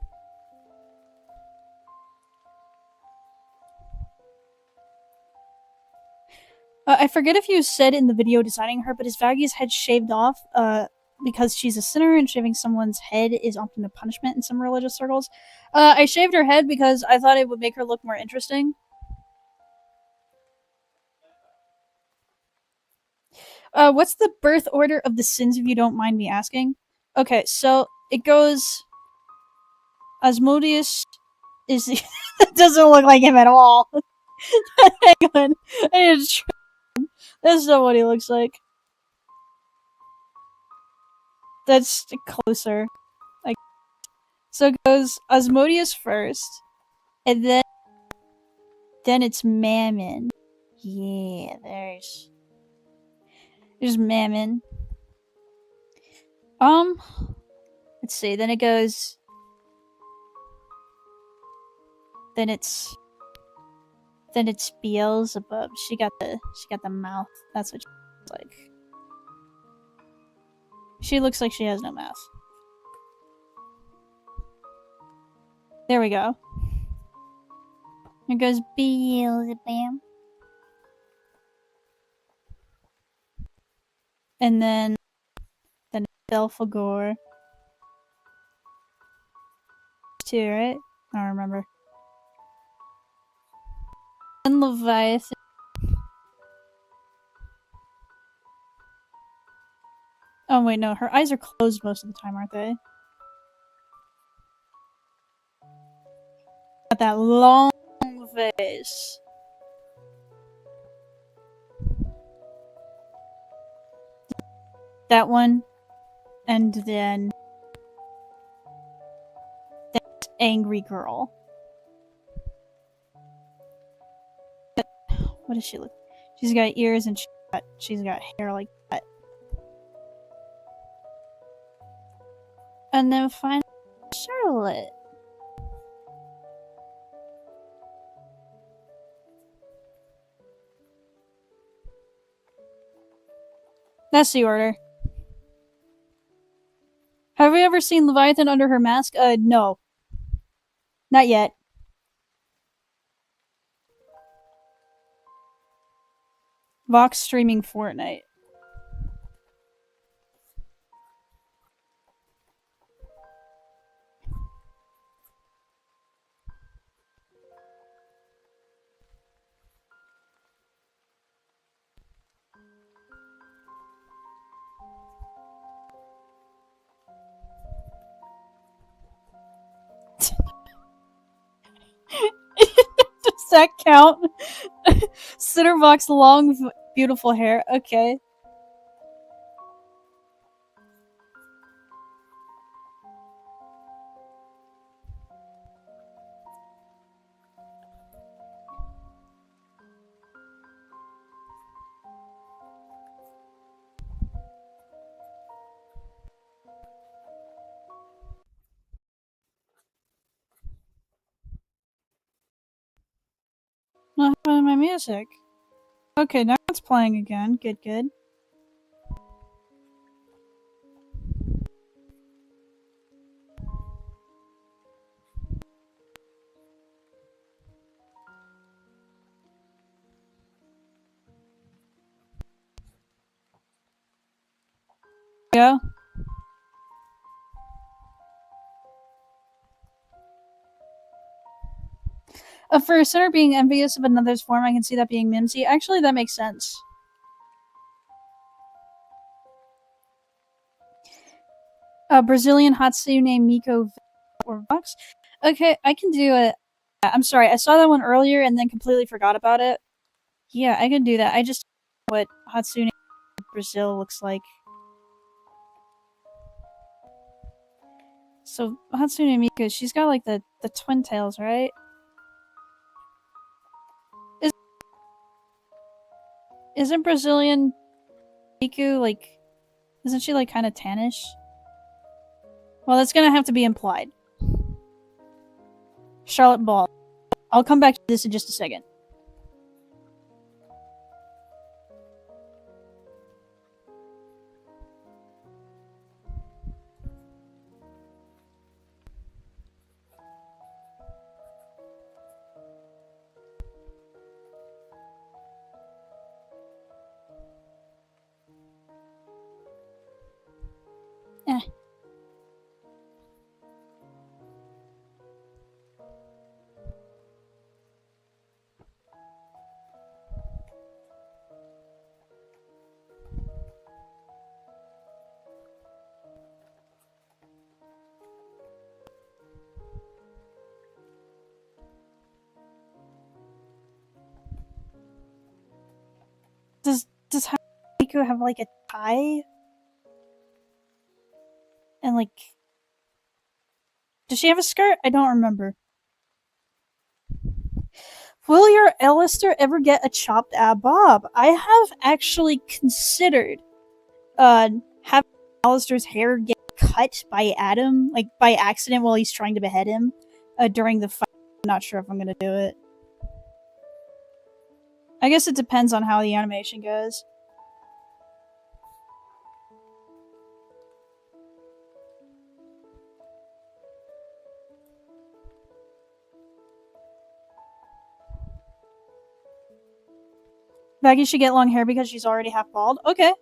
I forget if you said in the video designing her, but is Vagi's head shaved off because she's a sinner and shaving someone's head is often a punishment in some religious circles? I shaved her head because I thought it would make her look more interesting. What's the birth order of the sins, if you don't mind me asking? Okay, so it goes... Asmodeus is... That doesn't look like him at all. Hang on. That's not what he looks like. That's closer. Like, so it goes Asmodeus first, and then it's Mammon. Yeah, there's Mammon. Let's see. Then it goes. Then it's Beelzebub. She got the mouth. That's what she looks like. She looks like she has no mouth. There we go. It goes Beelzebub. And then Belphegor. Two, right? I don't remember. And Leviathan. Oh wait, no, her eyes are closed most of the time, aren't they? Got that long face. That one. And then that angry girl. What does she look? She's got ears and she's got hair like that. And then finally, Charlotte. That's the order. Have we ever seen Leviathan under her mask? No. Not yet. Vox streaming Fortnite. Does that count? Cinderbox long, beautiful hair. Okay. What happened to my music? Okay, now it's playing again. Good, good. Go. For a sinner being envious of another's form, I can see that being mimsy. Actually, that makes sense. Brazilian Hatsune Miku or Vox? Okay, I can do it. I'm sorry, I saw that one earlier and then completely forgot about it. Yeah, I can do that. I just know what Hatsune Brazil looks like. So, Hatsune Miku, she's got like the twin tails, right? Isn't Brazilian Miku like... Isn't she like kind of tannish? Well, that's gonna have to be implied. Charlotte Ball. I'll come back to this in just a second. Deku have like a tie? And like, does she have a skirt? I don't remember. Will your Alistair ever get a chopped ab bob? I have actually considered having Alistair's hair get cut by Adam, like by accident while he's trying to behead him during the fight. I'm not sure if I'm gonna do it. I guess it depends on how the animation goes. Baggy should get long hair because she's already half bald. Okay.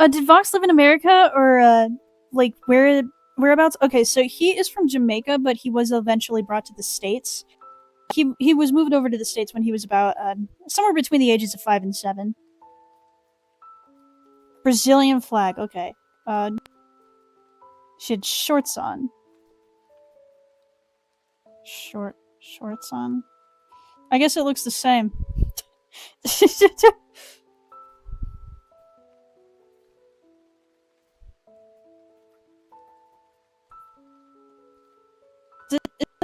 Did Vox live in America or like whereabouts? Okay, so he is from Jamaica, but he was eventually brought to the States. He was moved over to the States when he was about somewhere between the ages of 5 and 7. Brazilian flag. Okay. She had shorts on. Shorts on. I guess it looks the same. Isn't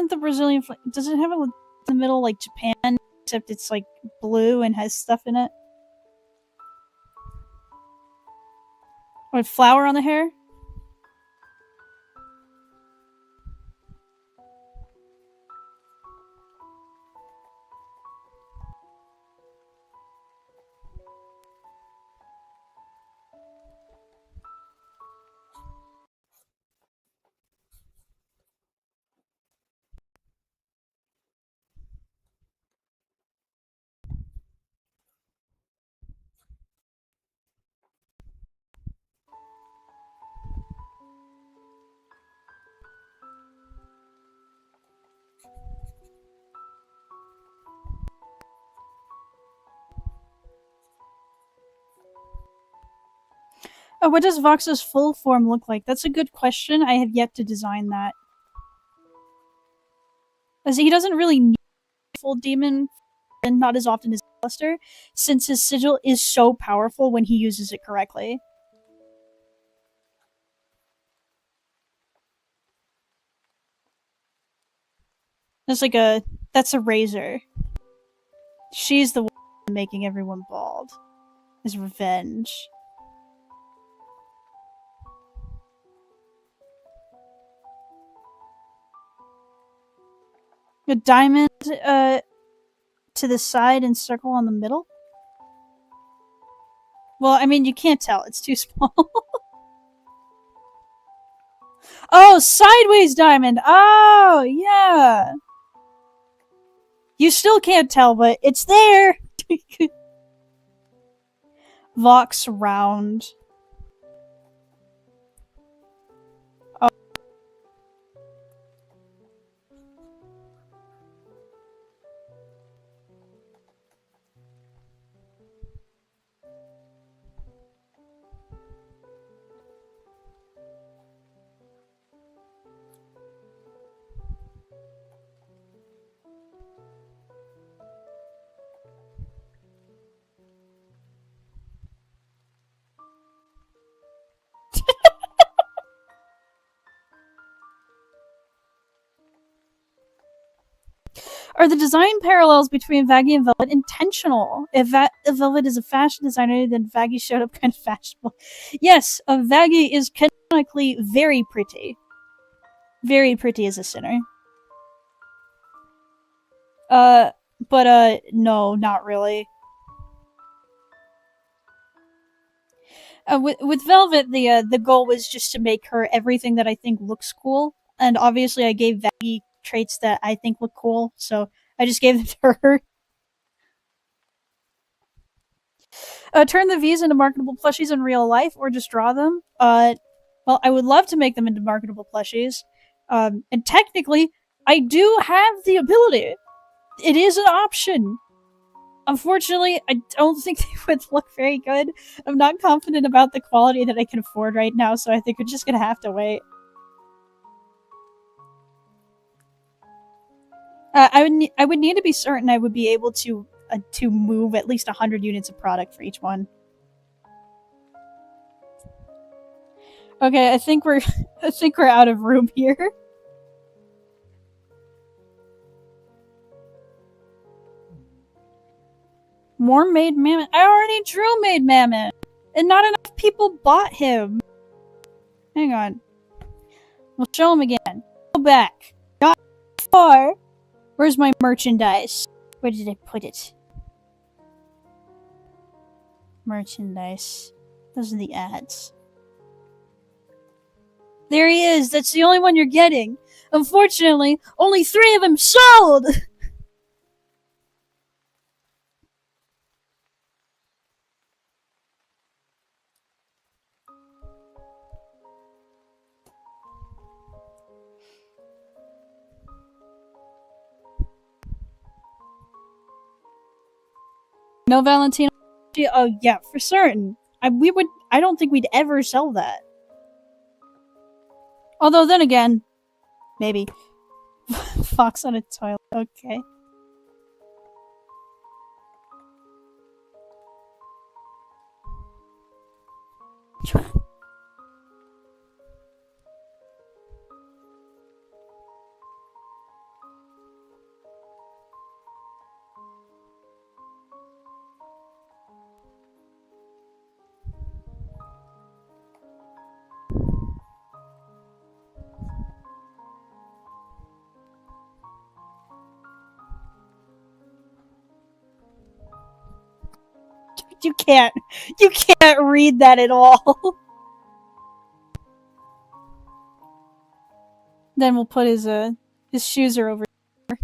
the Brazilian flag? Does it have in the middle like Japan? Except it's like blue and has stuff in it. What, flower on the hair? What does Vox's full form look like? That's a good question. I have yet to design that. As he doesn't really need full demon, and not as often as Alistair, since his sigil is so powerful when he uses it correctly. That's a razor. She's the one making everyone bald. His revenge. A diamond to the side and circle on the middle? Well, I mean, you can't tell. It's too small. Oh, sideways diamond! Oh, yeah! You still can't tell, but it's there! Vox round. Are the design parallels between Vaggie and Velvet intentional? If Velvet is a fashion designer, then Vaggie showed up kind of fashionable. Yes, Vaggie is canonically very pretty. Very pretty as a sinner. But no, not really. With Velvet, the goal was just to make her everything that I think looks cool, and obviously I gave Vaggie traits that I think look cool, so I just gave them to her. Turn the V's into marketable plushies in real life, or just draw them. Well, I would love to make them into marketable plushies, and technically, I do have the ability. It is an option. Unfortunately, I don't think they would look very good. I'm not confident about the quality that I can afford right now, so I think we're just gonna have to wait. I would need to be certain I would be able to move at least 100 units of product for each one. Okay, I think we're I think we're out of room here. More Maid Mammoth. I already drew Maid Mammoth, and not enough people bought him. Hang on. We'll show him again. Go back. Not far. Where's my merchandise? Where did I put it? Merchandise. Those are the ads. There he is. That's the only one you're getting. Unfortunately, only 3 of them sold! No Valentino. Oh yeah, for certain. I don't think we'd ever sell that. Although then again, maybe. Fox on a toilet. Okay. You can't read that at all. Then we'll put his shoes are over here.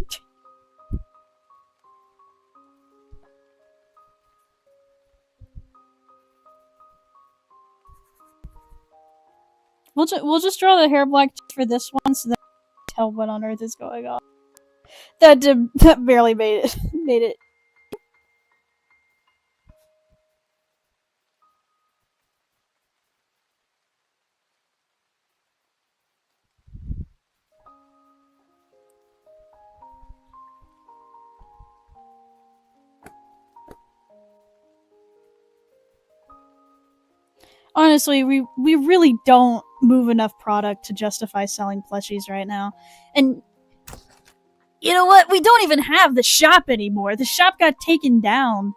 We'll just draw the hair black for this one, so that we can tell what on earth is going on. That barely made it. Made it. Honestly, we really don't move enough product to justify selling plushies right now. And you know what? We don't even have the shop anymore. The shop got taken down.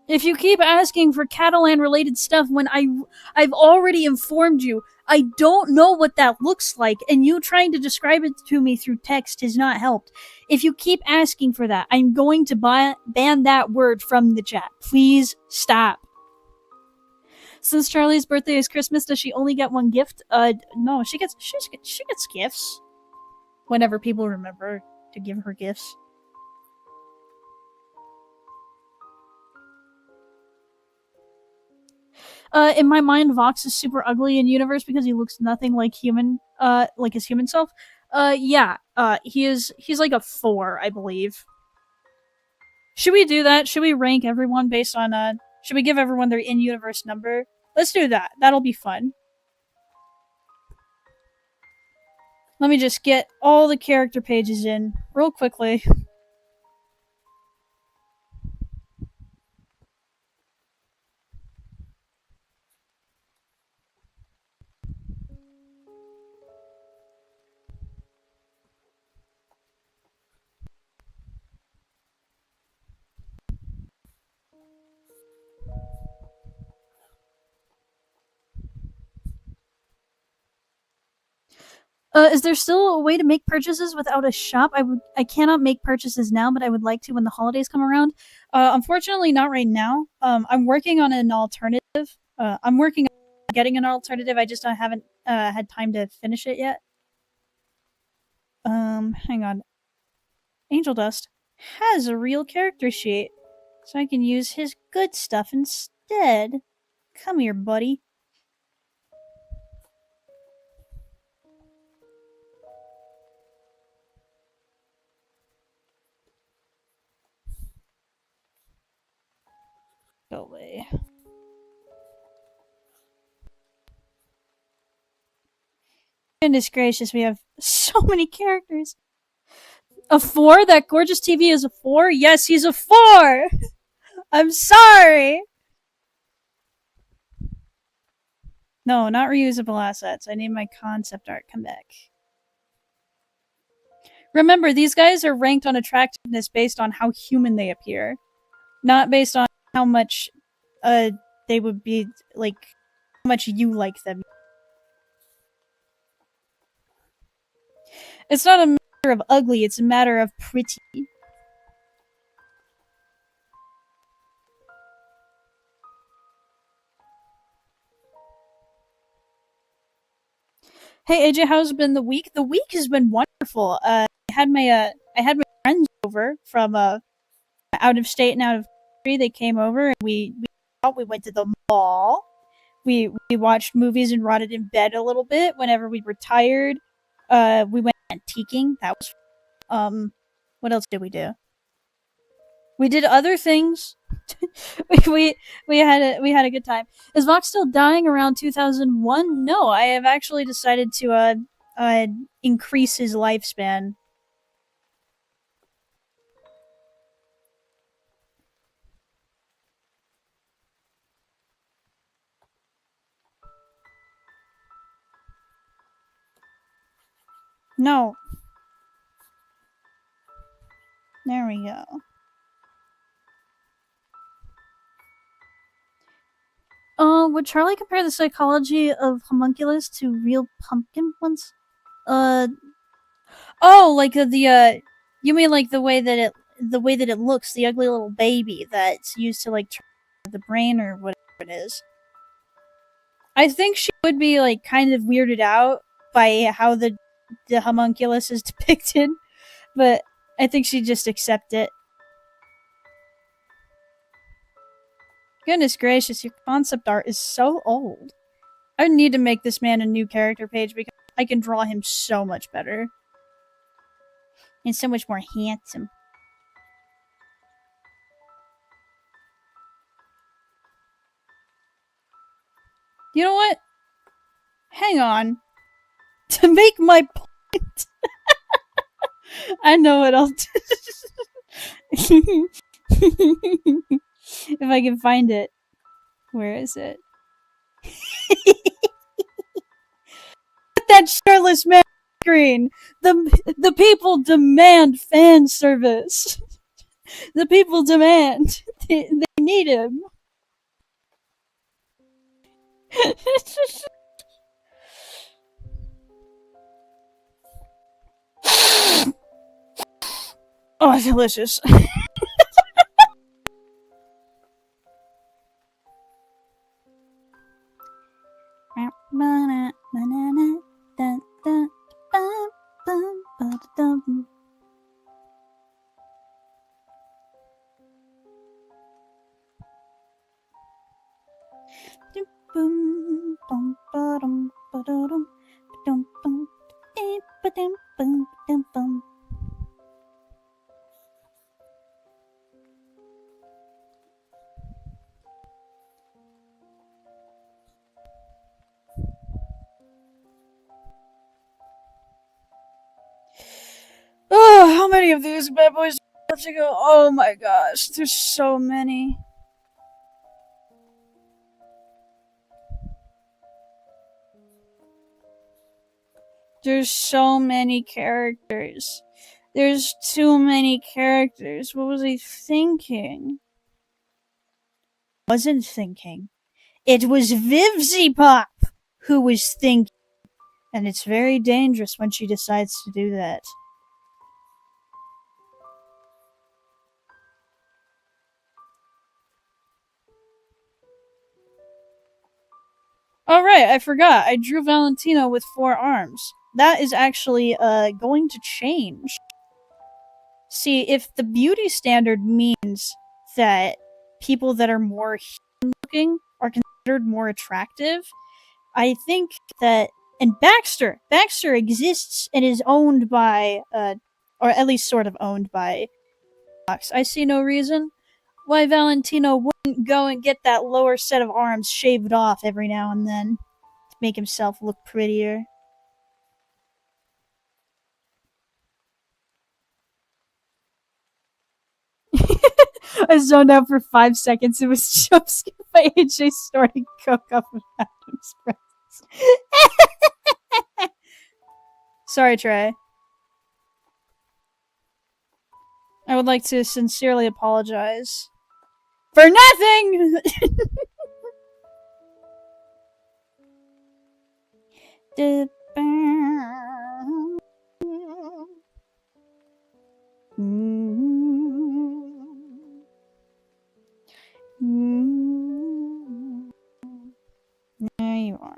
If you keep asking for Catalan related stuff when I've already informed you, I don't know what that looks like, and you trying to describe it to me through text has not helped. If you keep asking for that, I'm going to ban that word from the chat. Please stop. Since Charlie's birthday is Christmas, does she only get one gift? No, she gets gifts. Whenever people remember to give her gifts. In my mind, Vox is super ugly in universe because he looks nothing like human, like his human self. Yeah, he's like a 4, I believe. Should we do that? Should we rank everyone based on, should we give everyone their in-universe number? Let's do that. That'll be fun. Let me just get all the character pages in real quickly. Is there still a way to make purchases without a shop? I cannot make purchases now, but I would like to when the holidays come around. Unfortunately, not right now. I'm working on an alternative. I'm working on getting an alternative. I just haven't had time to finish it yet. Hang on. Angel Dust has a real character sheet, so I can use his good stuff instead. Come here, buddy. Go away. Goodness gracious, we have so many characters. A 4? That gorgeous TV is a 4? Yes, he's a 4! I'm sorry! No, not reusable assets. I need my concept art come back. Remember, these guys are ranked on attractiveness based on how human they appear, not based on how much they would be, like, how much you like them. It's not a matter of ugly, it's a matter of pretty. Hey AJ, how's been the week? The week has been wonderful. I had my friends over from out of state and out of country. They came over and we went to the mall. We watched movies and rotted in bed a little bit whenever we were tired. We went antiquing. That was what else did we do? We did other things. we had a good time. Is Vox still dying around 2001? No, I have actually decided to increase his lifespan. No. There we go. Would Charlie compare the psychology of homunculus to real pumpkin ones? Oh, like you mean like the way that it looks, the ugly little baby that's used to like the brain or whatever it is. I think she would be like kind of weirded out by how the homunculus is depicted, but I think she'd just accept it. Goodness gracious, your concept art is so old. I need to make this man a new character page because I can draw him so much better. And so much more handsome. You know what? Hang on. To make my point. I know what I'll do. If I can find it. Where is it? Put that shirtless man on screen. The people demand fan service. The people demand. They need him. Oh, delicious. Oh, how many of these bad boys do I have to go? Oh my gosh, there's so many. There's so many characters. There's too many characters. What was I thinking? I wasn't thinking. It was Vivzy-Pop who was thinking. And it's very dangerous when she decides to do that. Alright, I forgot. I drew Valentino with 4 arms. That is actually going to change. See, if the beauty standard means that people that are more human looking are considered more attractive, I think that... And Baxter exists and is owned by, or at least sort of owned by Vox. I see no reason why Valentino wouldn't go and get that lower set of arms shaved off every now and then to make himself look prettier. I zoned out for 5 seconds. It was jump scare by AJ snorting coke off of Adam's breath. Sorry, Trey. I would like to sincerely apologize. For nothing! There you are.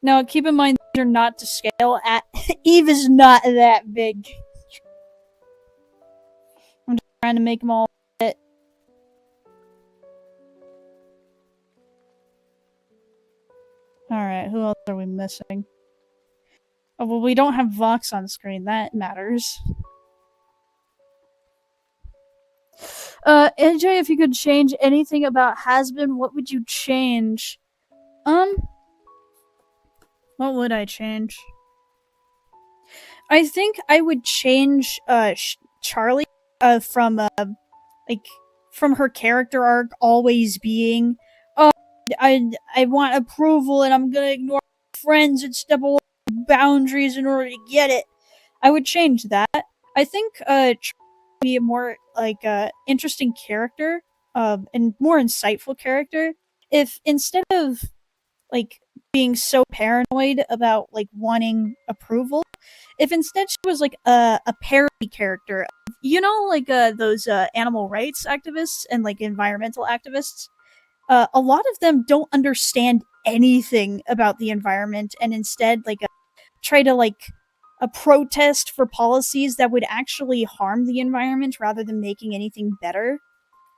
Now, keep in mind, these are not to scale. Eve is not that big. I'm just trying to make them all fit. Alright, who else are we missing? Oh, well, we don't have Vox on screen. That matters. AJ, if you could change anything about Has-Been, what would you change? What would I change? I think I would change, Charlie, from her character arc always being, oh, I want approval and I'm gonna ignore friends and step away from boundaries in order to get it. I would change that. I think, Charlie would be a more, interesting character, and more insightful character if instead of, being so paranoid about, wanting approval, if instead she was, a parody character. You know, those, animal rights activists and, environmental activists? A lot of them don't understand anything about the environment and instead, try to, a protest for policies that would actually harm the environment rather than making anything better.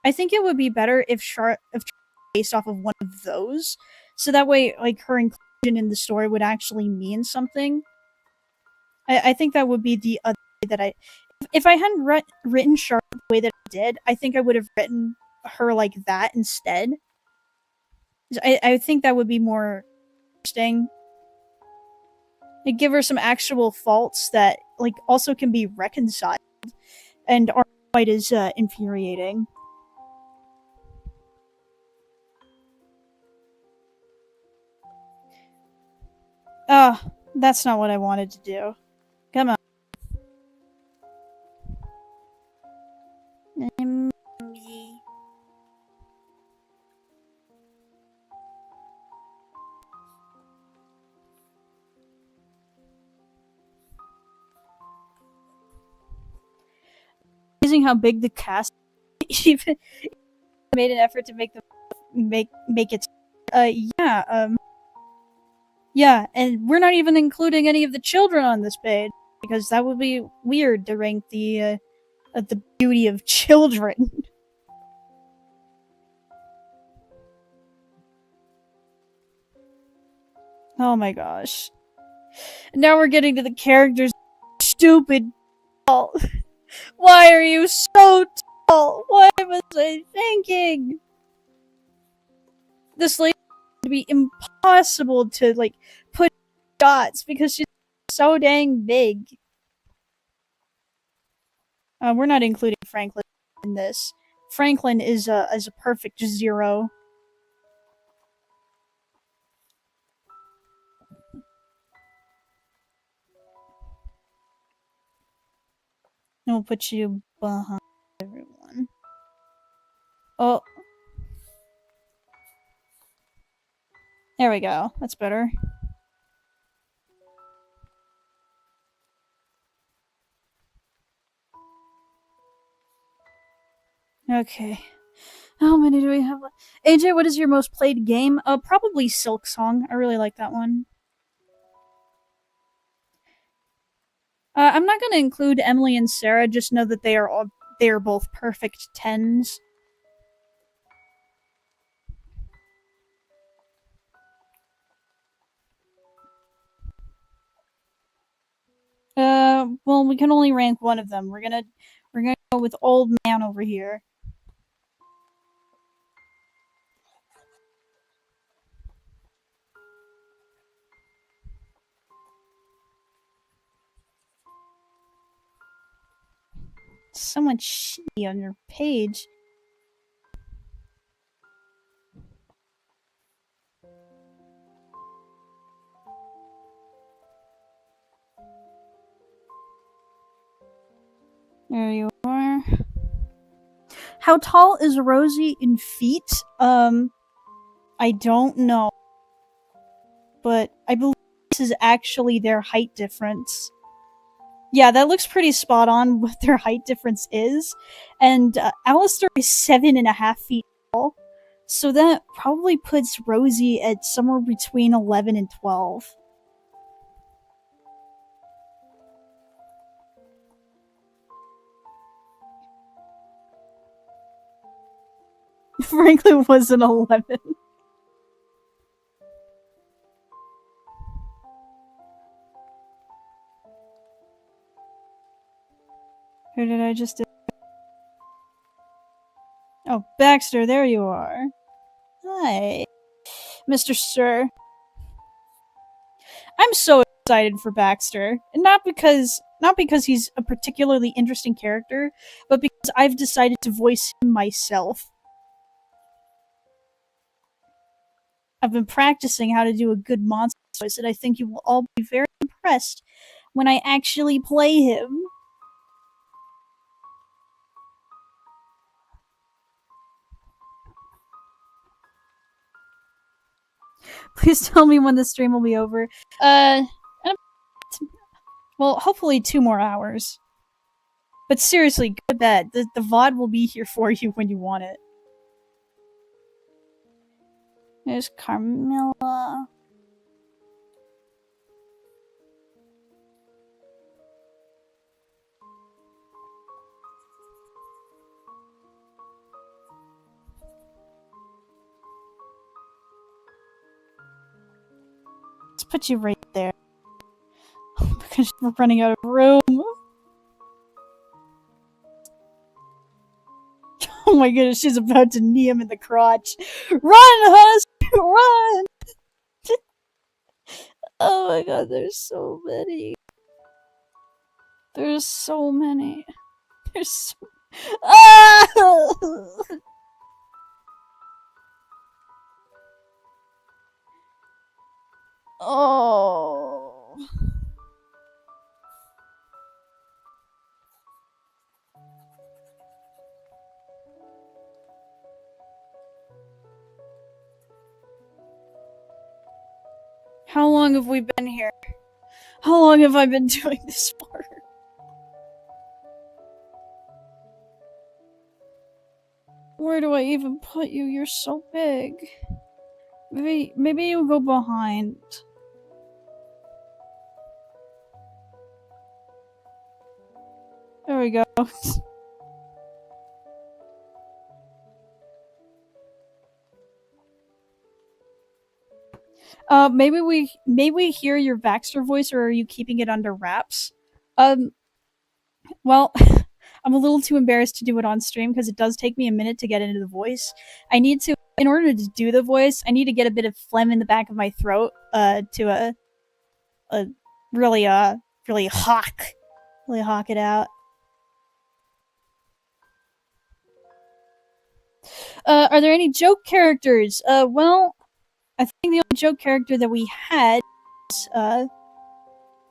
I think it would be better if based off of one of those, so that way, her inclusion in the story would actually mean something. I think that would be the other way that if I hadn't written Charlotte the way that I did, I think I would have written her like that instead. I think that would be more interesting. Give her some actual faults that also can be reconciled and aren't quite as infuriating. That's not what I wanted to do. Come on. Amazing how big the cast even made an effort to make it. Yeah, and we're not even including any of the children on this page because that would be weird to rank the beauty of children. Oh my gosh. Now we're getting to the characters. Stupid tall. Why are you so tall? What was I thinking? This lady would be impossible to put dots because she's so dang big. We're not including Franklin in this. Franklin is a perfect 0. We'll put you behind everyone. Oh. There we go. That's better. Okay. How many do we have left? AJ, what is your most played game? Probably Silk Song. I really like that one. I'm not gonna include Emily and Sarah, just know that they are both perfect 10s. Well, we can only rank one of them. We're gonna go with Old Man over here. So much shitty on your page. There you are. How tall is Rosie in feet? I don't know. But I believe this is actually their height difference. Yeah, that looks pretty spot on what their height difference is. And Alistair is 7.5 feet tall. So that probably puts Rosie at somewhere between 11 and 12. Franklin was an 11. Who did I just do? Oh, Baxter, there you are. Hi, Mr. Sir. I'm so excited for Baxter, and not because he's a particularly interesting character, but because I've decided to voice him myself. I've been practicing how to do a good monster voice, and I think you will all be very impressed when I actually play him. Please tell me when the stream will be over. Well, hopefully 2 more hours. But seriously, go to bed. The VOD will be here for you when you want it. There's Carmilla. Let's put you right there. Because we're running out of room. Oh my goodness, she's about to knee him in the crotch. Run, Husk! Run! Oh my god, there's so many. There's so many. There's so... Ah! Oh. How long have we been here? How long have I been doing this for? Where do I even put you? You're so big. Maybe you go behind. There we go. Maybe we hear your Baxter voice, or are you keeping it under wraps? Well, I'm a little too embarrassed to do it on stream because it does take me a minute to get into the voice. In order to do the voice, I need to get a bit of phlegm in the back of my throat, to really hawk it out. Are there any joke characters? Well, I think the only joke character that we had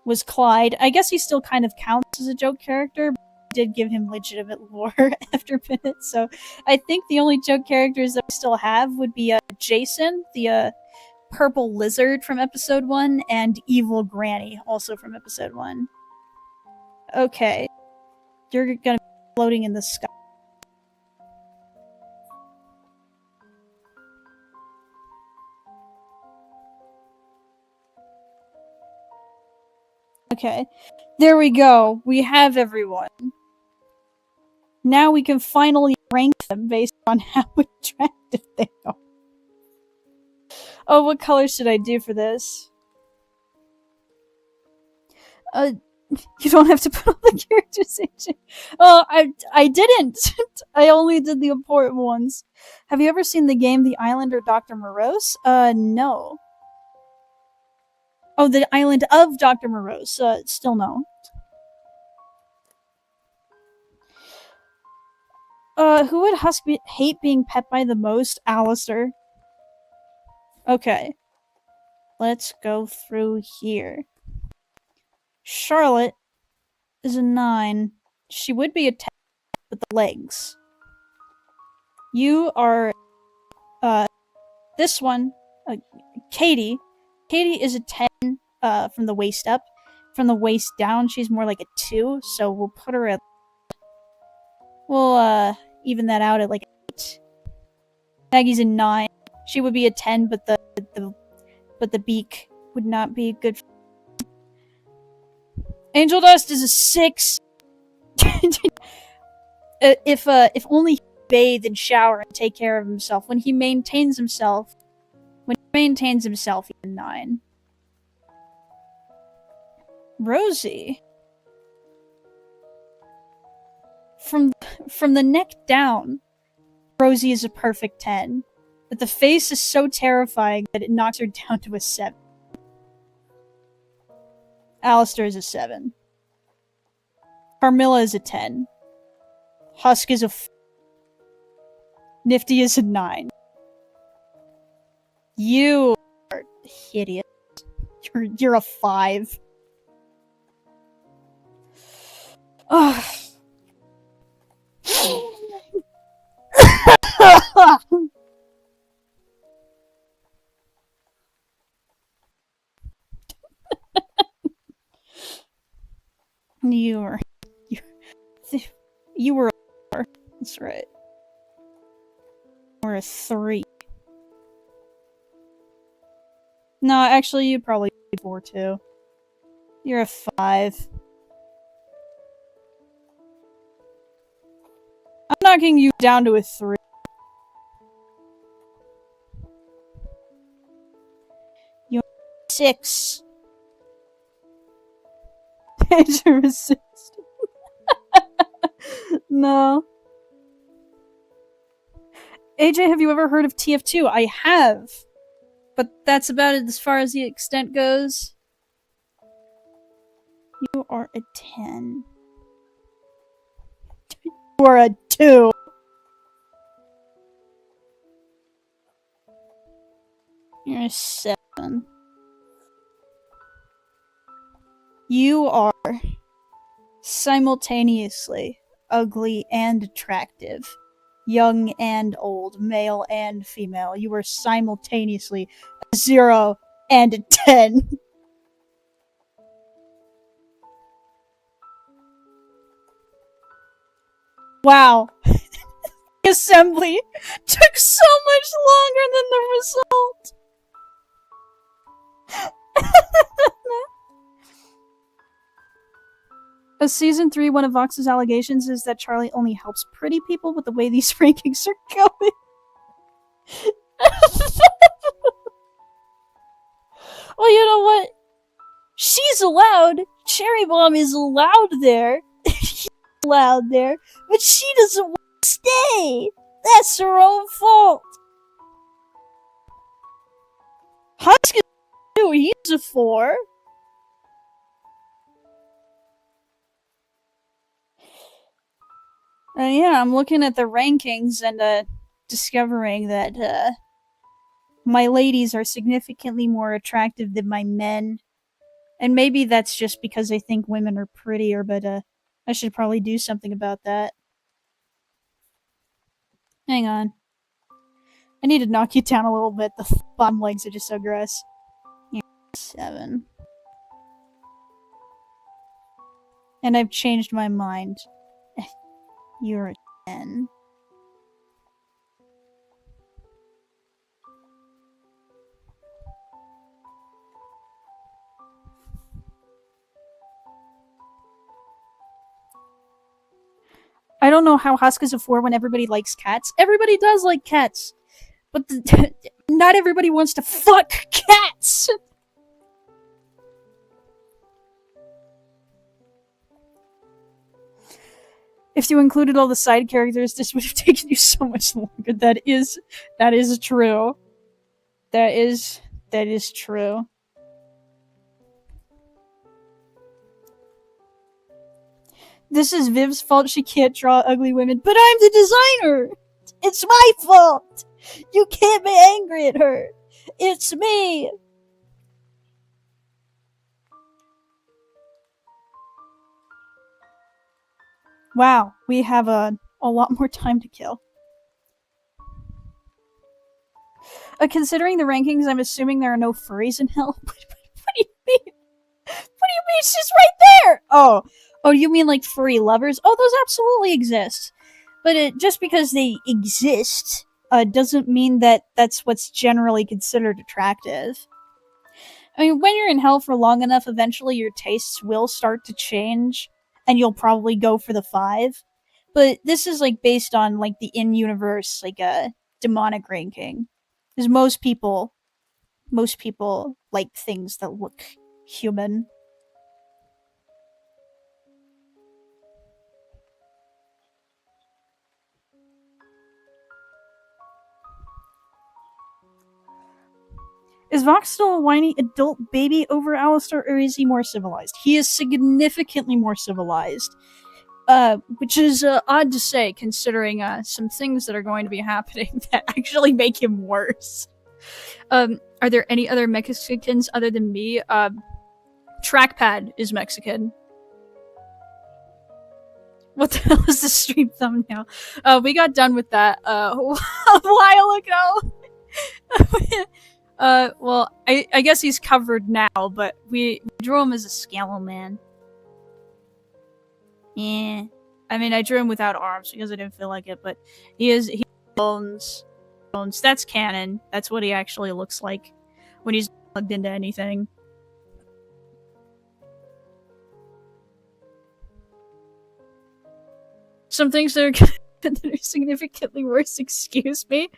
was Clyde. I guess he still kind of counts as a joke character, but I did give him legitimate lore after minutes, so I think the only joke characters that we still have would be Jason, the purple lizard from episode 1, and Evil Granny, also from episode 1. Okay. You're gonna be floating in the sky. Okay. There we go. We have everyone. Now we can finally rank them based on how attractive they are. Oh, what color should I do for this? You don't have to put all the characters in. Oh, I didn't. I only did the important ones. Have you ever seen the game The Island or Dr. Morose? No. Oh, The Island of Dr. Morose. Still no. Who would Husk hate being pet by the most? Alistair. Okay. Let's go through here. Charlotte is a 9. She would be a 10 with the legs. You are, this one, Katie. Katie is a 10, from the waist up. From the waist down, she's more like a 2, so we'll put her at... We'll, even that out at, like, 8. Maggie's a 9. She would be a 10, but the beak would not be good. Angel Dust is a 6. If only he bathe and shower and take care of himself. When he maintains himself, he's a 9. Rosie. From the neck down, Rosie is a perfect 10. But the face is so terrifying that it knocks her down to a 7. Alistair is a 7. Carmilla is a 10. Husk is a 4. Nifty is a 9. You are hideous. You're a 5. Ugh. You were a 4. That's right. Or a 3. No, actually, you probably 4 too. You're a 5. I'm knocking you down to a 3. You're a 6. You're a 6. No. AJ, have you ever heard of TF2? I have. But that's about it as far as the extent goes. You are a 10. You are a 2. You're a 7. You are simultaneously ugly and attractive, young and old, male and female. You are simultaneously a 0 and a 10. Wow. The assembly took so much longer than the result. A season 3, one of Vox's allegations is that Charlie only helps pretty people with the way these rankings are going. Well, you know what? She's allowed. Cherry Bomb is allowed there. He's allowed there. But she doesn't want to stay. That's her own fault. Husk is 2. He's a 4. Yeah, I'm looking at the rankings and discovering that my ladies are significantly more attractive than my men. And maybe that's just because I think women are prettier, but I should probably do something about that. Hang on. I need to knock you down a little bit. The bottom legs are just so gross. You're 7. And I've changed my mind. You're a 10. I don't know how Husk is a 4 when everybody likes cats. Everybody does like cats. But not everybody wants to fuck cats! If you included all the side characters, this would have taken you so much longer. That is true. That is true. This is Viv's fault she can't draw ugly women, but I'm the designer! It's my fault! You can't be angry at her! It's me! Wow, we have a lot more time to kill. Considering the rankings, I'm assuming there are no furries in hell. What do you mean? What do you mean? She's right there! Oh, you mean like furry lovers? Oh, those absolutely exist. But just because they exist doesn't mean that that's what's generally considered attractive. I mean, when you're in hell for long enough, eventually your tastes will start to change, and you'll probably go for the 5. But this is like based on like the in-universe like demonic ranking, because most people like things that look human. Is Vox still a whiny adult baby over Alistair, or is he more civilized? He is significantly more civilized. Which is odd to say, considering some things that are going to be happening that actually make him worse. Are there any other Mexicans other than me? Trackpad is Mexican. What the hell is the stream thumbnail? We got done with that a while ago. Well, I guess he's covered now, but we drew him as a skeleton. Yeah. I mean, I drew him without arms because I didn't feel like it, but he has bones. That's canon. That's what he actually looks like when he's plugged into anything. Some things that are significantly worse, excuse me.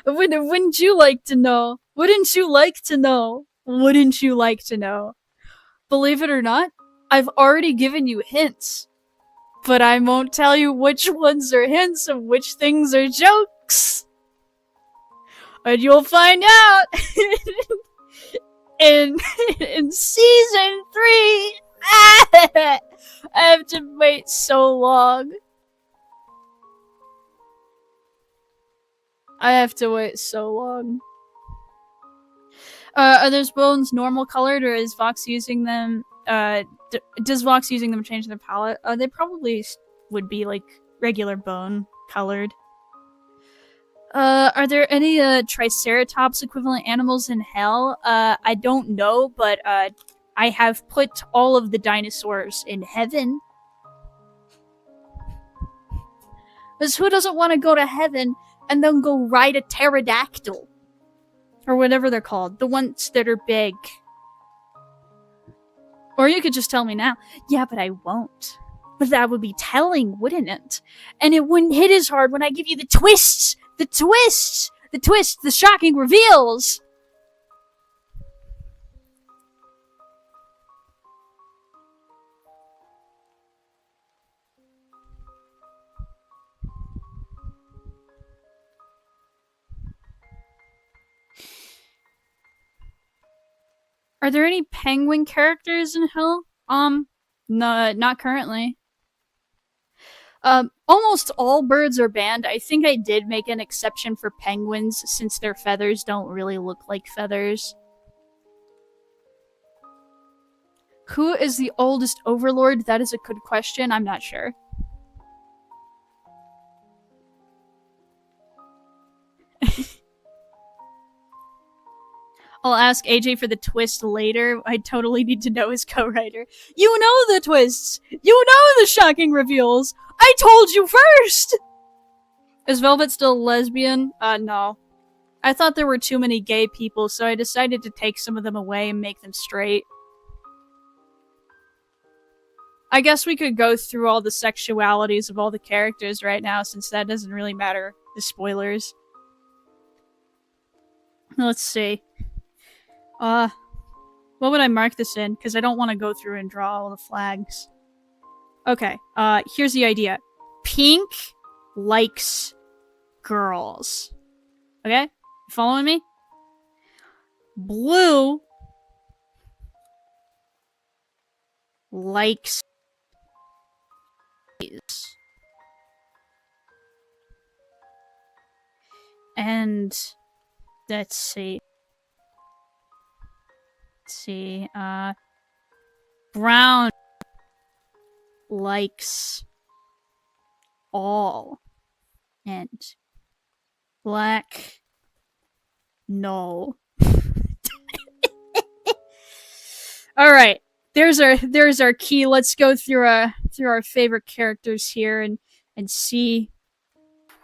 Wouldn't you like to know? Wouldn't you like to know? Wouldn't you like to know? Believe it or not, I've already given you hints. But I won't tell you which ones are hints and which things are jokes. And you'll find out in season 3. I have to wait so long. I have to wait so long. Are those bones normal colored, or is Vox using them? Does Vox using them change their palette? They probably would be like regular bone colored. Are there any Triceratops equivalent animals in hell? I don't know, but I have put all of the dinosaurs in heaven. Because who doesn't want to go to heaven and then go ride a pterodactyl? Or whatever they're called. The ones that are big. Or you could just tell me now. Yeah, but I won't. But that would be telling, wouldn't it? And it wouldn't hit as hard when I give you the twists! The twists! The twists! The shocking reveals! Are there any penguin characters in hell? No, not currently. Almost all birds are banned. I think I did make an exception for penguins since their feathers don't really look like feathers. Who is the oldest overlord? That is a good question. I'm not sure. I'll ask AJ for the twist later. I totally need to know his co-writer. You know the twists! You know the shocking reveals! I told you first! Is Velvet still lesbian? No. I thought there were too many gay people, so I decided to take some of them away and make them straight. I guess we could go through all the sexualities of all the characters right now, since that doesn't really matter. The spoilers. Let's see. What would I mark this in? Because I don't want to go through and draw all the flags. Okay, here's the idea. Pink likes girls. Okay? You following me? Blue likes boys. And let's see. Brown likes all. And black, no. All right, there's our key. Let's go through our favorite characters here and see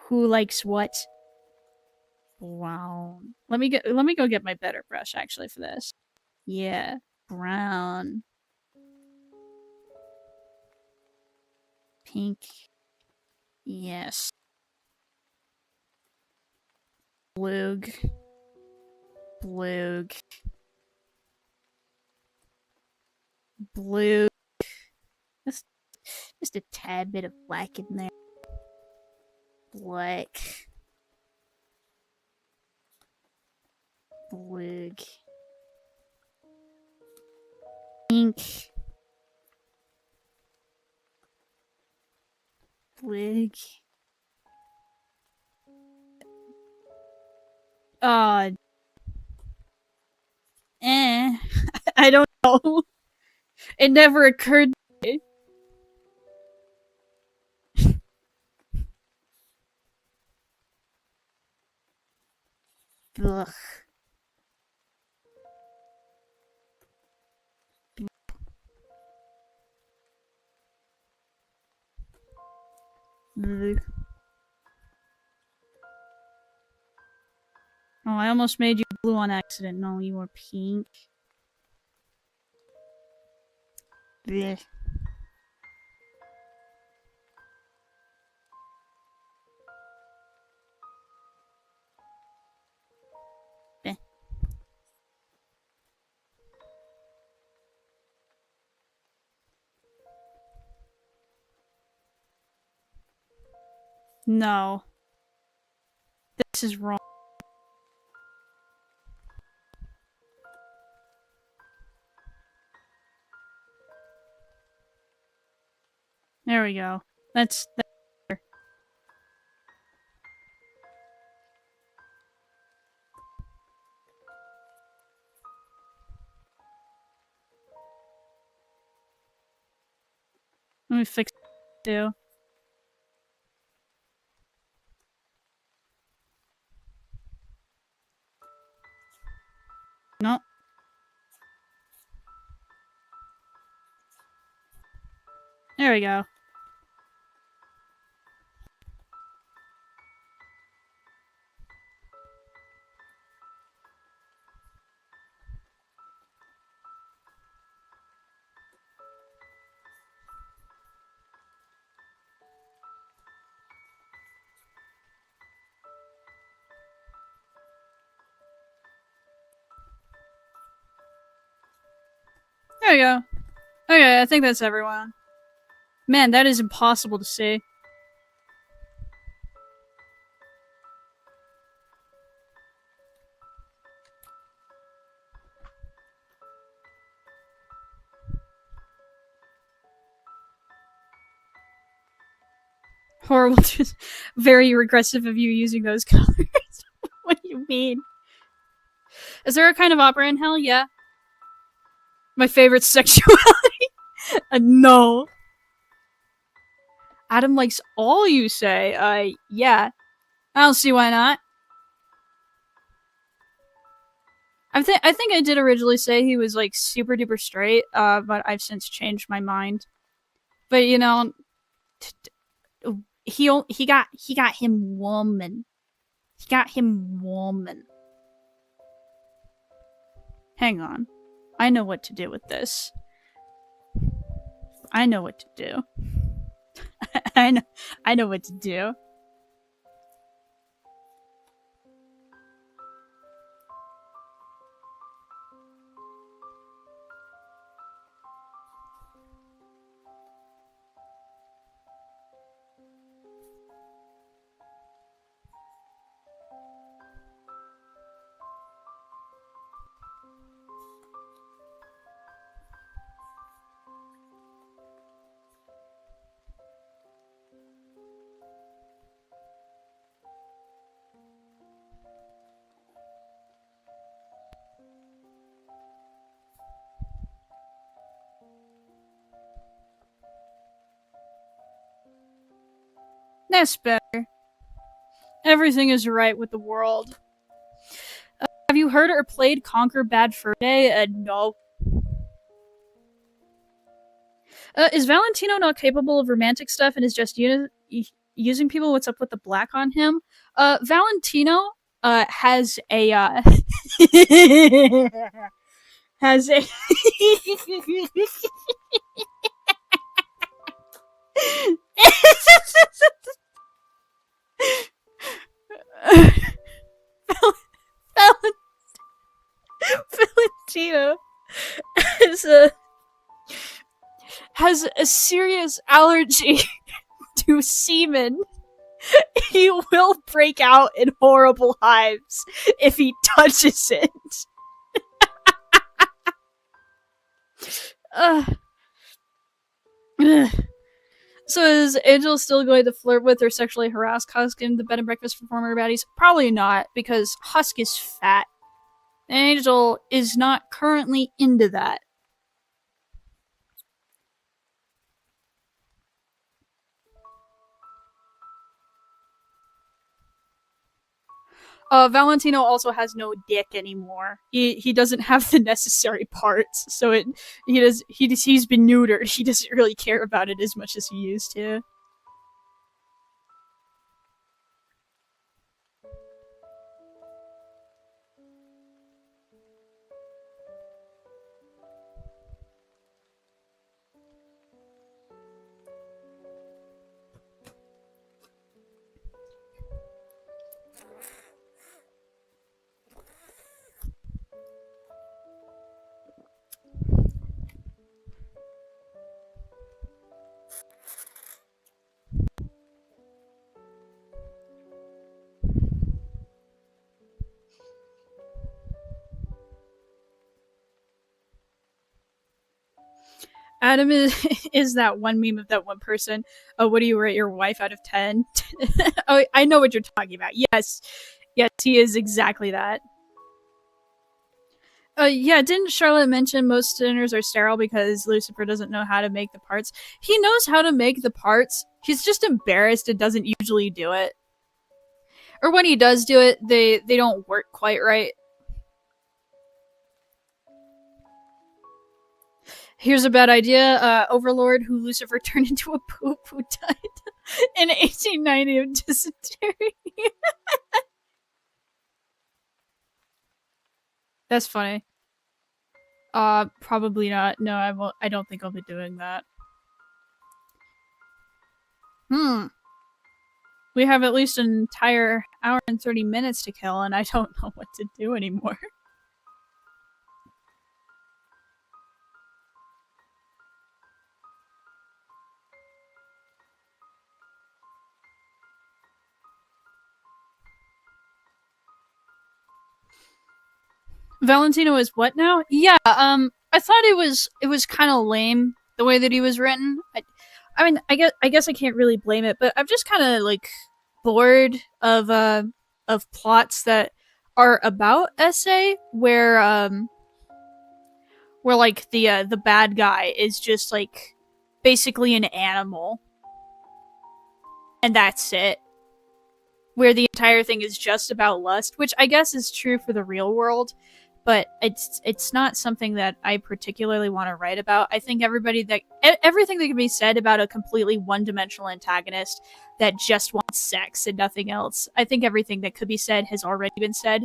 who likes what. Brown. Let me go get my better brush actually for this. Yeah, brown, pink. Yes, blue, blue, blue. Just a tad bit of black in there. Black. Blue. Pink. Blue. Uh, I don't know. It never occurred to me. Ugh. Ugh. Oh, I almost made you blue on accident. No, you were pink. Blech. Blech. No. This is wrong. There we go. That's better. Let me fix it too. No. There we go. There we go. Okay, I think that's everyone. Man, that is impossible to see. Horrible. Just very regressive of you using those colors. What do you mean? Is there a kind of opera in hell? Yeah. My favorite sexuality? No. Adam likes all you say. Yeah. I don't see why not. I think I did originally say he was like super duper straight, but I've since changed my mind. But you know, he got him woman. He got him woman. Hang on. I know what to do with this. I know what to do. I know what to do. That's better. Everything is right with the world. Have you heard or played Conquer Bad Fur Day? No. Is Valentino not capable of romantic stuff and is just using people? What's up with the black on him? Valentino has a has a Valentino has a serious allergy to semen. He will break out in horrible hives if he touches it. So is Angel still going to flirt with or sexually harass Husk in the bed and breakfast for former baddies? Probably not, because Husk is fat. Angel is not currently into that. Valentino also has no dick anymore. He doesn't have the necessary parts, so he's been neutered. He doesn't really care about it as much as he used to. Adam is that one meme of that one person. Oh, what do you rate your wife out of 10? Oh, I know what you're talking about. Yes, he is exactly that. Yeah, didn't Charlotte mention most sinners are sterile because Lucifer doesn't know how to make the parts? He knows how to make the parts. He's just embarrassed and doesn't usually do it. Or when he does do it, they don't work quite right. Here's a bad idea. Overlord who Lucifer turned into a poop who died in 1890 of dysentery. That's funny. Probably not. No, I won't. I don't think I'll be doing that. We have at least an entire hour and 30 minutes to kill, and I don't know what to do anymore. Valentino is what now? Yeah, I thought it was kind of lame the way that he was written. I mean, I guess I can't really blame it, but I'm just kind of like bored of plots that are about SA where like the bad guy is just like basically an animal and that's it. Where the entire thing is just about lust, which I guess is true for the real world, but it's not something that I particularly want to write about. I think everything that can be said about a completely one-dimensional antagonist that just wants sex and nothing else. I think everything that could be said has already been said.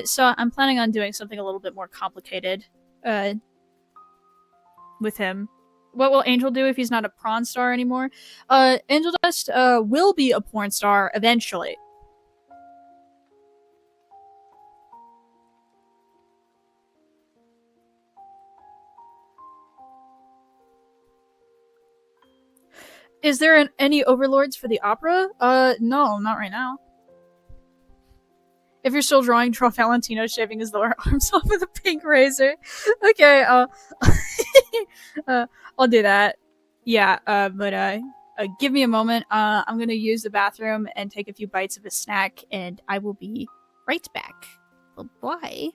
So I'm planning on doing something a little bit more complicated with him. What will Angel do if he's not a prawn star anymore? Angel Dust will be a porn star eventually. Is there any overlords for the opera? No, not right now. If you're still drawing, draw Valentino shaving his lower arms off with a pink razor. Okay, I'll do that. Yeah, but give me a moment. I'm gonna use the bathroom and take a few bites of a snack, and I will be right back. Bye.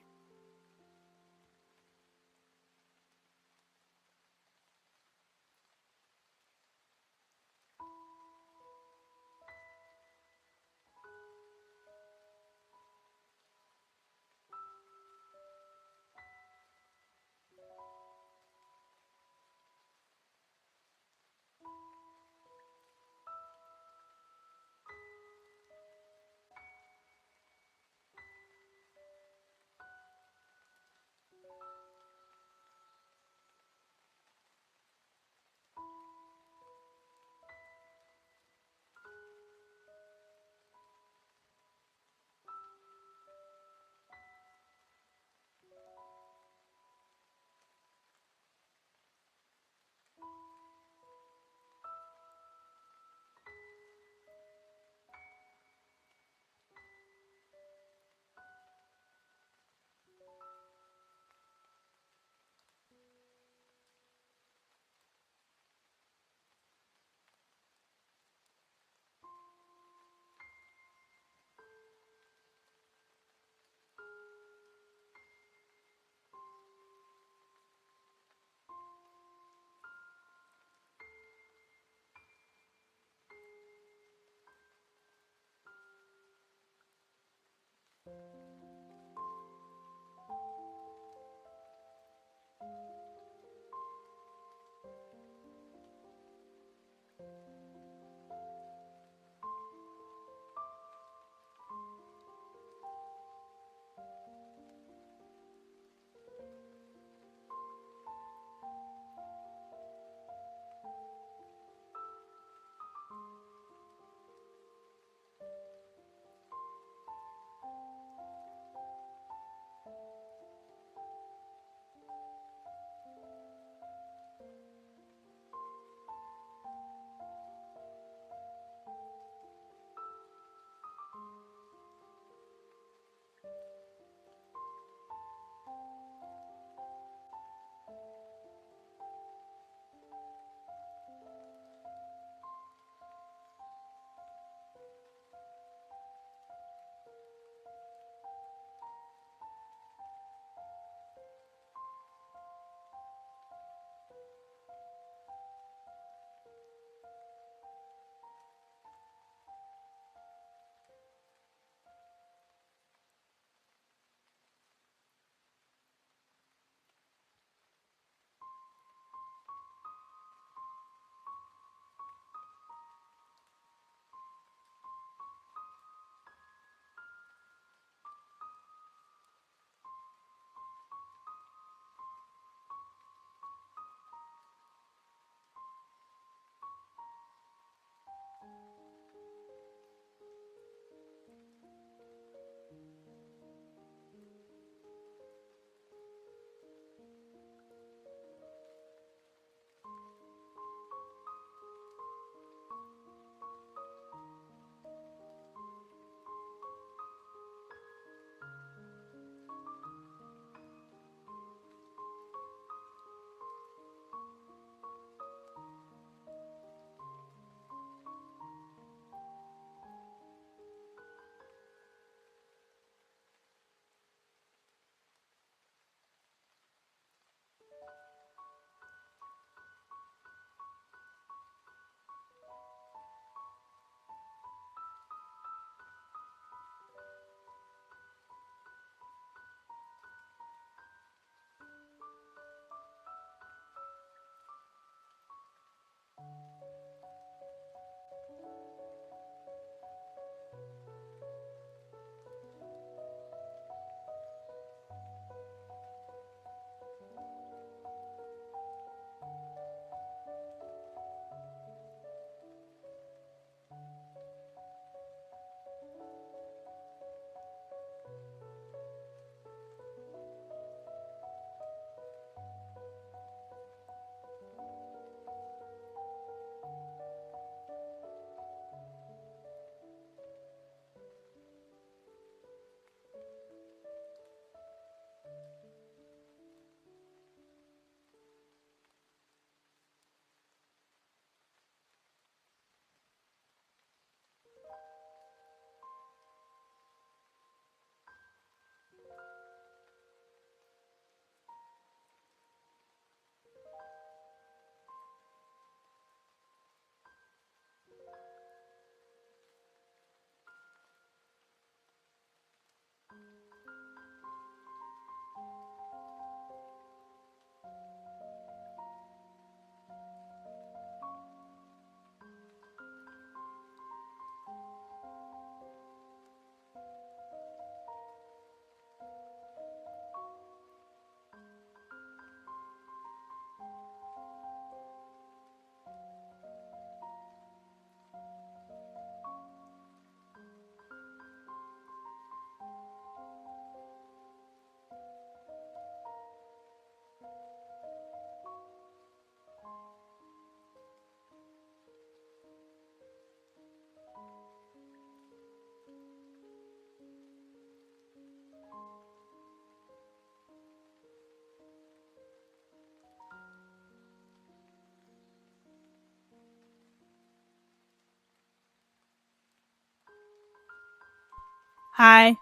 Hi.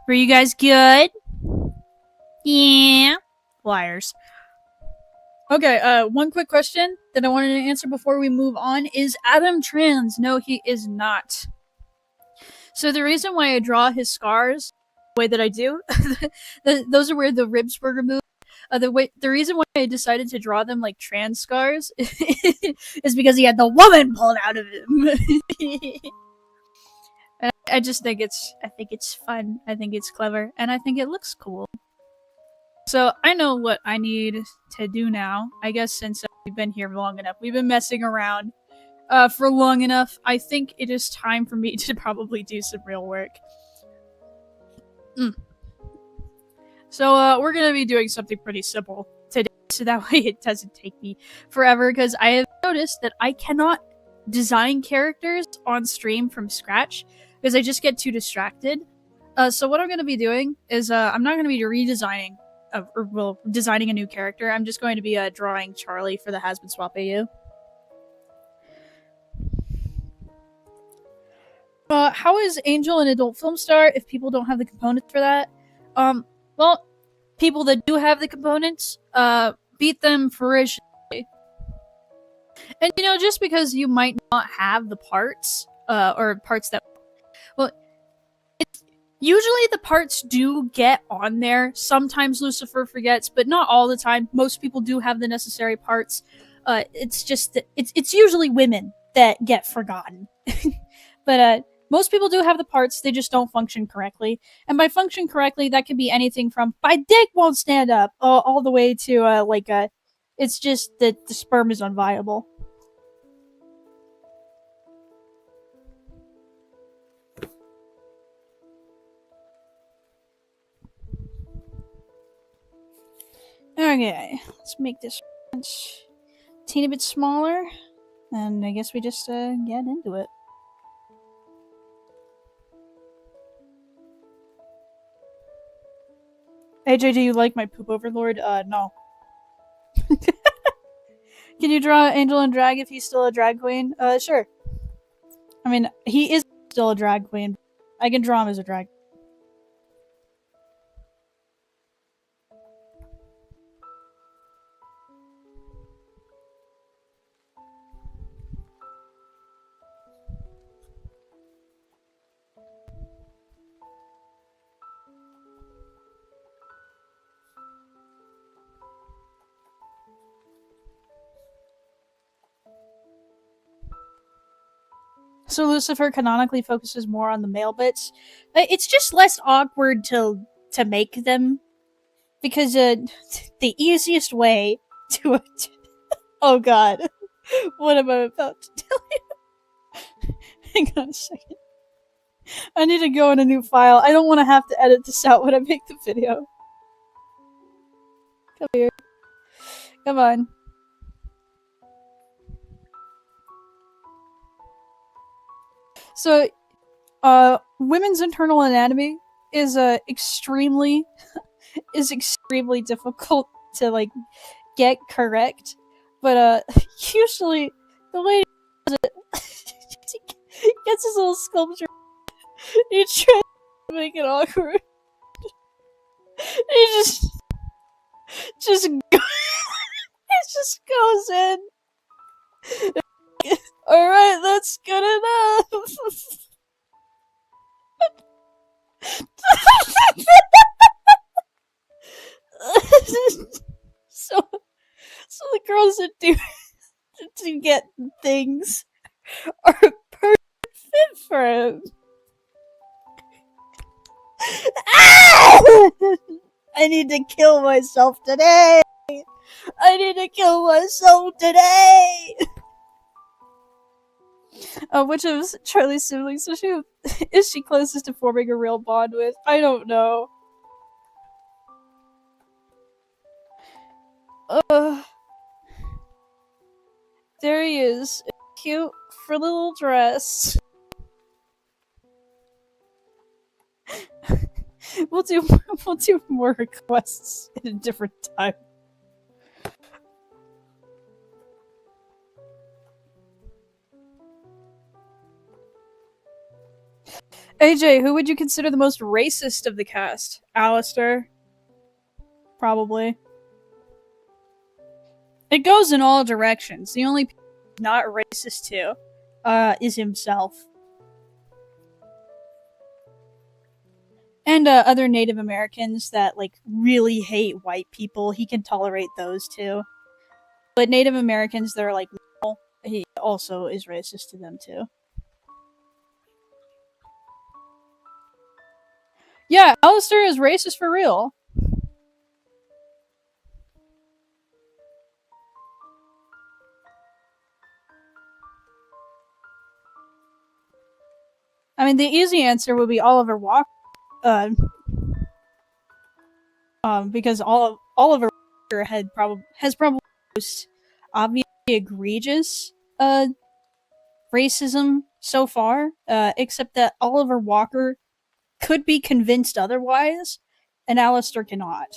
Were you guys good? Yeah. Liars. Okay, one quick question that I wanted to answer before we move on. Is Adam trans? No, he is not. So the reason why I draw his scars the way that I do, those are where the ribs were removed. The reason why I decided to draw them like trans scars is because he had the woman pulled out of him. And I just think it's fun. I think it's clever, and I think it looks cool. So I know what I need to do now. I guess since we've been here long enough, we've been messing around for long enough. I think it is time for me to probably do some real work. So we're gonna be doing something pretty simple today, so that way it doesn't take me forever. Because I have noticed that I cannot design characters on stream from scratch because I just get too distracted. So what I'm gonna be doing is I'm not gonna be redesigning. Designing a new character. I'm just going to be drawing Charlie for the Has Been Swap AU. How is Angel an adult film star if people don't have the components for that? Well, people that do have the components, beat them ferociously. And you know, just because you might not have the parts, or parts that, well, usually the parts do get on there. Sometimes Lucifer forgets, but not all the time. Most people do have the necessary parts. It's just that it's usually women that get forgotten. But most people do have the parts, they just don't function correctly. And by function correctly, that could be anything from my dick won't stand up, all the way to it's just that the sperm is unviable. Okay, let's make this a teeny bit smaller, and I guess we just get into it. AJ, do you like my poop overlord? No. Can you draw Angel and Drag if he's still a drag queen? Sure. I mean, he is still a drag queen. I can draw him as a drag. So Lucifer canonically focuses more on the male bits. It's just less awkward to make them, because the easiest way to oh god, what am I about to tell you? Hang on a second. I need to go in a new file. I don't want to have to edit this out when I make the video. Come here. Come on. So, women's internal anatomy is extremely difficult to get correct, but usually the lady does it. He gets his little sculpture. He tries to make it awkward. He just it just goes in. Alright, that's good enough. so the girls that do to get things are a perfect fit for him. I need to kill myself today. Which of Charlie's siblings is she closest to forming a real bond with? I don't know. There he is. Cute for little dress. We'll do more requests at a different time. AJ, who would you consider the most racist of the cast? Alistair? Probably. It goes in all directions. The only not racist to is himself. And other Native Americans that like really hate white people, he can tolerate those too. But Native Americans that are like, he also is racist to them too. Yeah, Alistair is racist for real. I mean, the easy answer would be Oliver Walker, uh, because Oliver Walker has probably the most obviously egregious racism so far. Except that Oliver Walker could be convinced otherwise, and Alistair cannot.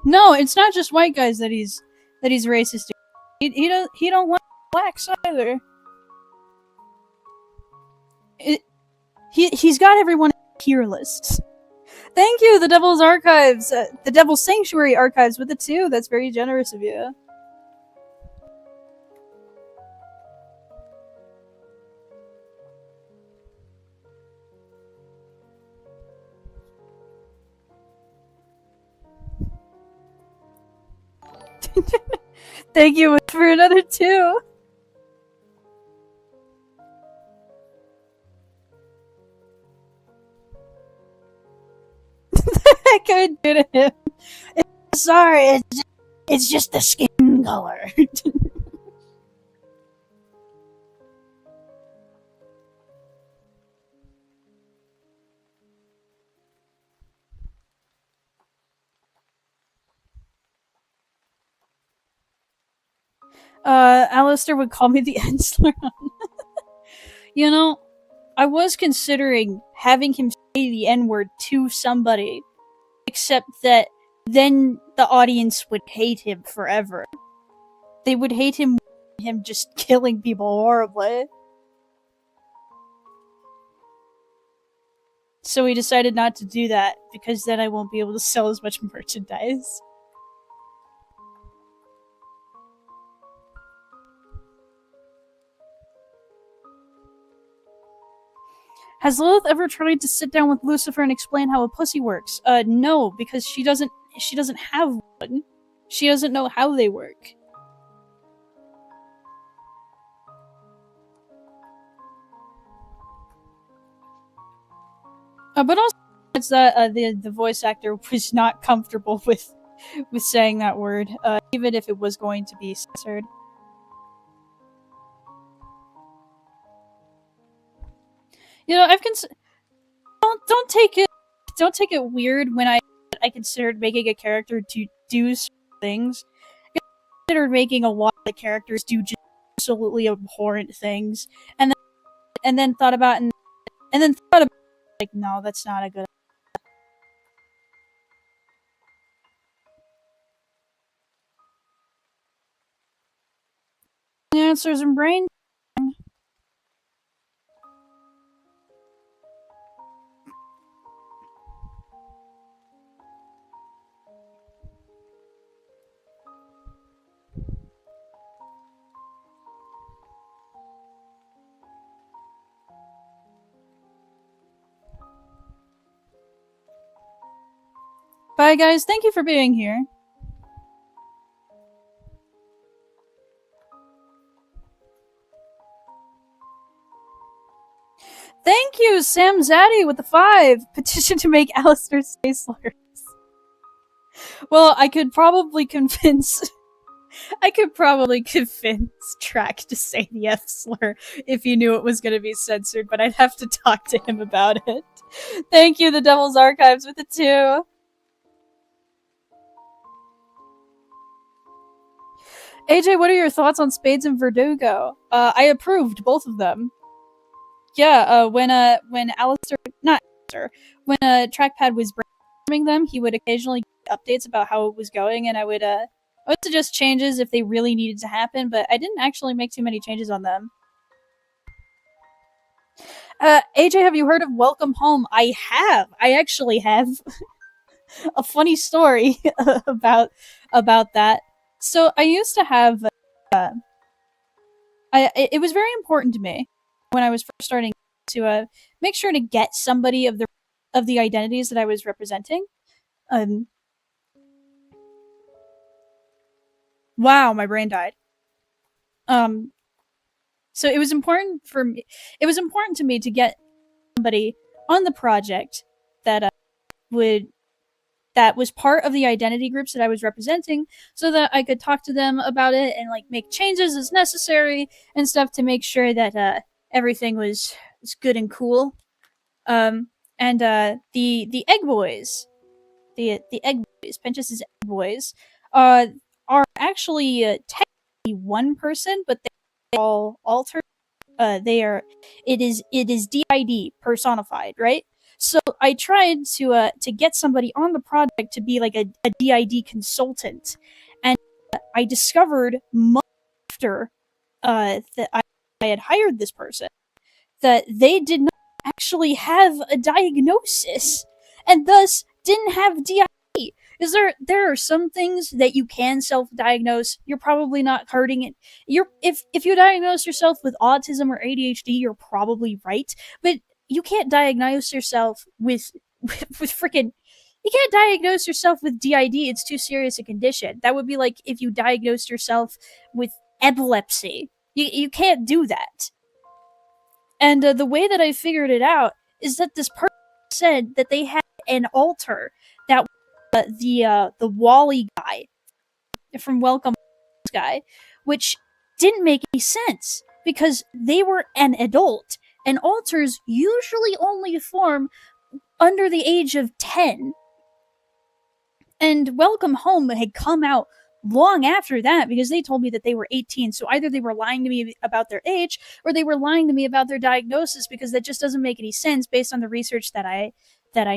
No, it's not just white guys that he's racist. He don't like blacks either. He's got everyone on tier lists. Thank you, the Devil's Archives, the Devil's Sanctuary Archives with the 2. That's very generous of you. Thank you for another 2. I couldn't do to him. Sorry, it's just the skin color. Alistair would call me the Ensler. You know, I was considering having him say the N-word to somebody, except that then the audience would hate him forever. They would hate him just killing people horribly. So we decided not to do that, because then I won't be able to sell as much merchandise. Has Lilith ever tried to sit down with Lucifer and explain how a pussy works? No, because she doesn't have one. She doesn't know how they work. But also, it's that the voice actor was not comfortable with saying that word, even if it was going to be censored. You know, don't take it weird when I considered making a character to do certain things. I considered making a lot of the characters do just absolutely abhorrent things, and then thought about like, no, that's not a good. Answers and brain. Bye, guys. Thank you for being here. Thank you, Sam Zaddy with the 5. Petition to make Alistair say slurs. Well, I could probably convince Track to say the F slur if he knew it was going to be censored, but I'd have to talk to him about it. Thank you, the Devil's Archives with the 2. AJ, what are your thoughts on Spades and Verdugo? I approved both of them. Yeah, when Alistair, not Alistair, when Trackpad was brainstorming them, he would occasionally give updates about how it was going, and I would suggest changes if they really needed to happen, but I didn't actually make too many changes on them. AJ, have you heard of Welcome Home? I have. I actually have. a funny story about that. So I used to have it was very important to me when I was first starting to make sure to get somebody of the identities that I was representing. Um, wow, my brain died. Um, so it was important for me. It was important to me to get somebody on the project that would that was part of the identity groups that I was representing, so that I could talk to them about it and like make changes as necessary and stuff to make sure that everything was good and cool. And the egg boys, the egg boys, Pinchas's egg boys, uh, are actually technically one person, but they all alter. They are it is DID personified, right? So I tried to get somebody on the project to be like a DID consultant, and I discovered months after that I had hired this person that they did not actually have a diagnosis, and thus didn't have DID. Is there are some things that you can self-diagnose. You're probably not hurting it. If you diagnose yourself with autism or ADHD, you're probably right. But you can't diagnose yourself with freaking. You can't diagnose yourself with DID. It's too serious a condition. That would be like if you diagnosed yourself with epilepsy. You can't do that. And the way that I figured it out is that this person said that they had an altar that the Wally guy from Welcome guy, which didn't make any sense because they were an adult, and altars usually only form under the age of 10. And Welcome Home had come out long after that because they told me that they were 18. So either they were lying to me about their age or they were lying to me about their diagnosis, because that just doesn't make any sense based on the research that I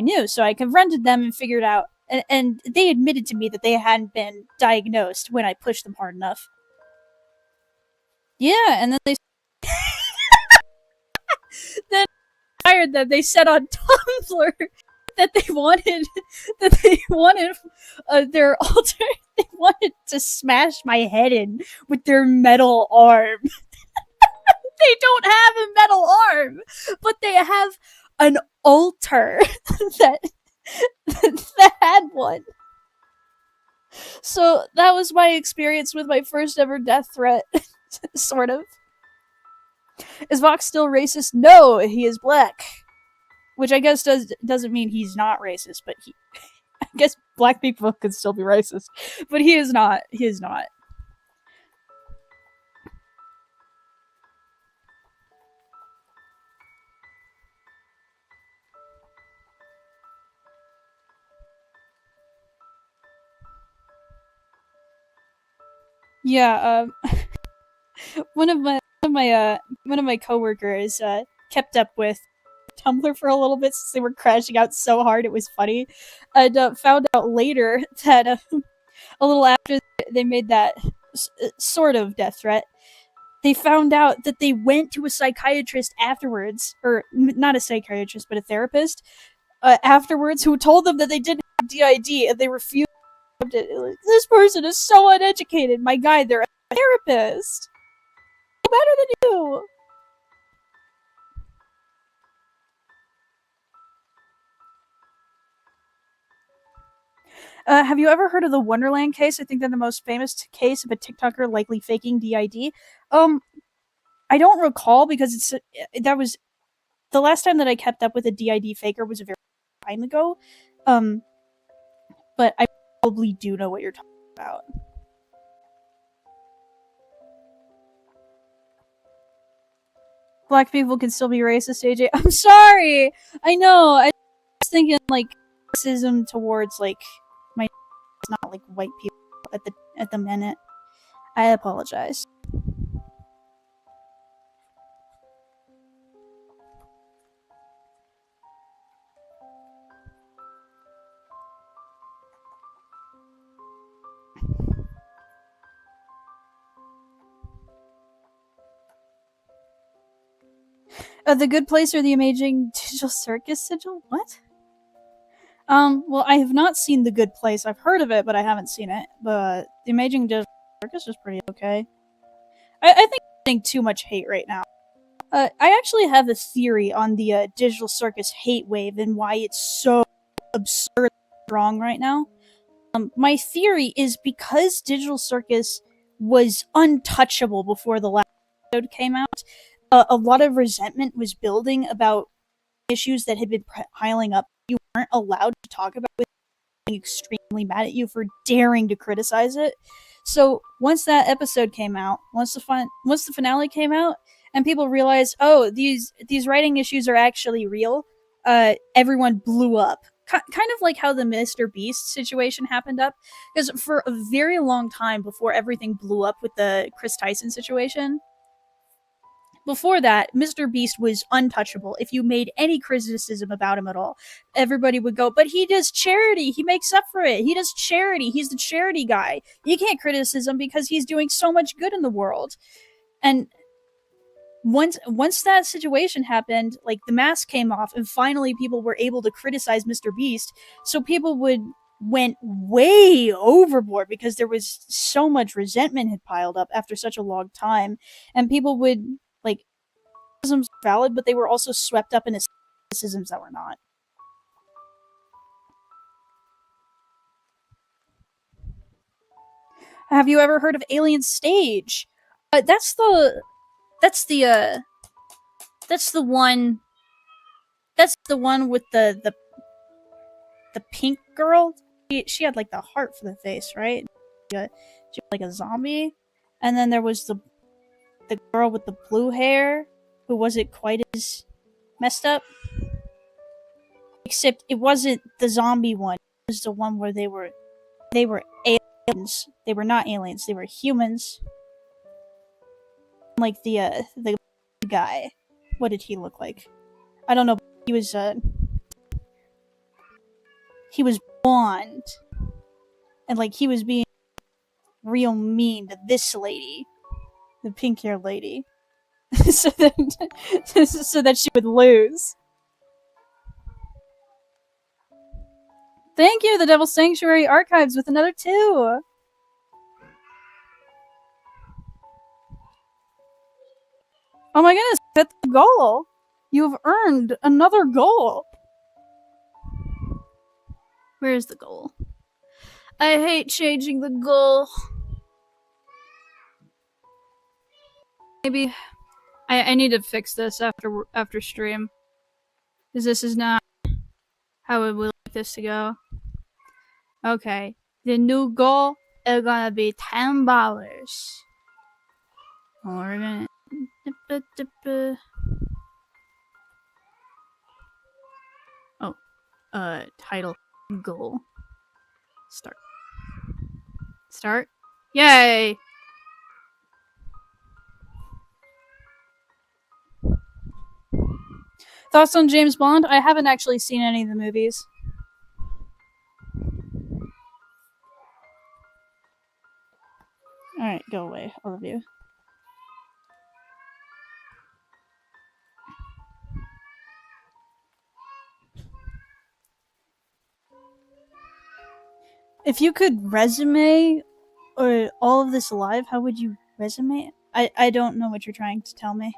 knew. So I confronted them and figured out, and they admitted to me that they hadn't been diagnosed when I pushed them hard enough. Yeah, and then then hired them. They said on Tumblr that they wanted their altar. They wanted to smash my head in with their metal arm. They don't have a metal arm, but they have an altar that that had one. So that was my experience with my first ever death threat, sort of. Is Vox still racist? No, he is black. Which I guess doesn't mean he's not racist, but I guess black people could still be racist. But he is not. He is not. Yeah, one of my coworkers kept up with Tumblr for a little bit since they were crashing out so hard it was funny, and found out later that a little after they made that sort of death threat, they found out that they went to a psychiatrist afterwards, or not a psychiatrist, but a therapist afterwards, who told them that they didn't have DID, and they refused it. This person is so uneducated. My guy, they're a therapist. Better than you. Have you ever heard of the Wonderland case? I think they're the most famous case of a TikToker likely faking DID. I don't recall because that was the last time that I kept up with a DID faker was a very long time ago. But I probably do know what you're talking about. Black people can still be racist, AJ. I'm sorry. I know. I was thinking like racism towards like my not like white people at the minute. I apologize. The Good Place or the Amazing Digital Circus sigil? What? Well, I have not seen The Good Place. I've heard of it, but I haven't seen it. But The Amazing Digital Circus is pretty okay. I think I'm getting too much hate right now. I actually have a theory on the Digital Circus hate wave and why it's so absurd strong right now. My theory is because Digital Circus was untouchable before the last episode came out, a lot of resentment was building about issues that had been piling up. You weren't allowed to talk about it, being extremely mad at you for daring to criticize it. So once that episode came out, once the finale came out, and people realized, oh, these writing issues are actually real, everyone blew up. Kind of like how the Mr. Beast situation happened up, because for a very long time before everything blew up with the Chris Tyson situation, before that, Mr. Beast was untouchable. If you made any criticism about him at all, everybody would go, but he does charity. He makes up for it. He does charity. He's the charity guy. You can't criticize him because he's doing so much good in the world. And once that situation happened, like the mask came off and finally people were able to criticize Mr. Beast, so people went way overboard because there was so much resentment had piled up after such a long time, and people would like criticisms valid, but they were also swept up into criticisms that were not. Have you ever heard of Alien Stage? That's the that's the that's the one with the pink girl. She had like the heart for the face, right? She had like a zombie, and then there was the girl with the blue hair who wasn't quite as messed up. Except it wasn't the zombie one. It was the one where they were aliens. They were not aliens. They were humans. Like the guy. What did he look like? I don't know. He was blonde, and like he was being real mean to this lady, the pink haired lady, so that she would lose. Thank you, the Devil Sanctuary Archives, with another 2. Oh my goodness, hit the goal. You've earned another goal. Where's the goal? I hate changing the goal. Maybe I need to fix this after stream, because this is not how I would like this to go. Okay, the new goal is gonna be $10. Oh, we're gonna title goal. Start. Yay! Thoughts on James Bond? I haven't actually seen any of the movies. Alright, go away, all of you. If you could resume or all of this live, how would you resume it? I don't know what you're trying to tell me.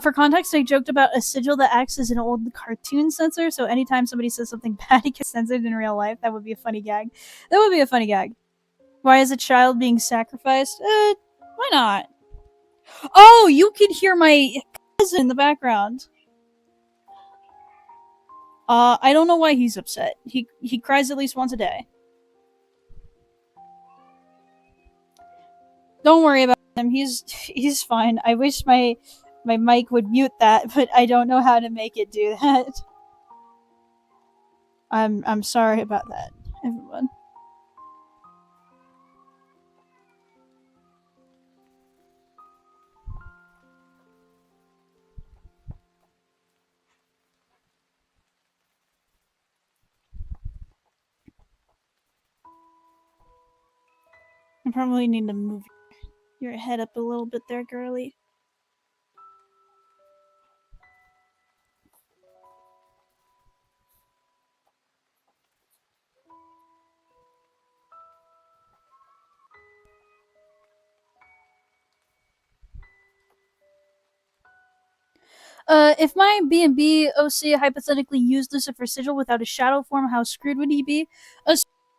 For context, I joked about a sigil that acts as an old cartoon censor, so anytime somebody says something bad, it gets censored in real life. That would be a funny gag. That would be a funny gag. Why is a child being sacrificed? Why not? Oh, you can hear my cousin in the background. I don't know why he's upset. He cries at least once a day. Don't worry about him. He's fine. I wish my mic would mute that, but I don't know how to make it do that. I'm sorry about that, everyone. I probably need to move your head up a little bit there, girly. If my B&B OC hypothetically used Lucifer's sigil without a shadow form, how screwed would he be?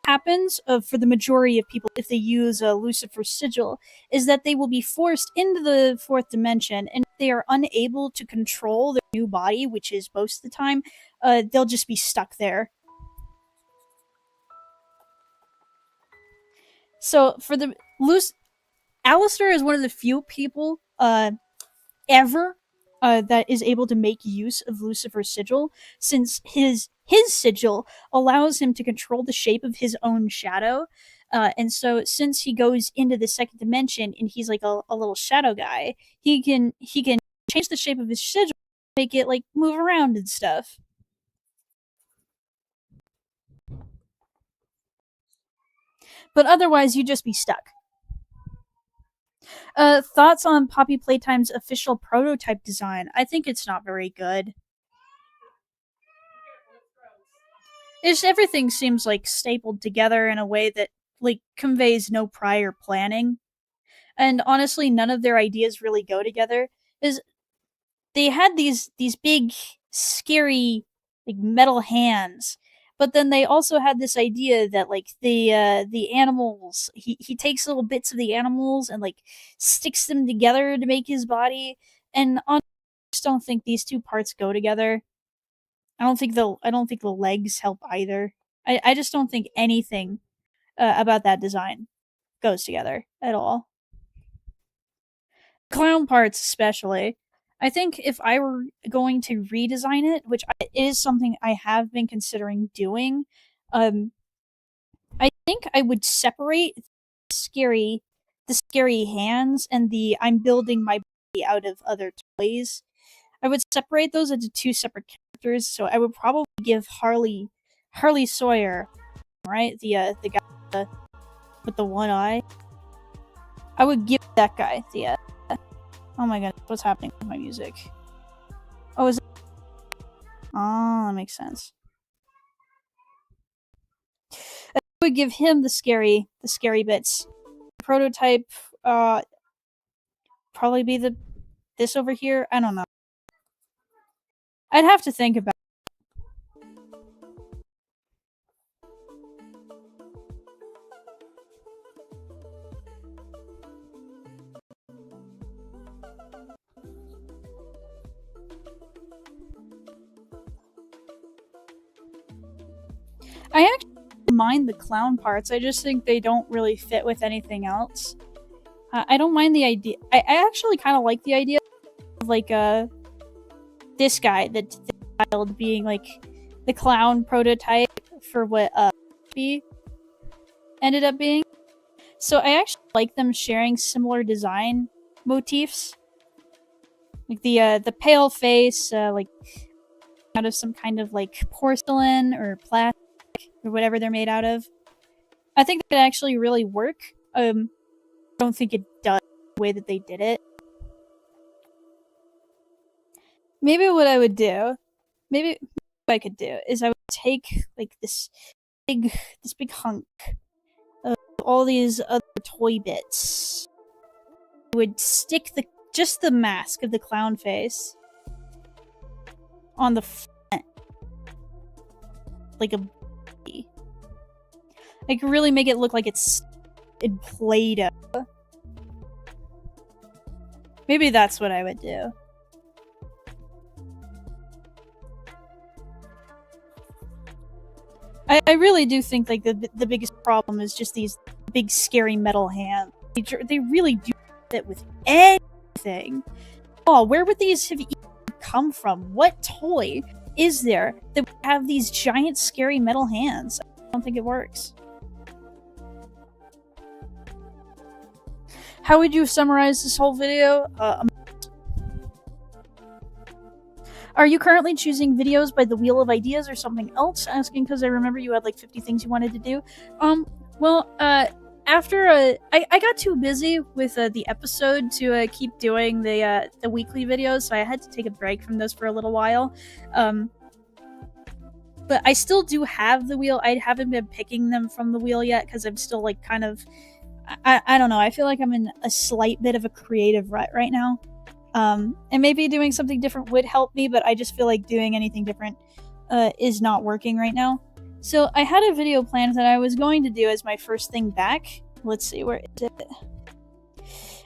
Happens for the majority of people if they use Lucifer's sigil is that they will be forced into the fourth dimension, and if they are unable to control their new body, which is most of the time, they'll just be stuck there. So for the Alistair is one of the few people ever that is able to make use of Lucifer's sigil, since his sigil allows him to control the shape of his own shadow. And so since he goes into the second dimension and he's like a little shadow guy, he can change the shape of his sigil, make it like move around and stuff. But otherwise, you'd just be stuck. Thoughts on Poppy Playtime's official prototype design? I think it's not very good. Everything seems like stapled together in a way that like conveys no prior planning. And honestly, none of their ideas really go together. Is they had these big, scary, like metal hands, but then they also had this idea that like the animals, he takes little bits of the animals and like sticks them together to make his body. And I just don't think these two parts go together. I don't think the legs help either. I just don't think anything about that design goes together at all. Clown parts especially. I think if I were going to redesign it, which is something I have been considering doing, I think I would separate the scary hands and the I'm building my body out of other toys. I would separate those into two separate characters. So I would probably give Harley Sawyer, right, the guy with the one eye. I would give that guy the. Oh my god, what's happening with my music? Oh, is it? Oh, that makes sense. I would give him the scary bits. Prototype, probably be this over here. I don't know. I'd have to think about it. I actually don't mind the clown parts. I just think they don't really fit with anything else. I don't mind the idea. I actually kind of like the idea of like this guy, the child, being like the clown prototype for what B ended up being. So I actually like them sharing similar design motifs, like the pale face, like out of some kind of like porcelain or plastic or whatever they're made out of. I think that actually really work. I don't think it does the way that they did it. Maybe what I would do, maybe what I could do is I would take like this big hunk of all these other toy bits. I would stick just the mask of the clown face on the front, like a. I could really make it look like it's in Play-Doh. Maybe that's what I would do. I really do think like the biggest problem is just these big scary metal hands. They really do fit with anything. Oh, where would these have even come from? What toy is there that would have these giant scary metal hands? I don't think it works. How would you summarize this whole video? Are you currently choosing videos by the Wheel of Ideas or something else? Asking because I remember you had like 50 things you wanted to do. Well, after I got too busy with the episode to keep doing the weekly videos, so I had to take a break from those for a little while. But I still do have the wheel. I haven't been picking them from the wheel yet because I'm still like kind of I don't know. I feel like I'm in a slight bit of a creative rut right now. And maybe doing something different would help me, but I just feel like doing anything different is not working right now. So I had a video planned that I was going to do as my first thing back. Let's see, where is it?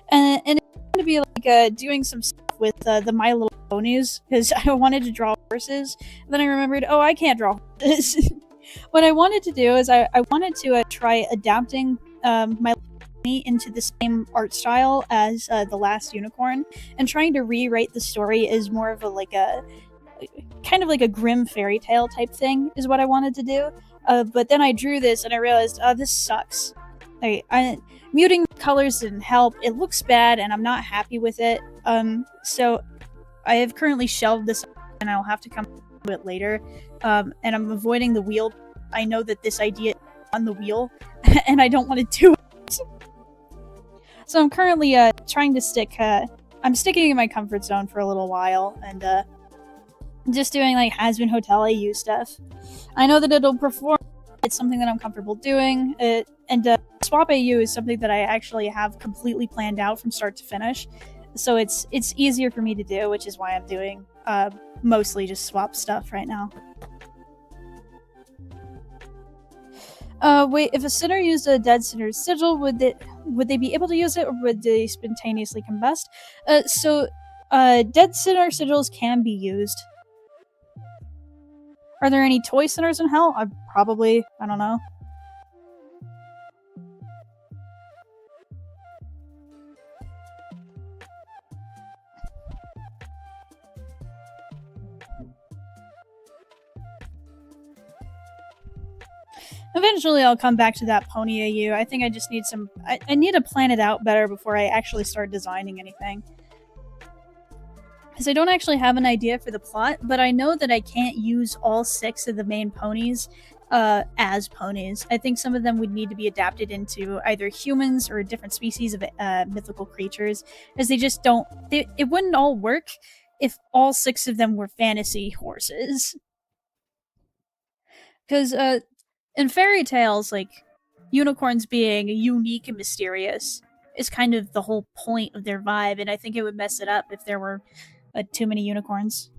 And it's going to be like doing some stuff with the My Little Ponies, because I wanted to draw horses. And then I remembered, oh, I can't draw horses. What I wanted to do is I wanted to try adapting My Little Pony into the same art style as The Last Unicorn, and trying to rewrite the story as more of a kind of like a grim fairy tale type thing is what I wanted to do. But then I drew this and I realized, oh, this sucks. Muting colors didn't help. It looks bad and I'm not happy with it. So I have currently shelved this and I'll have to come to it later. And I'm avoiding the wheel. I know that this idea is on the wheel and I don't want to do it. So I'm currently trying to I'm sticking in my comfort zone for a little while and just doing like Has-Been Hotel AU stuff. I know that it'll perform. It's something that I'm comfortable doing. And Swap AU is something that I actually have completely planned out from start to finish. So it's easier for me to do, which is why I'm doing mostly just swap stuff right now. Wait, if a sinner used a dead sinner's sigil, would they be able to use it, or would they spontaneously combust? So dead sinner sigils can be used. Are there any toy sinners in hell? Probably. I don't know. Eventually I'll come back to that pony AU. I think I just need some... I need to plan it out better before I actually start designing anything. Because I don't actually have an idea for the plot, but I know that I can't use all 6 of the main ponies as ponies. I think some of them would need to be adapted into either humans or different species of mythical creatures, as they just don't... It wouldn't all work if all 6 of them were fantasy horses. Because in fairy tales, like, unicorns being unique and mysterious is kind of the whole point of their vibe, and I think it would mess it up if there were too many unicorns.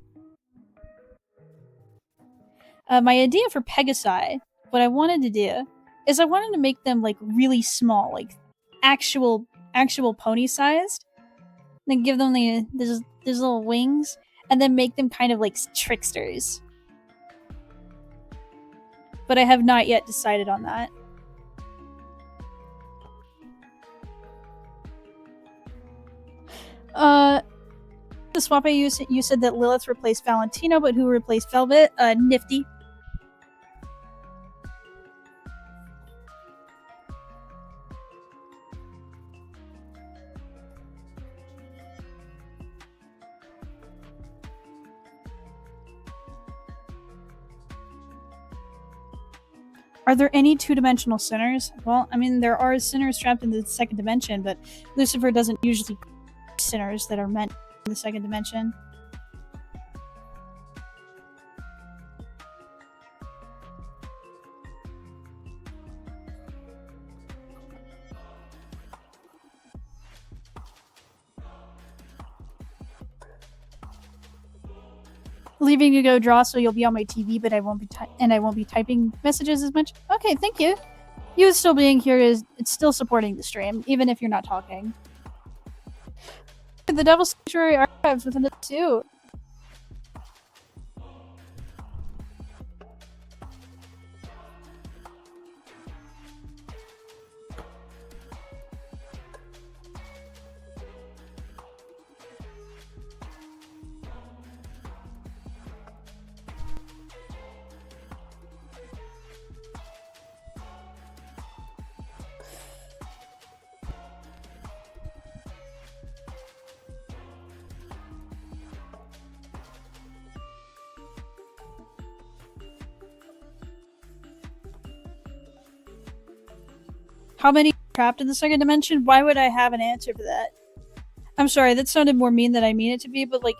My idea for Pegasi, what I wanted to do, is I wanted to make them like really small, like actual pony sized. Then give them these little wings, and then make them kind of like tricksters. But I have not yet decided on that. The swap you said that Lilith replaced Valentino, but who replaced Velvet? Nifty. Are there any two-dimensional sinners? Well, I mean, there are sinners trapped in the second dimension, but Lucifer doesn't usually sinners that are meant in the second dimension. Leaving you go draw, so you'll be on my TV, but I won't be typing messages as much. Okay, thank you. You still being here it's still supporting the stream, even if you're not talking. The Devil's Sanctuary Archives within it too. How many trapped in the second dimension? Why would I have an answer for that? I'm sorry, that sounded more mean than I mean it to be, but like,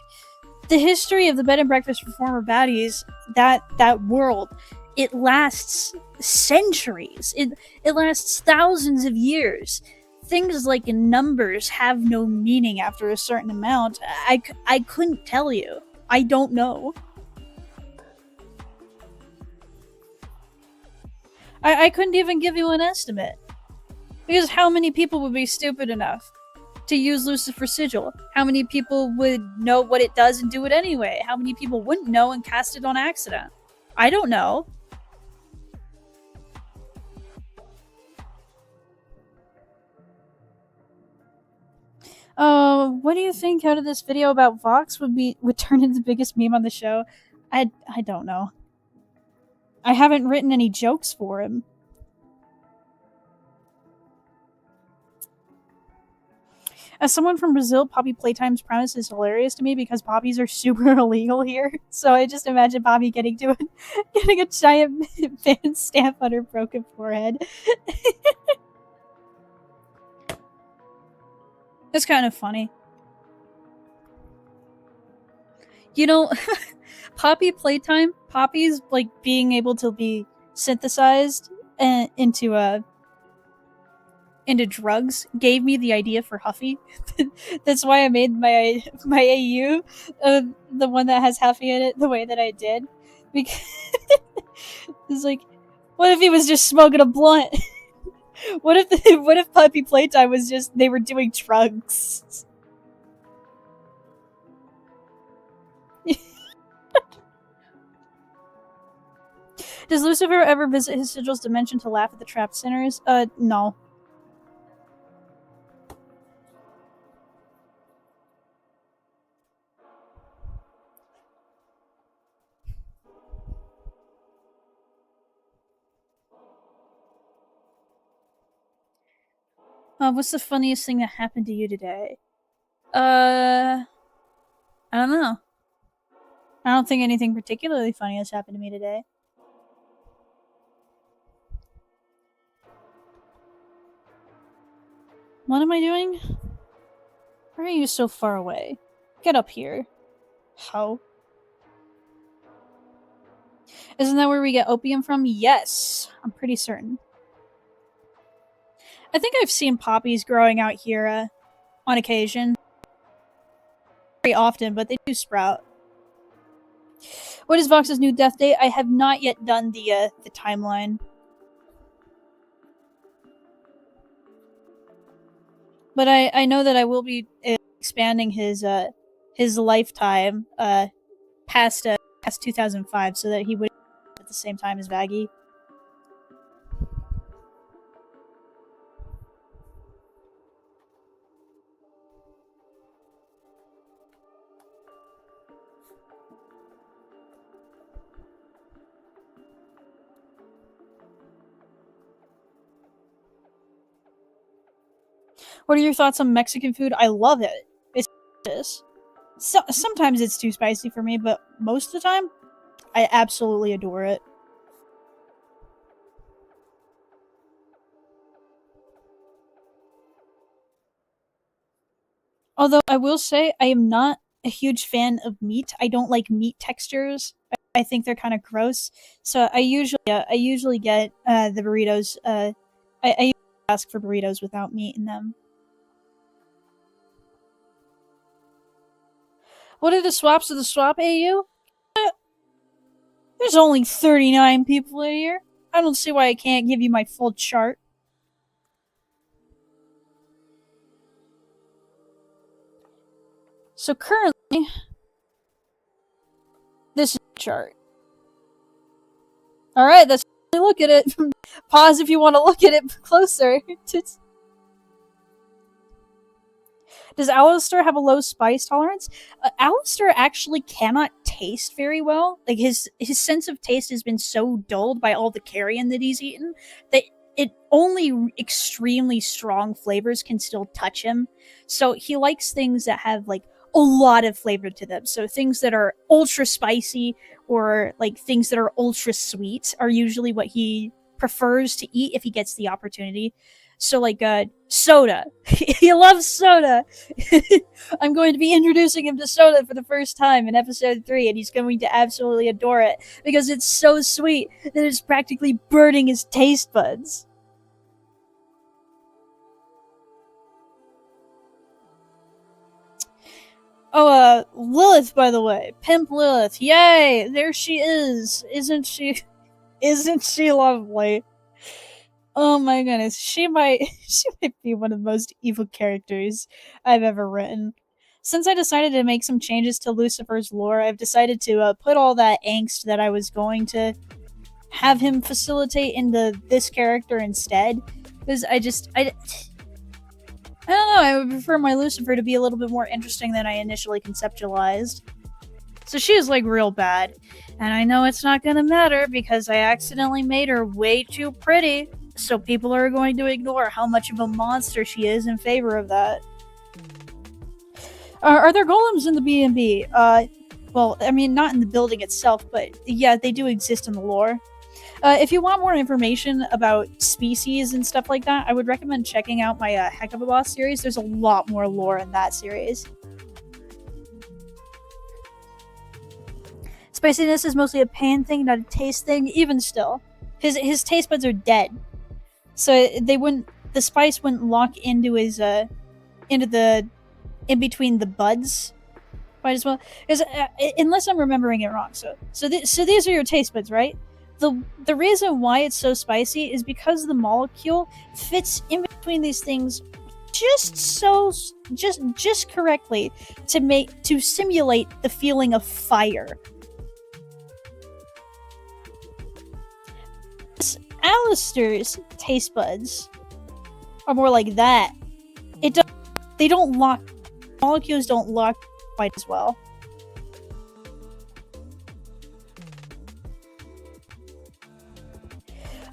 the history of the bed and breakfast for former baddies, that world, it lasts centuries. It lasts thousands of years. Things like numbers have no meaning after a certain amount. I couldn't tell you. I don't know. I couldn't even give you an estimate. Because how many people would be stupid enough to use Lucifer's Sigil? How many people would know what it does and do it anyway? How many people wouldn't know and cast it on accident? I don't know. What do you think out of this video about Vox would turn into the biggest meme on the show? I don't know. I haven't written any jokes for him. As someone from Brazil, Poppy Playtime's premise is hilarious to me because poppies are super illegal here. So I just imagine Poppy getting a giant fan stamp on her broken forehead. It's kind of funny. You know, Poppy Playtime, Poppy's like being able to be synthesized into drugs gave me the idea for Huffy. That's why I made my AU, the one that has Huffy in it, the way that I did. Because it's like, what if he was just smoking a blunt? What if Puppy Playtime was just they were doing drugs? Does Lucifer ever visit his sigil's dimension to laugh at the trapped sinners? No. What's the funniest thing that happened to you today? I don't know. I don't think anything particularly funny has happened to me today. What am I doing? Why are you so far away? Get up here. How? Isn't that where we get opium from? Yes, I'm pretty certain. I think I've seen poppies growing out here on occasion. Very often, but they do sprout. What is Vox's new death date? I have not yet done the timeline. But I know that I will be expanding his lifetime past 2005 so that he would at the same time as Vaggie. What are your thoughts on Mexican food? I love it. It's delicious. Sometimes it's too spicy for me, but most of the time, I absolutely adore it. Although I will say, I am not a huge fan of meat. I don't like meat textures. I think they're kind of gross. So I usually get the burritos. I usually ask for burritos without meat in them. What are the swaps of the swap AU? There's only 39 people in here. I don't see why I can't give you my full chart. So currently, this is the chart. Alright, let's look at it. Pause if you want to look at it closer. Does Alistair have a low spice tolerance? Alistair actually cannot taste very well. Like, his sense of taste has been so dulled by all the carrion that he's eaten that only extremely strong flavors can still touch him. So he likes things that have, like, a lot of flavor to them. So things that are ultra spicy or, like, things that are ultra sweet are usually what he prefers to eat if he gets the opportunity. So like soda. He loves soda. I'm going to be introducing him to soda for the first time in episode 3, and he's going to absolutely adore it because it's so sweet that it's practically burning his taste buds. Oh, Lilith, by the way. Pimp Lilith. Yay! There she is. Isn't she? Isn't she lovely? Oh my goodness. She might be one of the most evil characters I've ever written. Since I decided to make some changes to Lucifer's lore, I've decided to put all that angst that I was going to have him facilitate into this character instead. Because I don't know, I would prefer my Lucifer to be a little bit more interesting than I initially conceptualized. So she is like real bad. And I know it's not gonna matter because I accidentally made her way too pretty. So people are going to ignore how much of a monster she is in favor of that. Are there golems in the B&B? Well, I mean, not in the building itself, but yeah, they do exist in the lore. If you want more information about species and stuff like that, I would recommend checking out my Heck of a Boss series. There's a lot more lore in that series. Spiciness is mostly a pain thing, not a taste thing. Even still, his taste buds are dead, so the spice wouldn't lock into his into the in between the buds quite as well. Because unless I'm remembering it wrong, so these are your taste buds, right? The reason why it's so spicy is because the molecule fits in between these things just correctly to simulate the feeling of fire. Alistair's taste buds are more like that. They don't lock, molecules don't lock quite as well.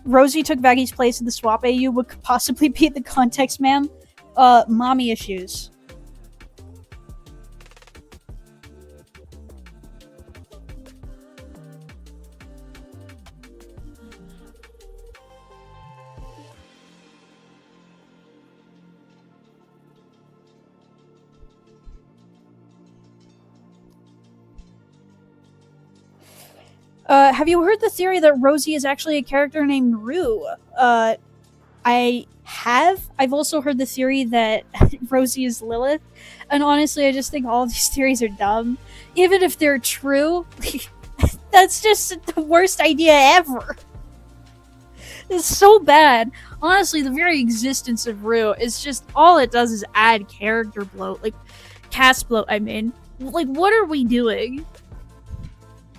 Rosie took Vaggy's place in the swap AU. What could possibly be the context, ma'am? Mommy issues. Have you heard the theory that Rosie is actually a character named Rue? I have. I've also heard the theory that Rosie is Lilith. And honestly, I just think all of these theories are dumb. Even if they're true, that's just the worst idea ever. It's so bad. Honestly, the very existence of Rue is just, all it does is add character bloat. Like, cast bloat, I mean. Like, what are we doing?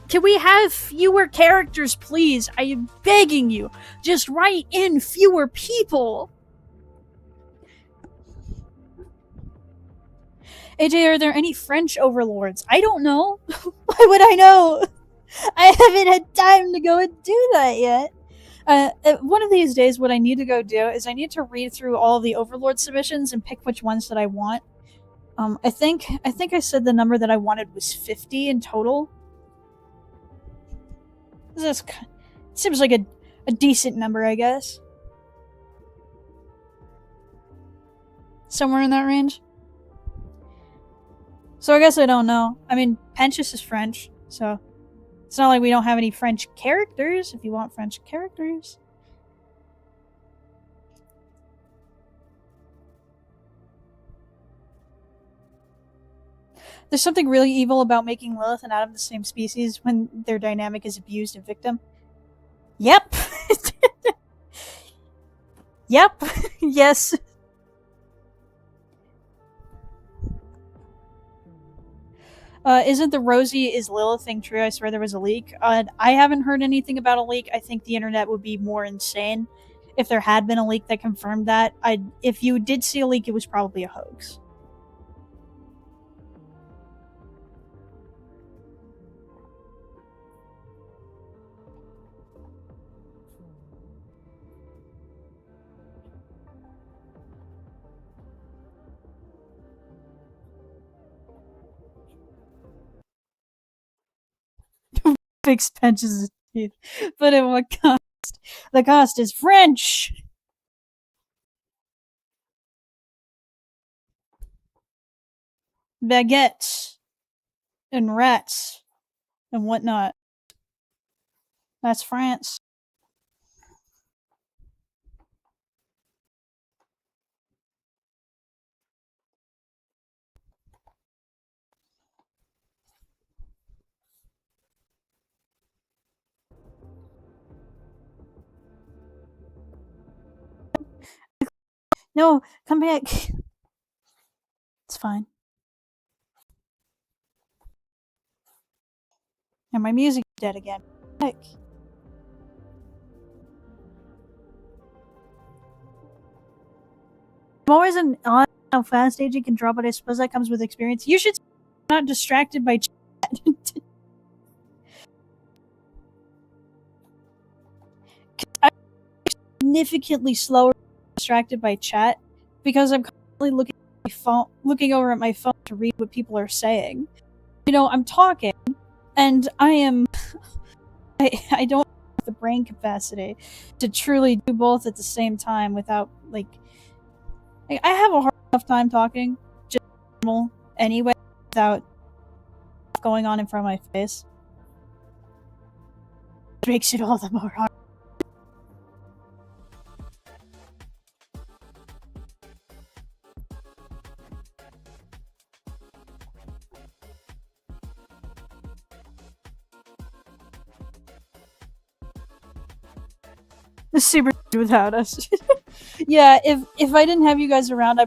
Can we have fewer characters, please? I am begging you. Just write in fewer people. AJ, are there any French overlords? I don't know. Why would I know? I haven't had time to go and do that yet. One of these days, what I need to go do is I need to read through all of the overlord submissions and pick which ones that I want. I think I said the number that I wanted was 50 in total. This seems like a decent number, I guess. Somewhere in that range. So I guess I don't know. I mean, Pentious is French, so it's not like we don't have any French characters, if you want French characters. There's something really evil about making Lilith and Adam the same species when their dynamic is abused and victim. Yep. Yep. Yes. Isn't the Rosie is Lilith thing true? I swear there was a leak. I haven't heard anything about a leak. I think the internet would be more insane if there had been a leak that confirmed that. If you did see a leak, it was probably a hoax. Fix Pentious' teeth. But at what cost? The cost is French! baguettes and rats and whatnot. That's France. No, come back. It's fine. And my music's dead again. Heck. I'm always on how fast aging can drop, but I suppose that comes with experience. You should not distracted by chat. I'm significantly slower distracted by chat because I'm constantly looking over at my phone to read what people are saying. You know, I'm talking, and I don't have the brain capacity to truly do both at the same time without, like I have a hard enough time talking, just normal, anyway, without going on in front of my face. It makes it all the more hard. The super without us. Yeah, if I didn't have you guys around, I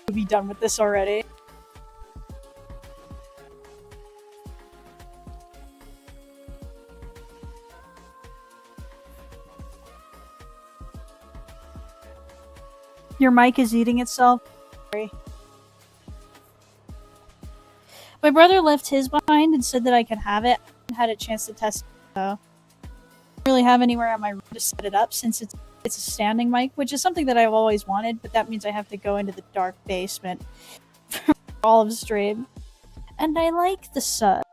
would be done with this already. Your mic is eating itself. Sorry. My brother left his behind and said that I could have it. I haven't had a chance to test it though. I don't really have anywhere on my room to set it up since it's a standing mic, which is something that I've always wanted, but that means I have to go into the dark basement for all of stream. And I like the sun.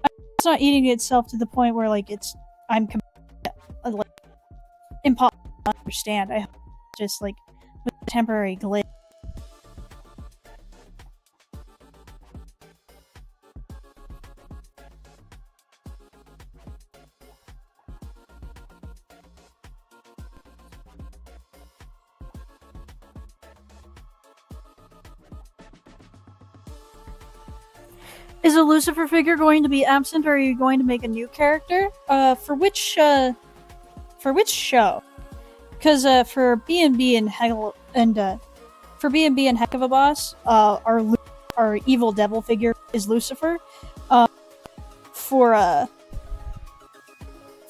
It's not eating itself to the point where like I'm like impossible to understand. I just like with a temporary glitch. Is a Lucifer figure going to be absent, or are you going to make a new character? For which show? Because for B&B and Hegel and for B&B and Heck of a Boss, our evil devil figure is Lucifer. For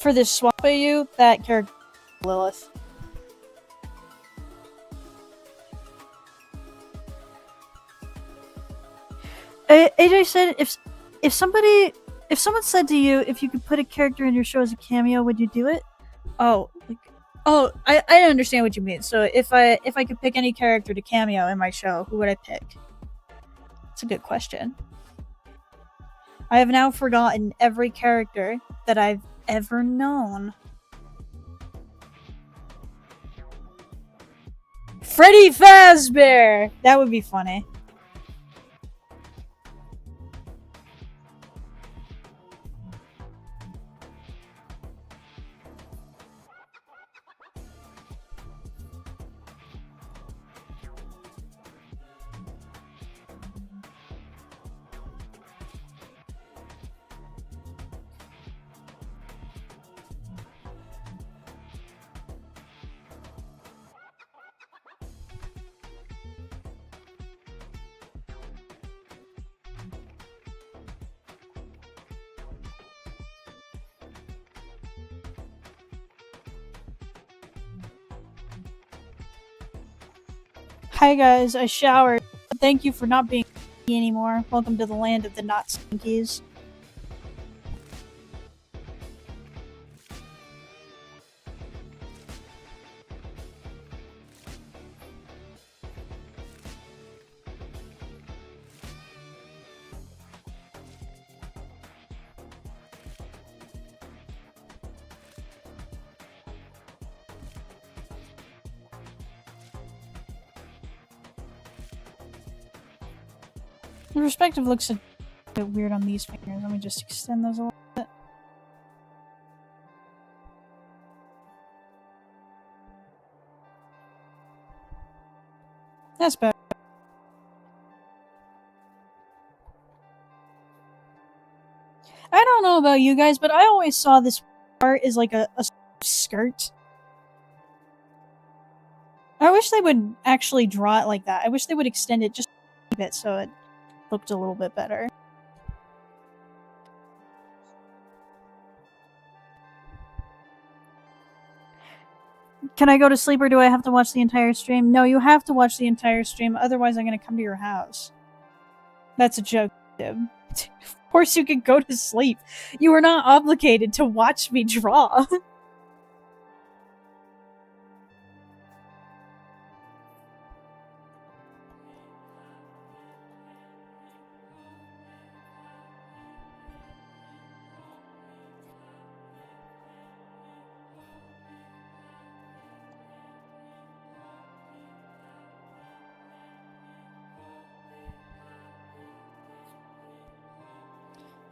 this swap AU, that character is Lilith. AJ said if someone said to you if you could put a character in your show as a cameo, would you do it? I understand what you mean. So if I could pick any character to cameo in my show, who would I pick? That's a good question. I have now forgotten every character that I've ever known. Freddy Fazbear! That would be funny. Hi guys, I showered. Thank you for not being anymore. Welcome to the land of the not stinkies. The perspective looks a bit weird on these fingers. Let me just extend those a little bit. That's better. I don't know about you guys, but I always saw this part as like a skirt. I wish they would actually draw it like that. I wish they would extend it just a bit so it looked a little bit better. Can I go to sleep or do I have to watch the entire stream? No, you have to watch the entire stream, otherwise I'm gonna come to your house. That's a joke, Dib. Of course you can go to sleep. You are not obligated to watch me draw.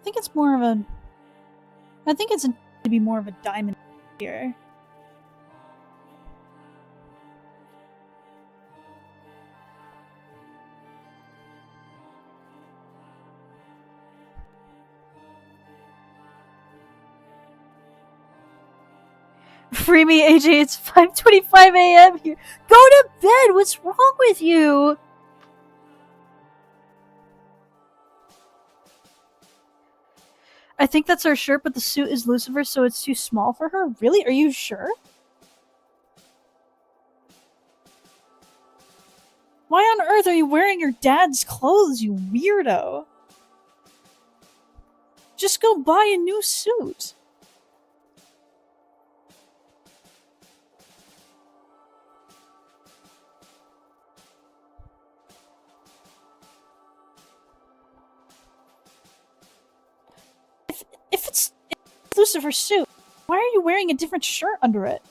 I think it's more of a... I think it's to be more of a diamond here. Free me, AJ, it's 5:25 a.m. here. Go to bed! What's wrong with you? I think that's our shirt, but the suit is Lucifer, so it's too small for her? Really? Are you sure? Why on earth are you wearing your dad's clothes, you weirdo? Just go buy a new suit. If it's Lucifer's suit, why are you wearing a different shirt under it?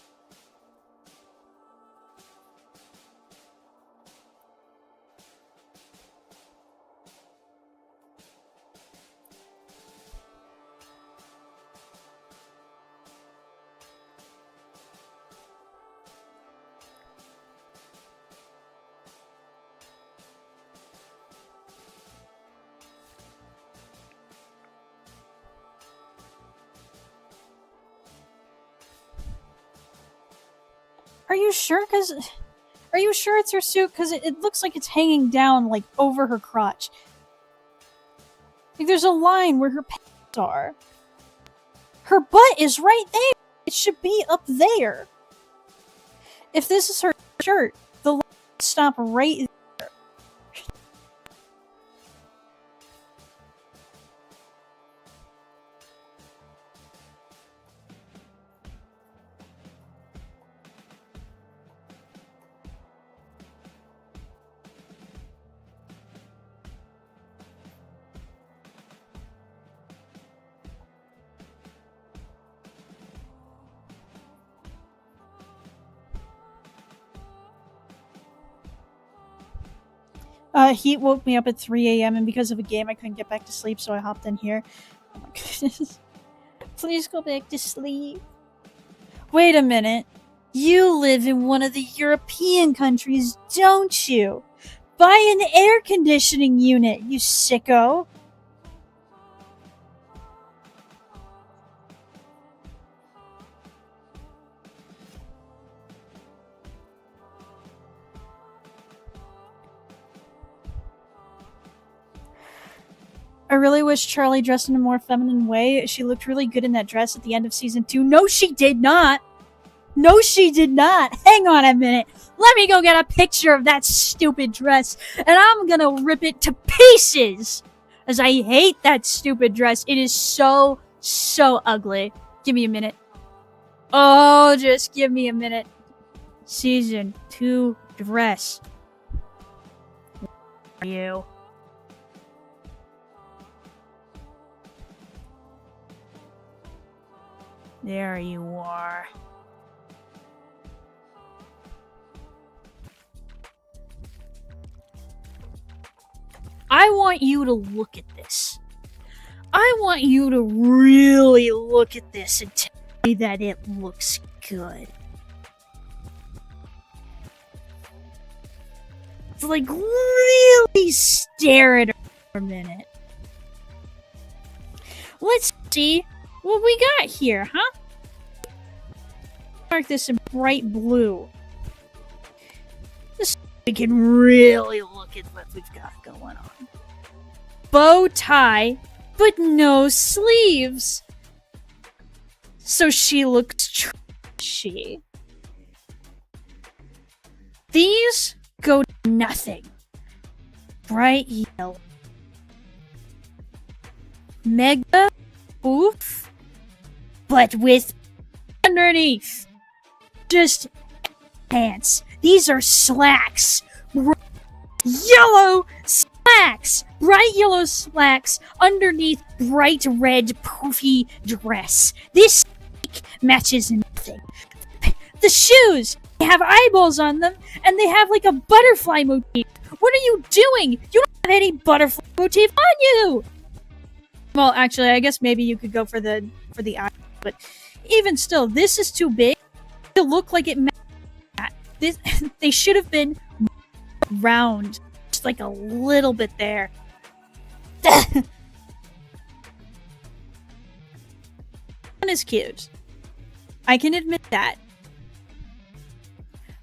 Are you sure? Are you sure it's her suit? Because it looks like it's hanging down, like, over her crotch. Like, there's a line where her pants are. Her butt is right there! It should be up there! If this is her shirt, the line would stop right there. Heat woke me up at 3 a.m. and because of a game I couldn't get back to sleep, so I hopped in here. Oh my goodness. Please go back to sleep. Wait a minute. You live in one of the European countries, don't you? Buy an air conditioning unit, you sicko! I really wish Charlie dressed in a more feminine way. She looked really good in that dress at the end of season 2. No, she did not! No, she did not! Hang on a minute. Let me go get a picture of that stupid dress, and I'm gonna rip it to pieces! As I hate that stupid dress. It is so, so ugly. Give me a minute. Oh, just give me a minute. Season 2 dress. Where are you? There you are. I want you to look at this. I want you to really look at this and tell me that it looks good. It's like, really stare at her for a minute. Let's see what we got here, huh? Mark this in bright blue. This we can really look at what we've got going on. Bow tie, but no sleeves. So she looks trashy. These go to nothing. Bright yellow. Mega oof, but with underneath. Just pants. These are slacks. Yellow slacks. Bright yellow slacks underneath bright red poofy dress. This matches nothing. The shoes, they have eyeballs on them, and they have like a butterfly motif. What are you doing? You don't have any butterfly motif on you. Well, actually, I guess maybe you could go for the eye, but even still, this is too big to look like it matches. This they should have been round, just like a little bit there. One is cute. I can admit that.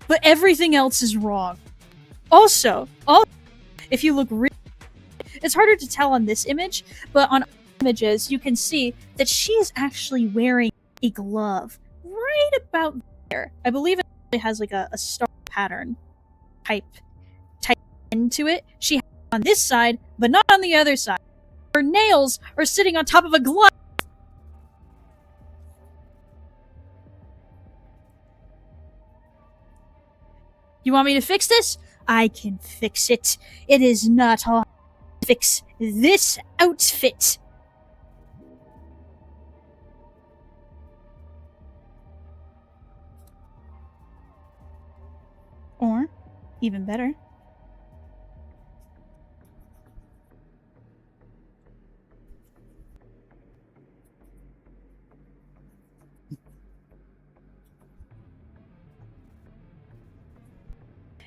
But everything else is wrong. Also, if you look really, it's harder to tell on this image, but on images you can see that she is actually wearing a glove right about there. I believe it has like a star pattern type into it. She has it on this side, but not on the other side. Her nails are sitting on top of a glove. You want me to fix this? I can fix it. It is not hard to fix this outfit. Or, even better,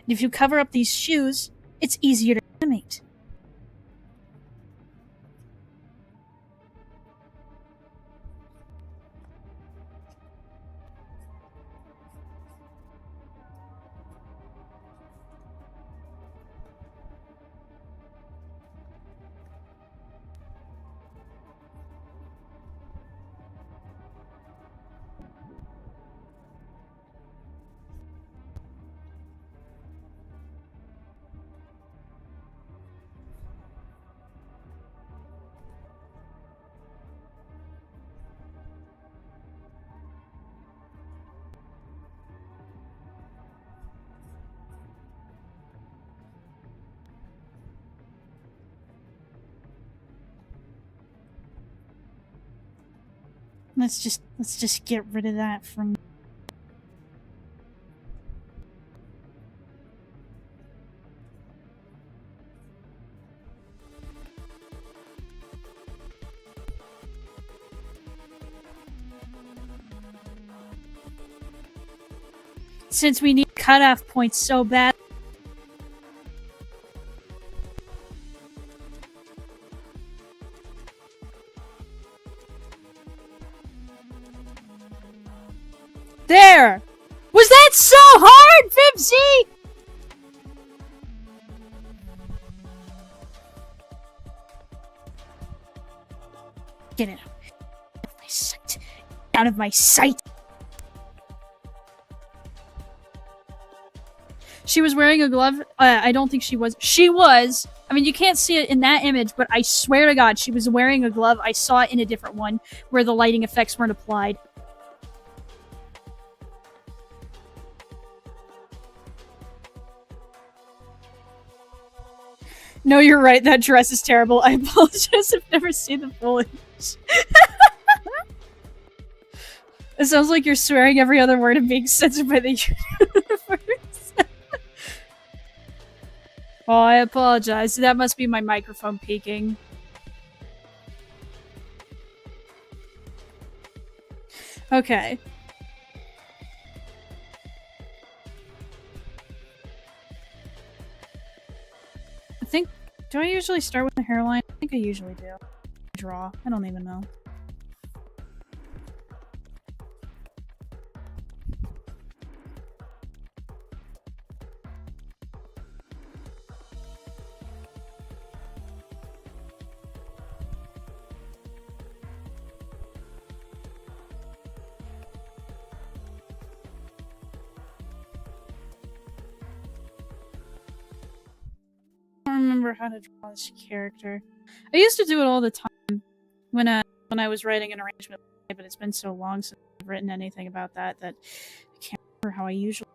if you cover up these shoes, it's easier to animate. Let's just get rid of that from. Since we need cutoff points so bad. There! Was that so hard, Fibsy? Get it out of my sight. Out of my sight. She was wearing a glove. I don't think she was. She was. I mean, you can't see it in that image, but I swear to God, she was wearing a glove. I saw it in a different one where the lighting effects weren't applied. No, you're right. That dress is terrible. I apologize. I've never seen the full image. It sounds like you're swearing every other word and being censored by the universe. Oh, I apologize. That must be my microphone peaking. Okay. I think... Do I usually start with the hairline? I think I usually do. Draw. I don't even know. I don't remember how to draw this character. I used to do it all the time when I was writing an arrangement, but it's been so long since I've written anything about that I can't remember how I usually.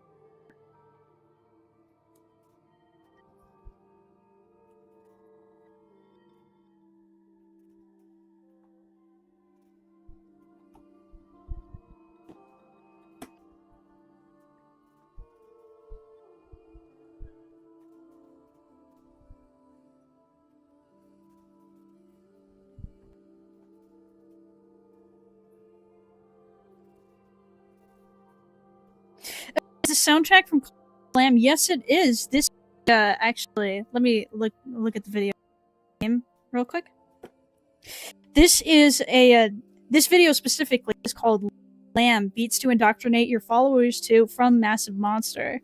Is the soundtrack from Slam? Yes, it is. This actually, let me look at the video game real quick. This is a this video specifically is called Lamb Beats to Indoctrinate Your Followers to from Massive Monster.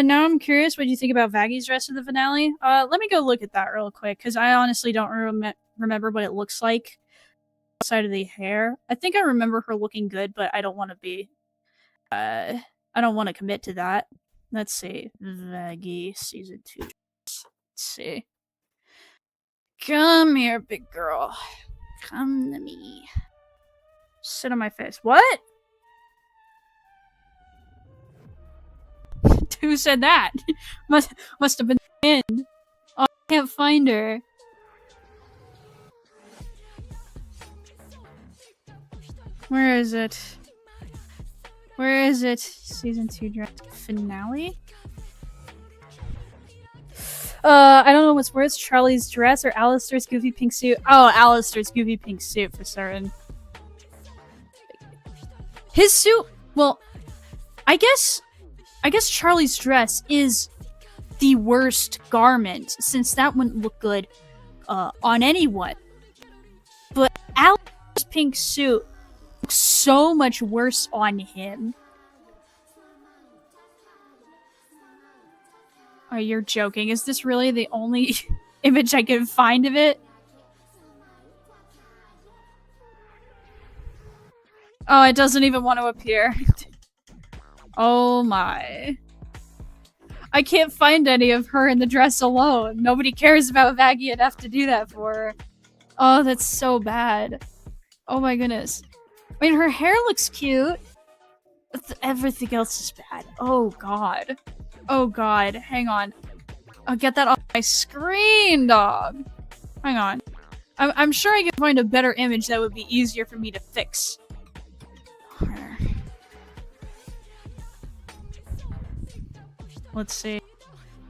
Now I'm curious what you think about Vaggy's dress in the finale. Let me go look at that real quick, because I honestly don't remember what it looks like outside of the hair. I think I remember her looking good, but I don't want to be... I don't want to commit to that. Let's see. Vaggy Season 2. Let's see. Come here, big girl. Come to me. Sit on my face. What? Who said that? must have been in. Oh, I can't find her. Where is it? Where is it? Season 2 dress finale? I don't know what's worse, Charlie's dress or Alistair's goofy pink suit. Oh, Alistair's goofy pink suit for certain. His suit, well, I guess Charlie's dress is the worst garment, since that wouldn't look good on anyone. But Alistair's pink suit looks so much worse on him. Oh, you're joking. Is this really the only image I can find of it? Oh, it doesn't even want to appear. Oh my. I can't find any of her in the dress alone. Nobody cares about Vaggy enough to do that for her. Oh, that's so bad. Oh my goodness. I mean, her hair looks cute. But everything else is bad. Oh god. Oh god. Hang on. I'll get that off my screen, dog. Hang on. I'm sure I can find a better image that would be easier for me to fix. Let's see.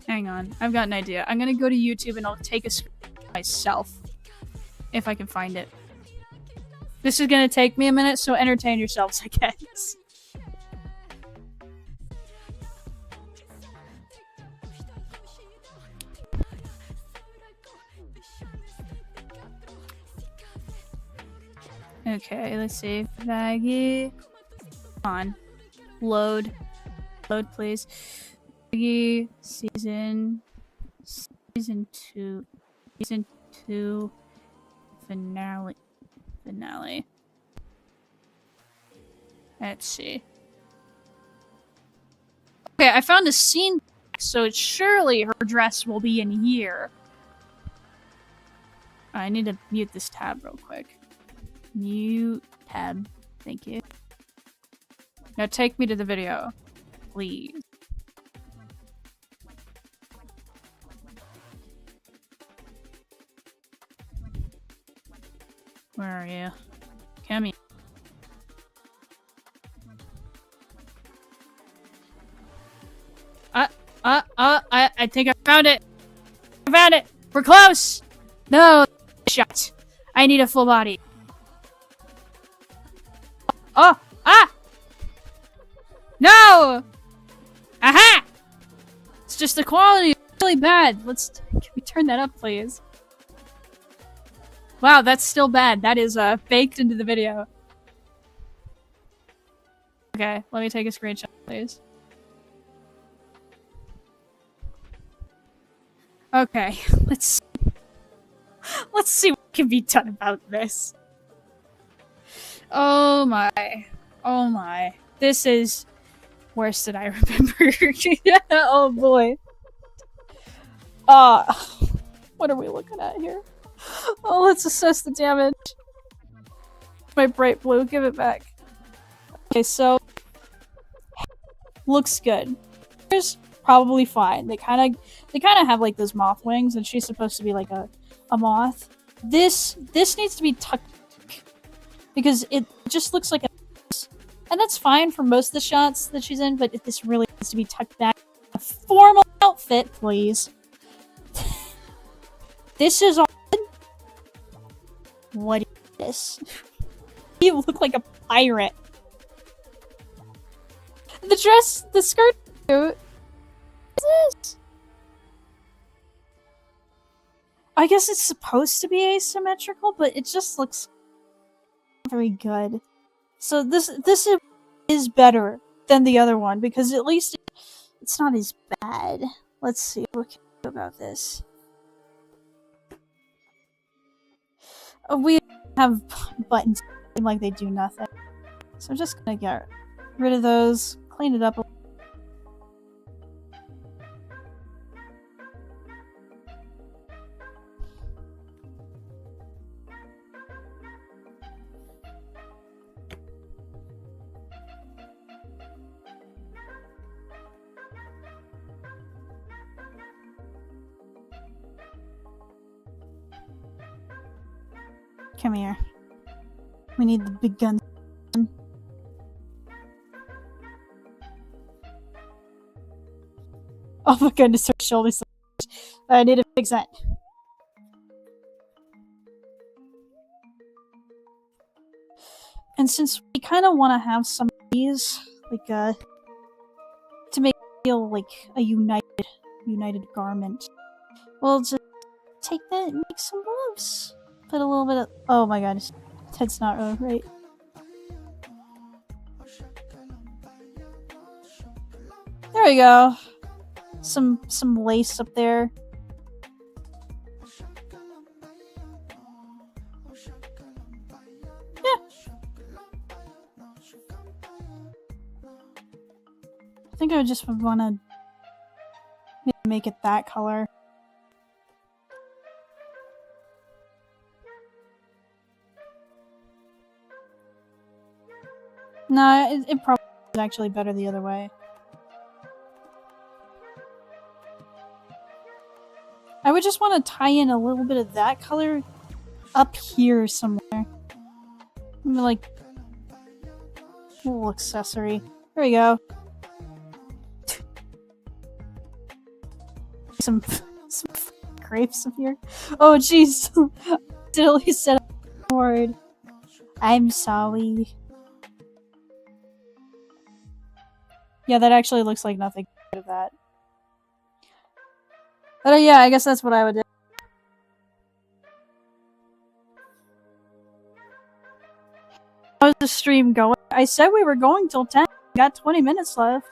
Hang on. I've got an idea. I'm gonna go to YouTube and I'll take a screen myself. If I can find it. This is gonna take me a minute, so entertain yourselves, I guess. Okay, let's see. Vaggy. Come on. Load. Load, please. Vaggy season 2 finale. Let's see. Okay, I found a scene so surely her dress will be in here. I need to mute this tab real quick. Mute tab. Thank you. Now take me to the video, please. Where are you? Come here. I think I found it. I found it. We're close. No, shot. I need a full body. Oh, no. Aha! It's just the quality is really bad. Can we turn that up, please? Wow, that's still bad. That is baked into the video. Okay, let me take a screenshot, please. Okay, let's see what can be done about this. Oh my. Oh my. This is worse than I remember. Oh boy. What are we looking at here? Oh, let's assess the damage. My bright blue, give it back. Okay, so looks good. Here's probably fine. They kind of have like those moth wings, and she's supposed to be like a moth. This needs to be tucked because it just looks like a, and that's fine for most of the shots that she's in, but this really needs to be tucked back. A formal outfit, please. This is all. What is this? You look like a pirate. The dress, the skirt, what is this? I guess it's supposed to be asymmetrical, but it just looks very good. So this is better than the other one because at least it's not as bad. Let's see what we can do about this. We have buttons like they do nothing. So I'm just gonna get rid of those, clean it up a Come here. We need the big gun. Oh my goodness, her shoulders. I need to fix that. And since we kind of want to have some of these, like, to make it feel like a united garment, we'll just take that and make some gloves. Put a little bit of. Oh my goodness, that's not really right. There we go. Some lace up there. Yeah. I think I just would want to make it that color. No, it probably is actually better the other way. I would just want to tie in a little bit of that color up here somewhere. Like a little accessory. There we go. Some grapes up here. Oh jeez. Dilly said a word. I'm sorry. Yeah, that actually looks like nothing of that. But yeah, I guess that's what I would do. How's the stream going? I said we were going till 10. We got 20 minutes left.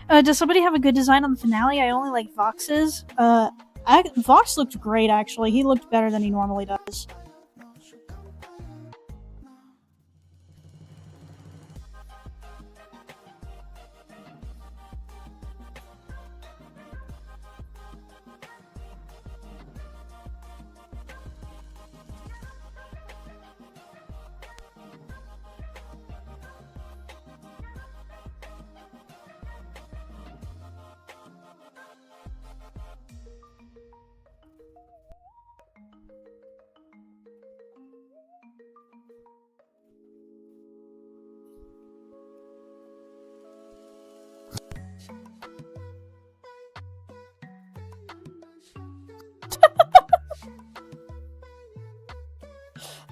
Does somebody have a good design on the finale? I only like Vox's. Vox looked great, actually. He looked better than he normally does.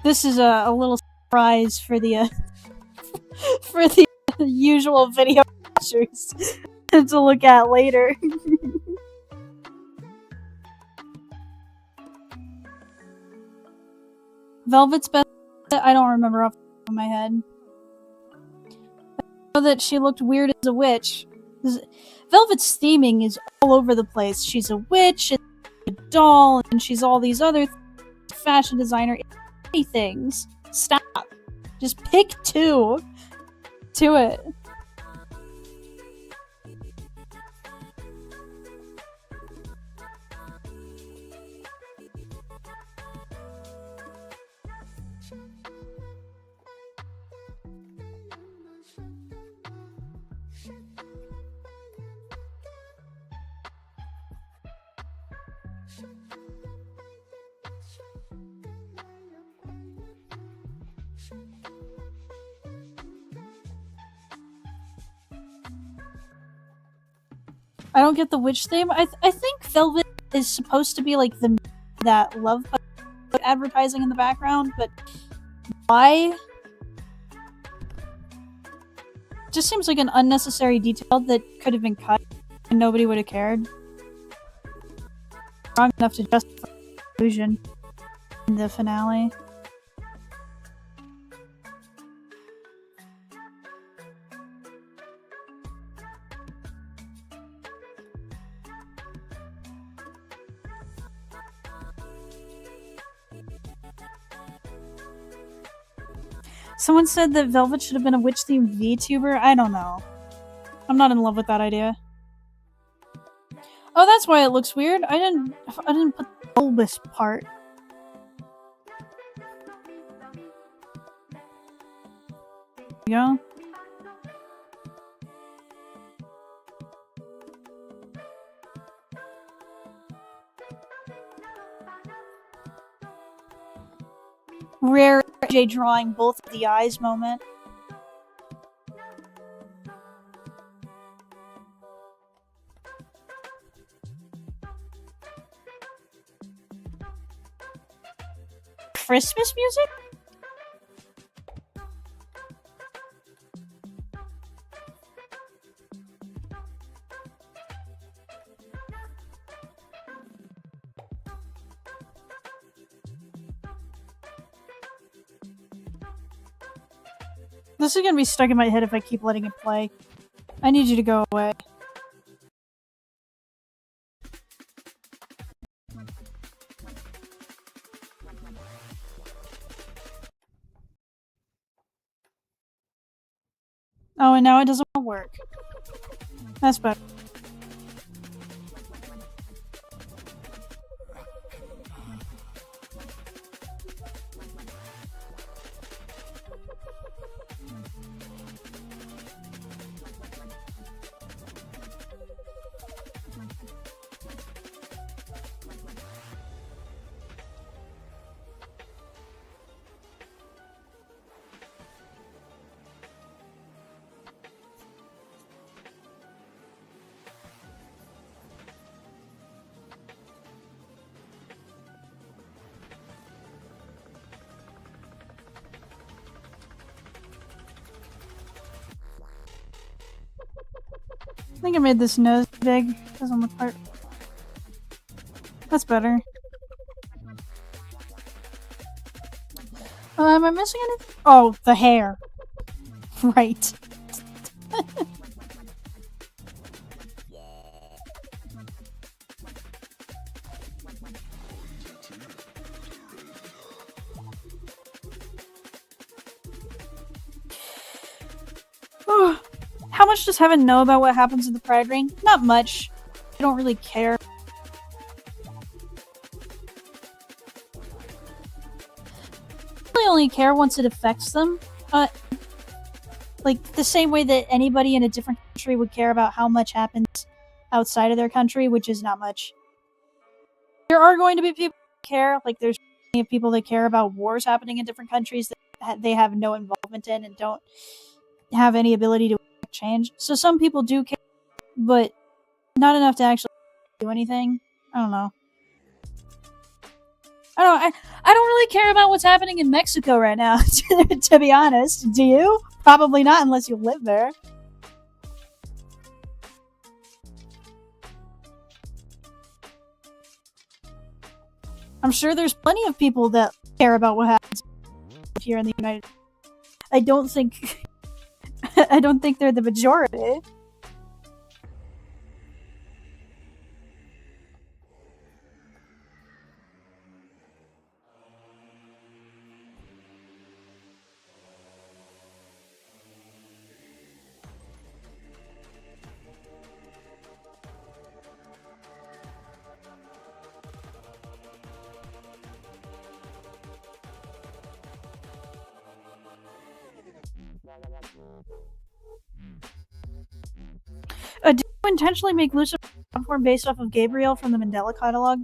This is a little surprise for the for the usual video watchers to look at later. Velvet's best. I don't remember off the top of my head. I know that she looked weird as a witch. Velvet's theming is all over the place. She's a witch, and a doll, and she's all these other fashion designer things. Stop. Just pick two. To it. I don't get the witch theme. I think Velvet is supposed to be like the that love advertising in the background, but why? Just seems like an unnecessary detail that could have been cut and nobody would have cared. Strong enough to justify the illusion in the finale. Someone said that Velvet should have been a witch-themed VTuber. I don't know. I'm not in love with that idea. Oh, that's why it looks weird. I didn't put the bulbous part. There you go. Rare J drawing both of the eyes moment. Christmas music? This is gonna be stuck in my head if I keep letting it play. I need you to go away. Oh, and now it doesn't work. That's better. I think I made this nose big. Doesn't look like. That's better. Am I missing anything? Oh, the hair. Right. much does Heaven know about what happens in the Pride Ring? Not much. I don't really care. I really only care once it affects them. Like, the same way that anybody in a different country would care about how much happens outside of their country, which is not much. There are going to be people who care, like there's plenty of people that care about wars happening in different countries that they have no involvement in and don't have any ability to change. So some people do care, but not enough to actually do anything. I don't know. I don't really care about what's happening in Mexico right now, to be honest. Do you? Probably not unless you live there. I'm sure there's plenty of people that care about what happens here in the United States. I don't think they're the majority. Did you intentionally make Lucifer a platform based off of Gabriel from the Mandela catalog?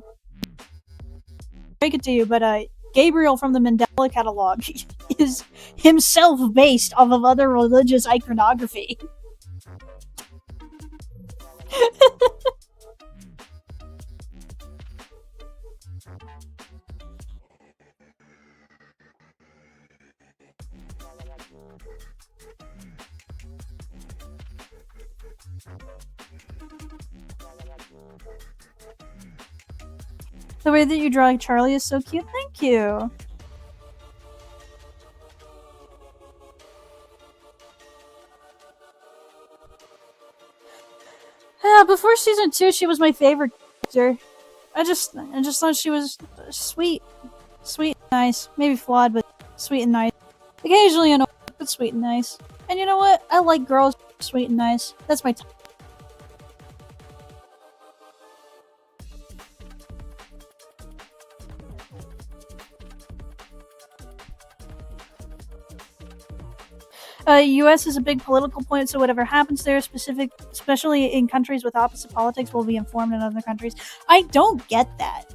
Break it to you, but Gabriel from the Mandela catalog is himself based off of other religious iconography. The way that you draw Charlie is so cute. Thank you. Yeah, before season 2, she was my favorite character. I just thought she was sweet, and nice. Maybe flawed, but sweet and nice. Occasionally annoying, but sweet and nice. And you know what? I like girls sweet and nice. That's my type. U.S. is a big political point, so whatever happens there, especially in countries with opposite politics, will be informed in other countries. I don't get that.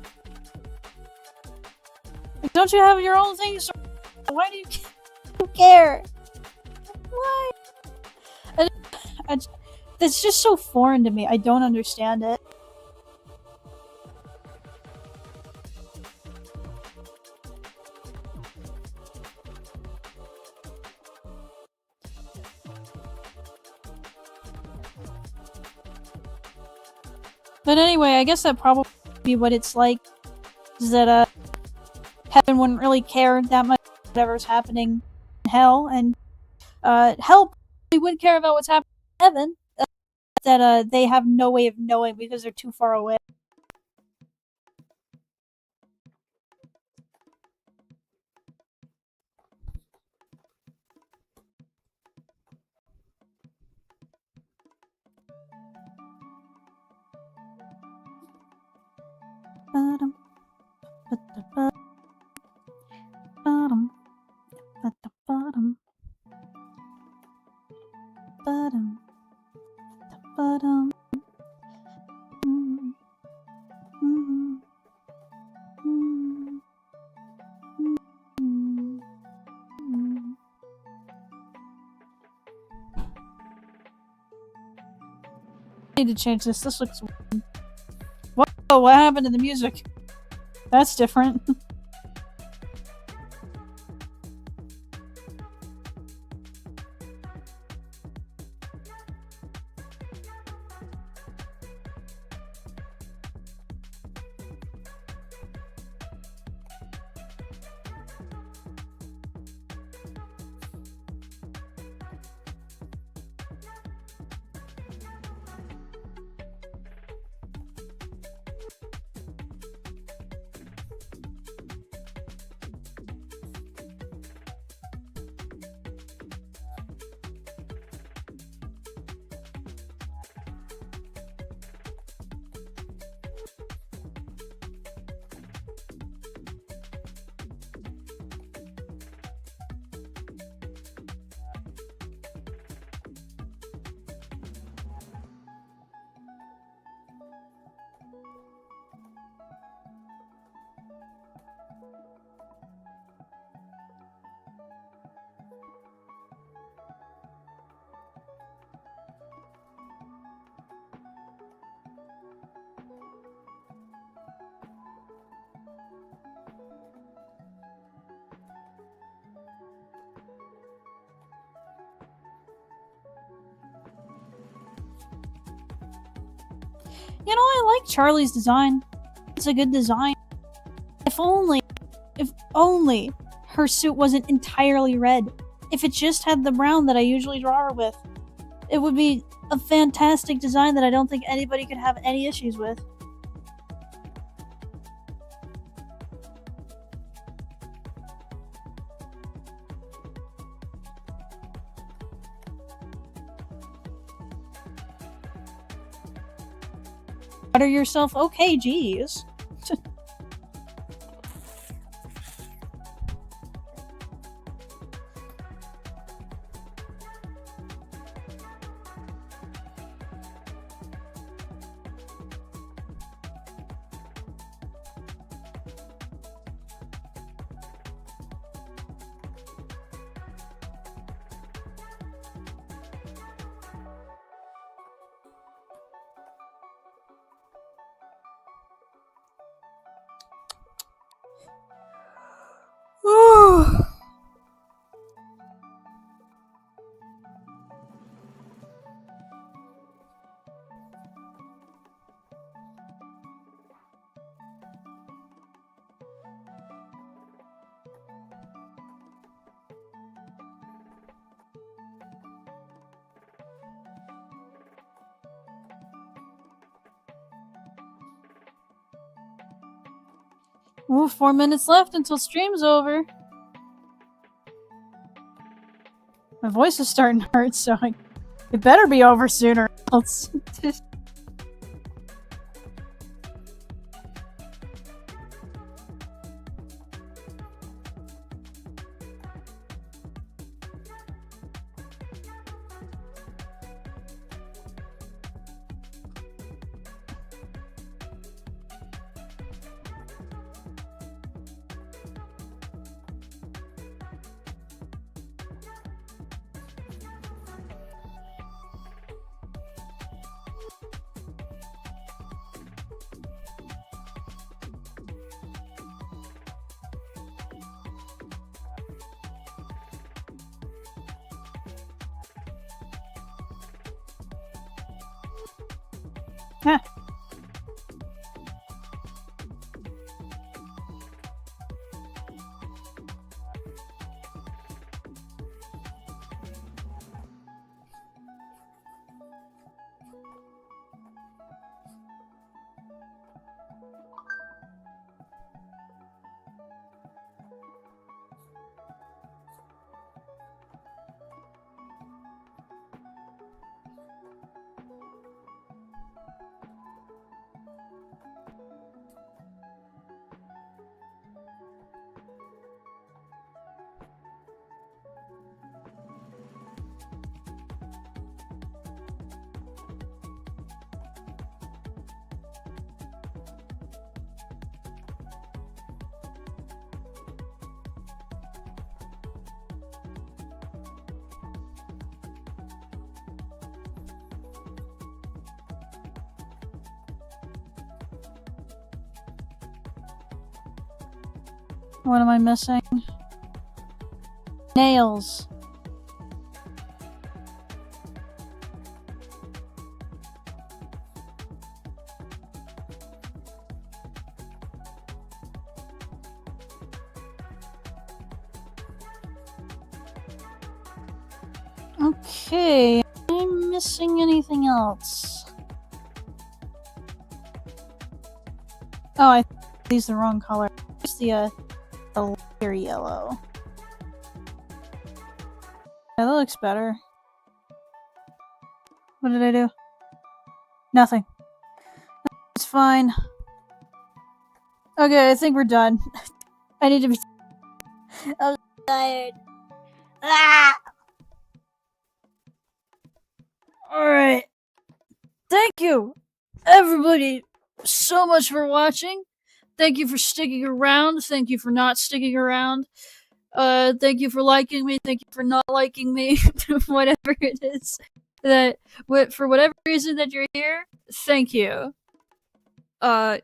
Like, don't you have your own things? Why do you care? Why? That's just so foreign to me. I don't understand it. But anyway, I guess that probably be what it's like. Is that Heaven wouldn't really care that much about whatever's happening in Hell, and Hell probably would care about what's happening in Heaven. That they have no way of knowing because they're too far away. I need to change this. This looks weird. Whoa, what happened to the music? That's different. You know, I like Charlie's design. It's a good design. If only her suit wasn't entirely red. If it just had the brown that I usually draw her with. It would be a fantastic design that I don't think anybody could have any issues with. Butter yourself? Okay, geez. Ooh, 4 minutes left until stream's over. My voice is starting to hurt, so it better be over sooner else. Huh. What am I missing? Nails. Okay, am I missing anything else? Oh, I used the wrong color. Use the lighter yellow. Yeah, that looks better. What did I do? Nothing. It's fine. Okay, I think we're done. I need to be. I'm tired. Ah! Alright. Thank you, everybody, so much for watching. Thank you for sticking around. Thank you for not sticking around. Thank you for liking me. Thank you for not liking me. Whatever it is that, for whatever reason that you're here, thank you. Bye.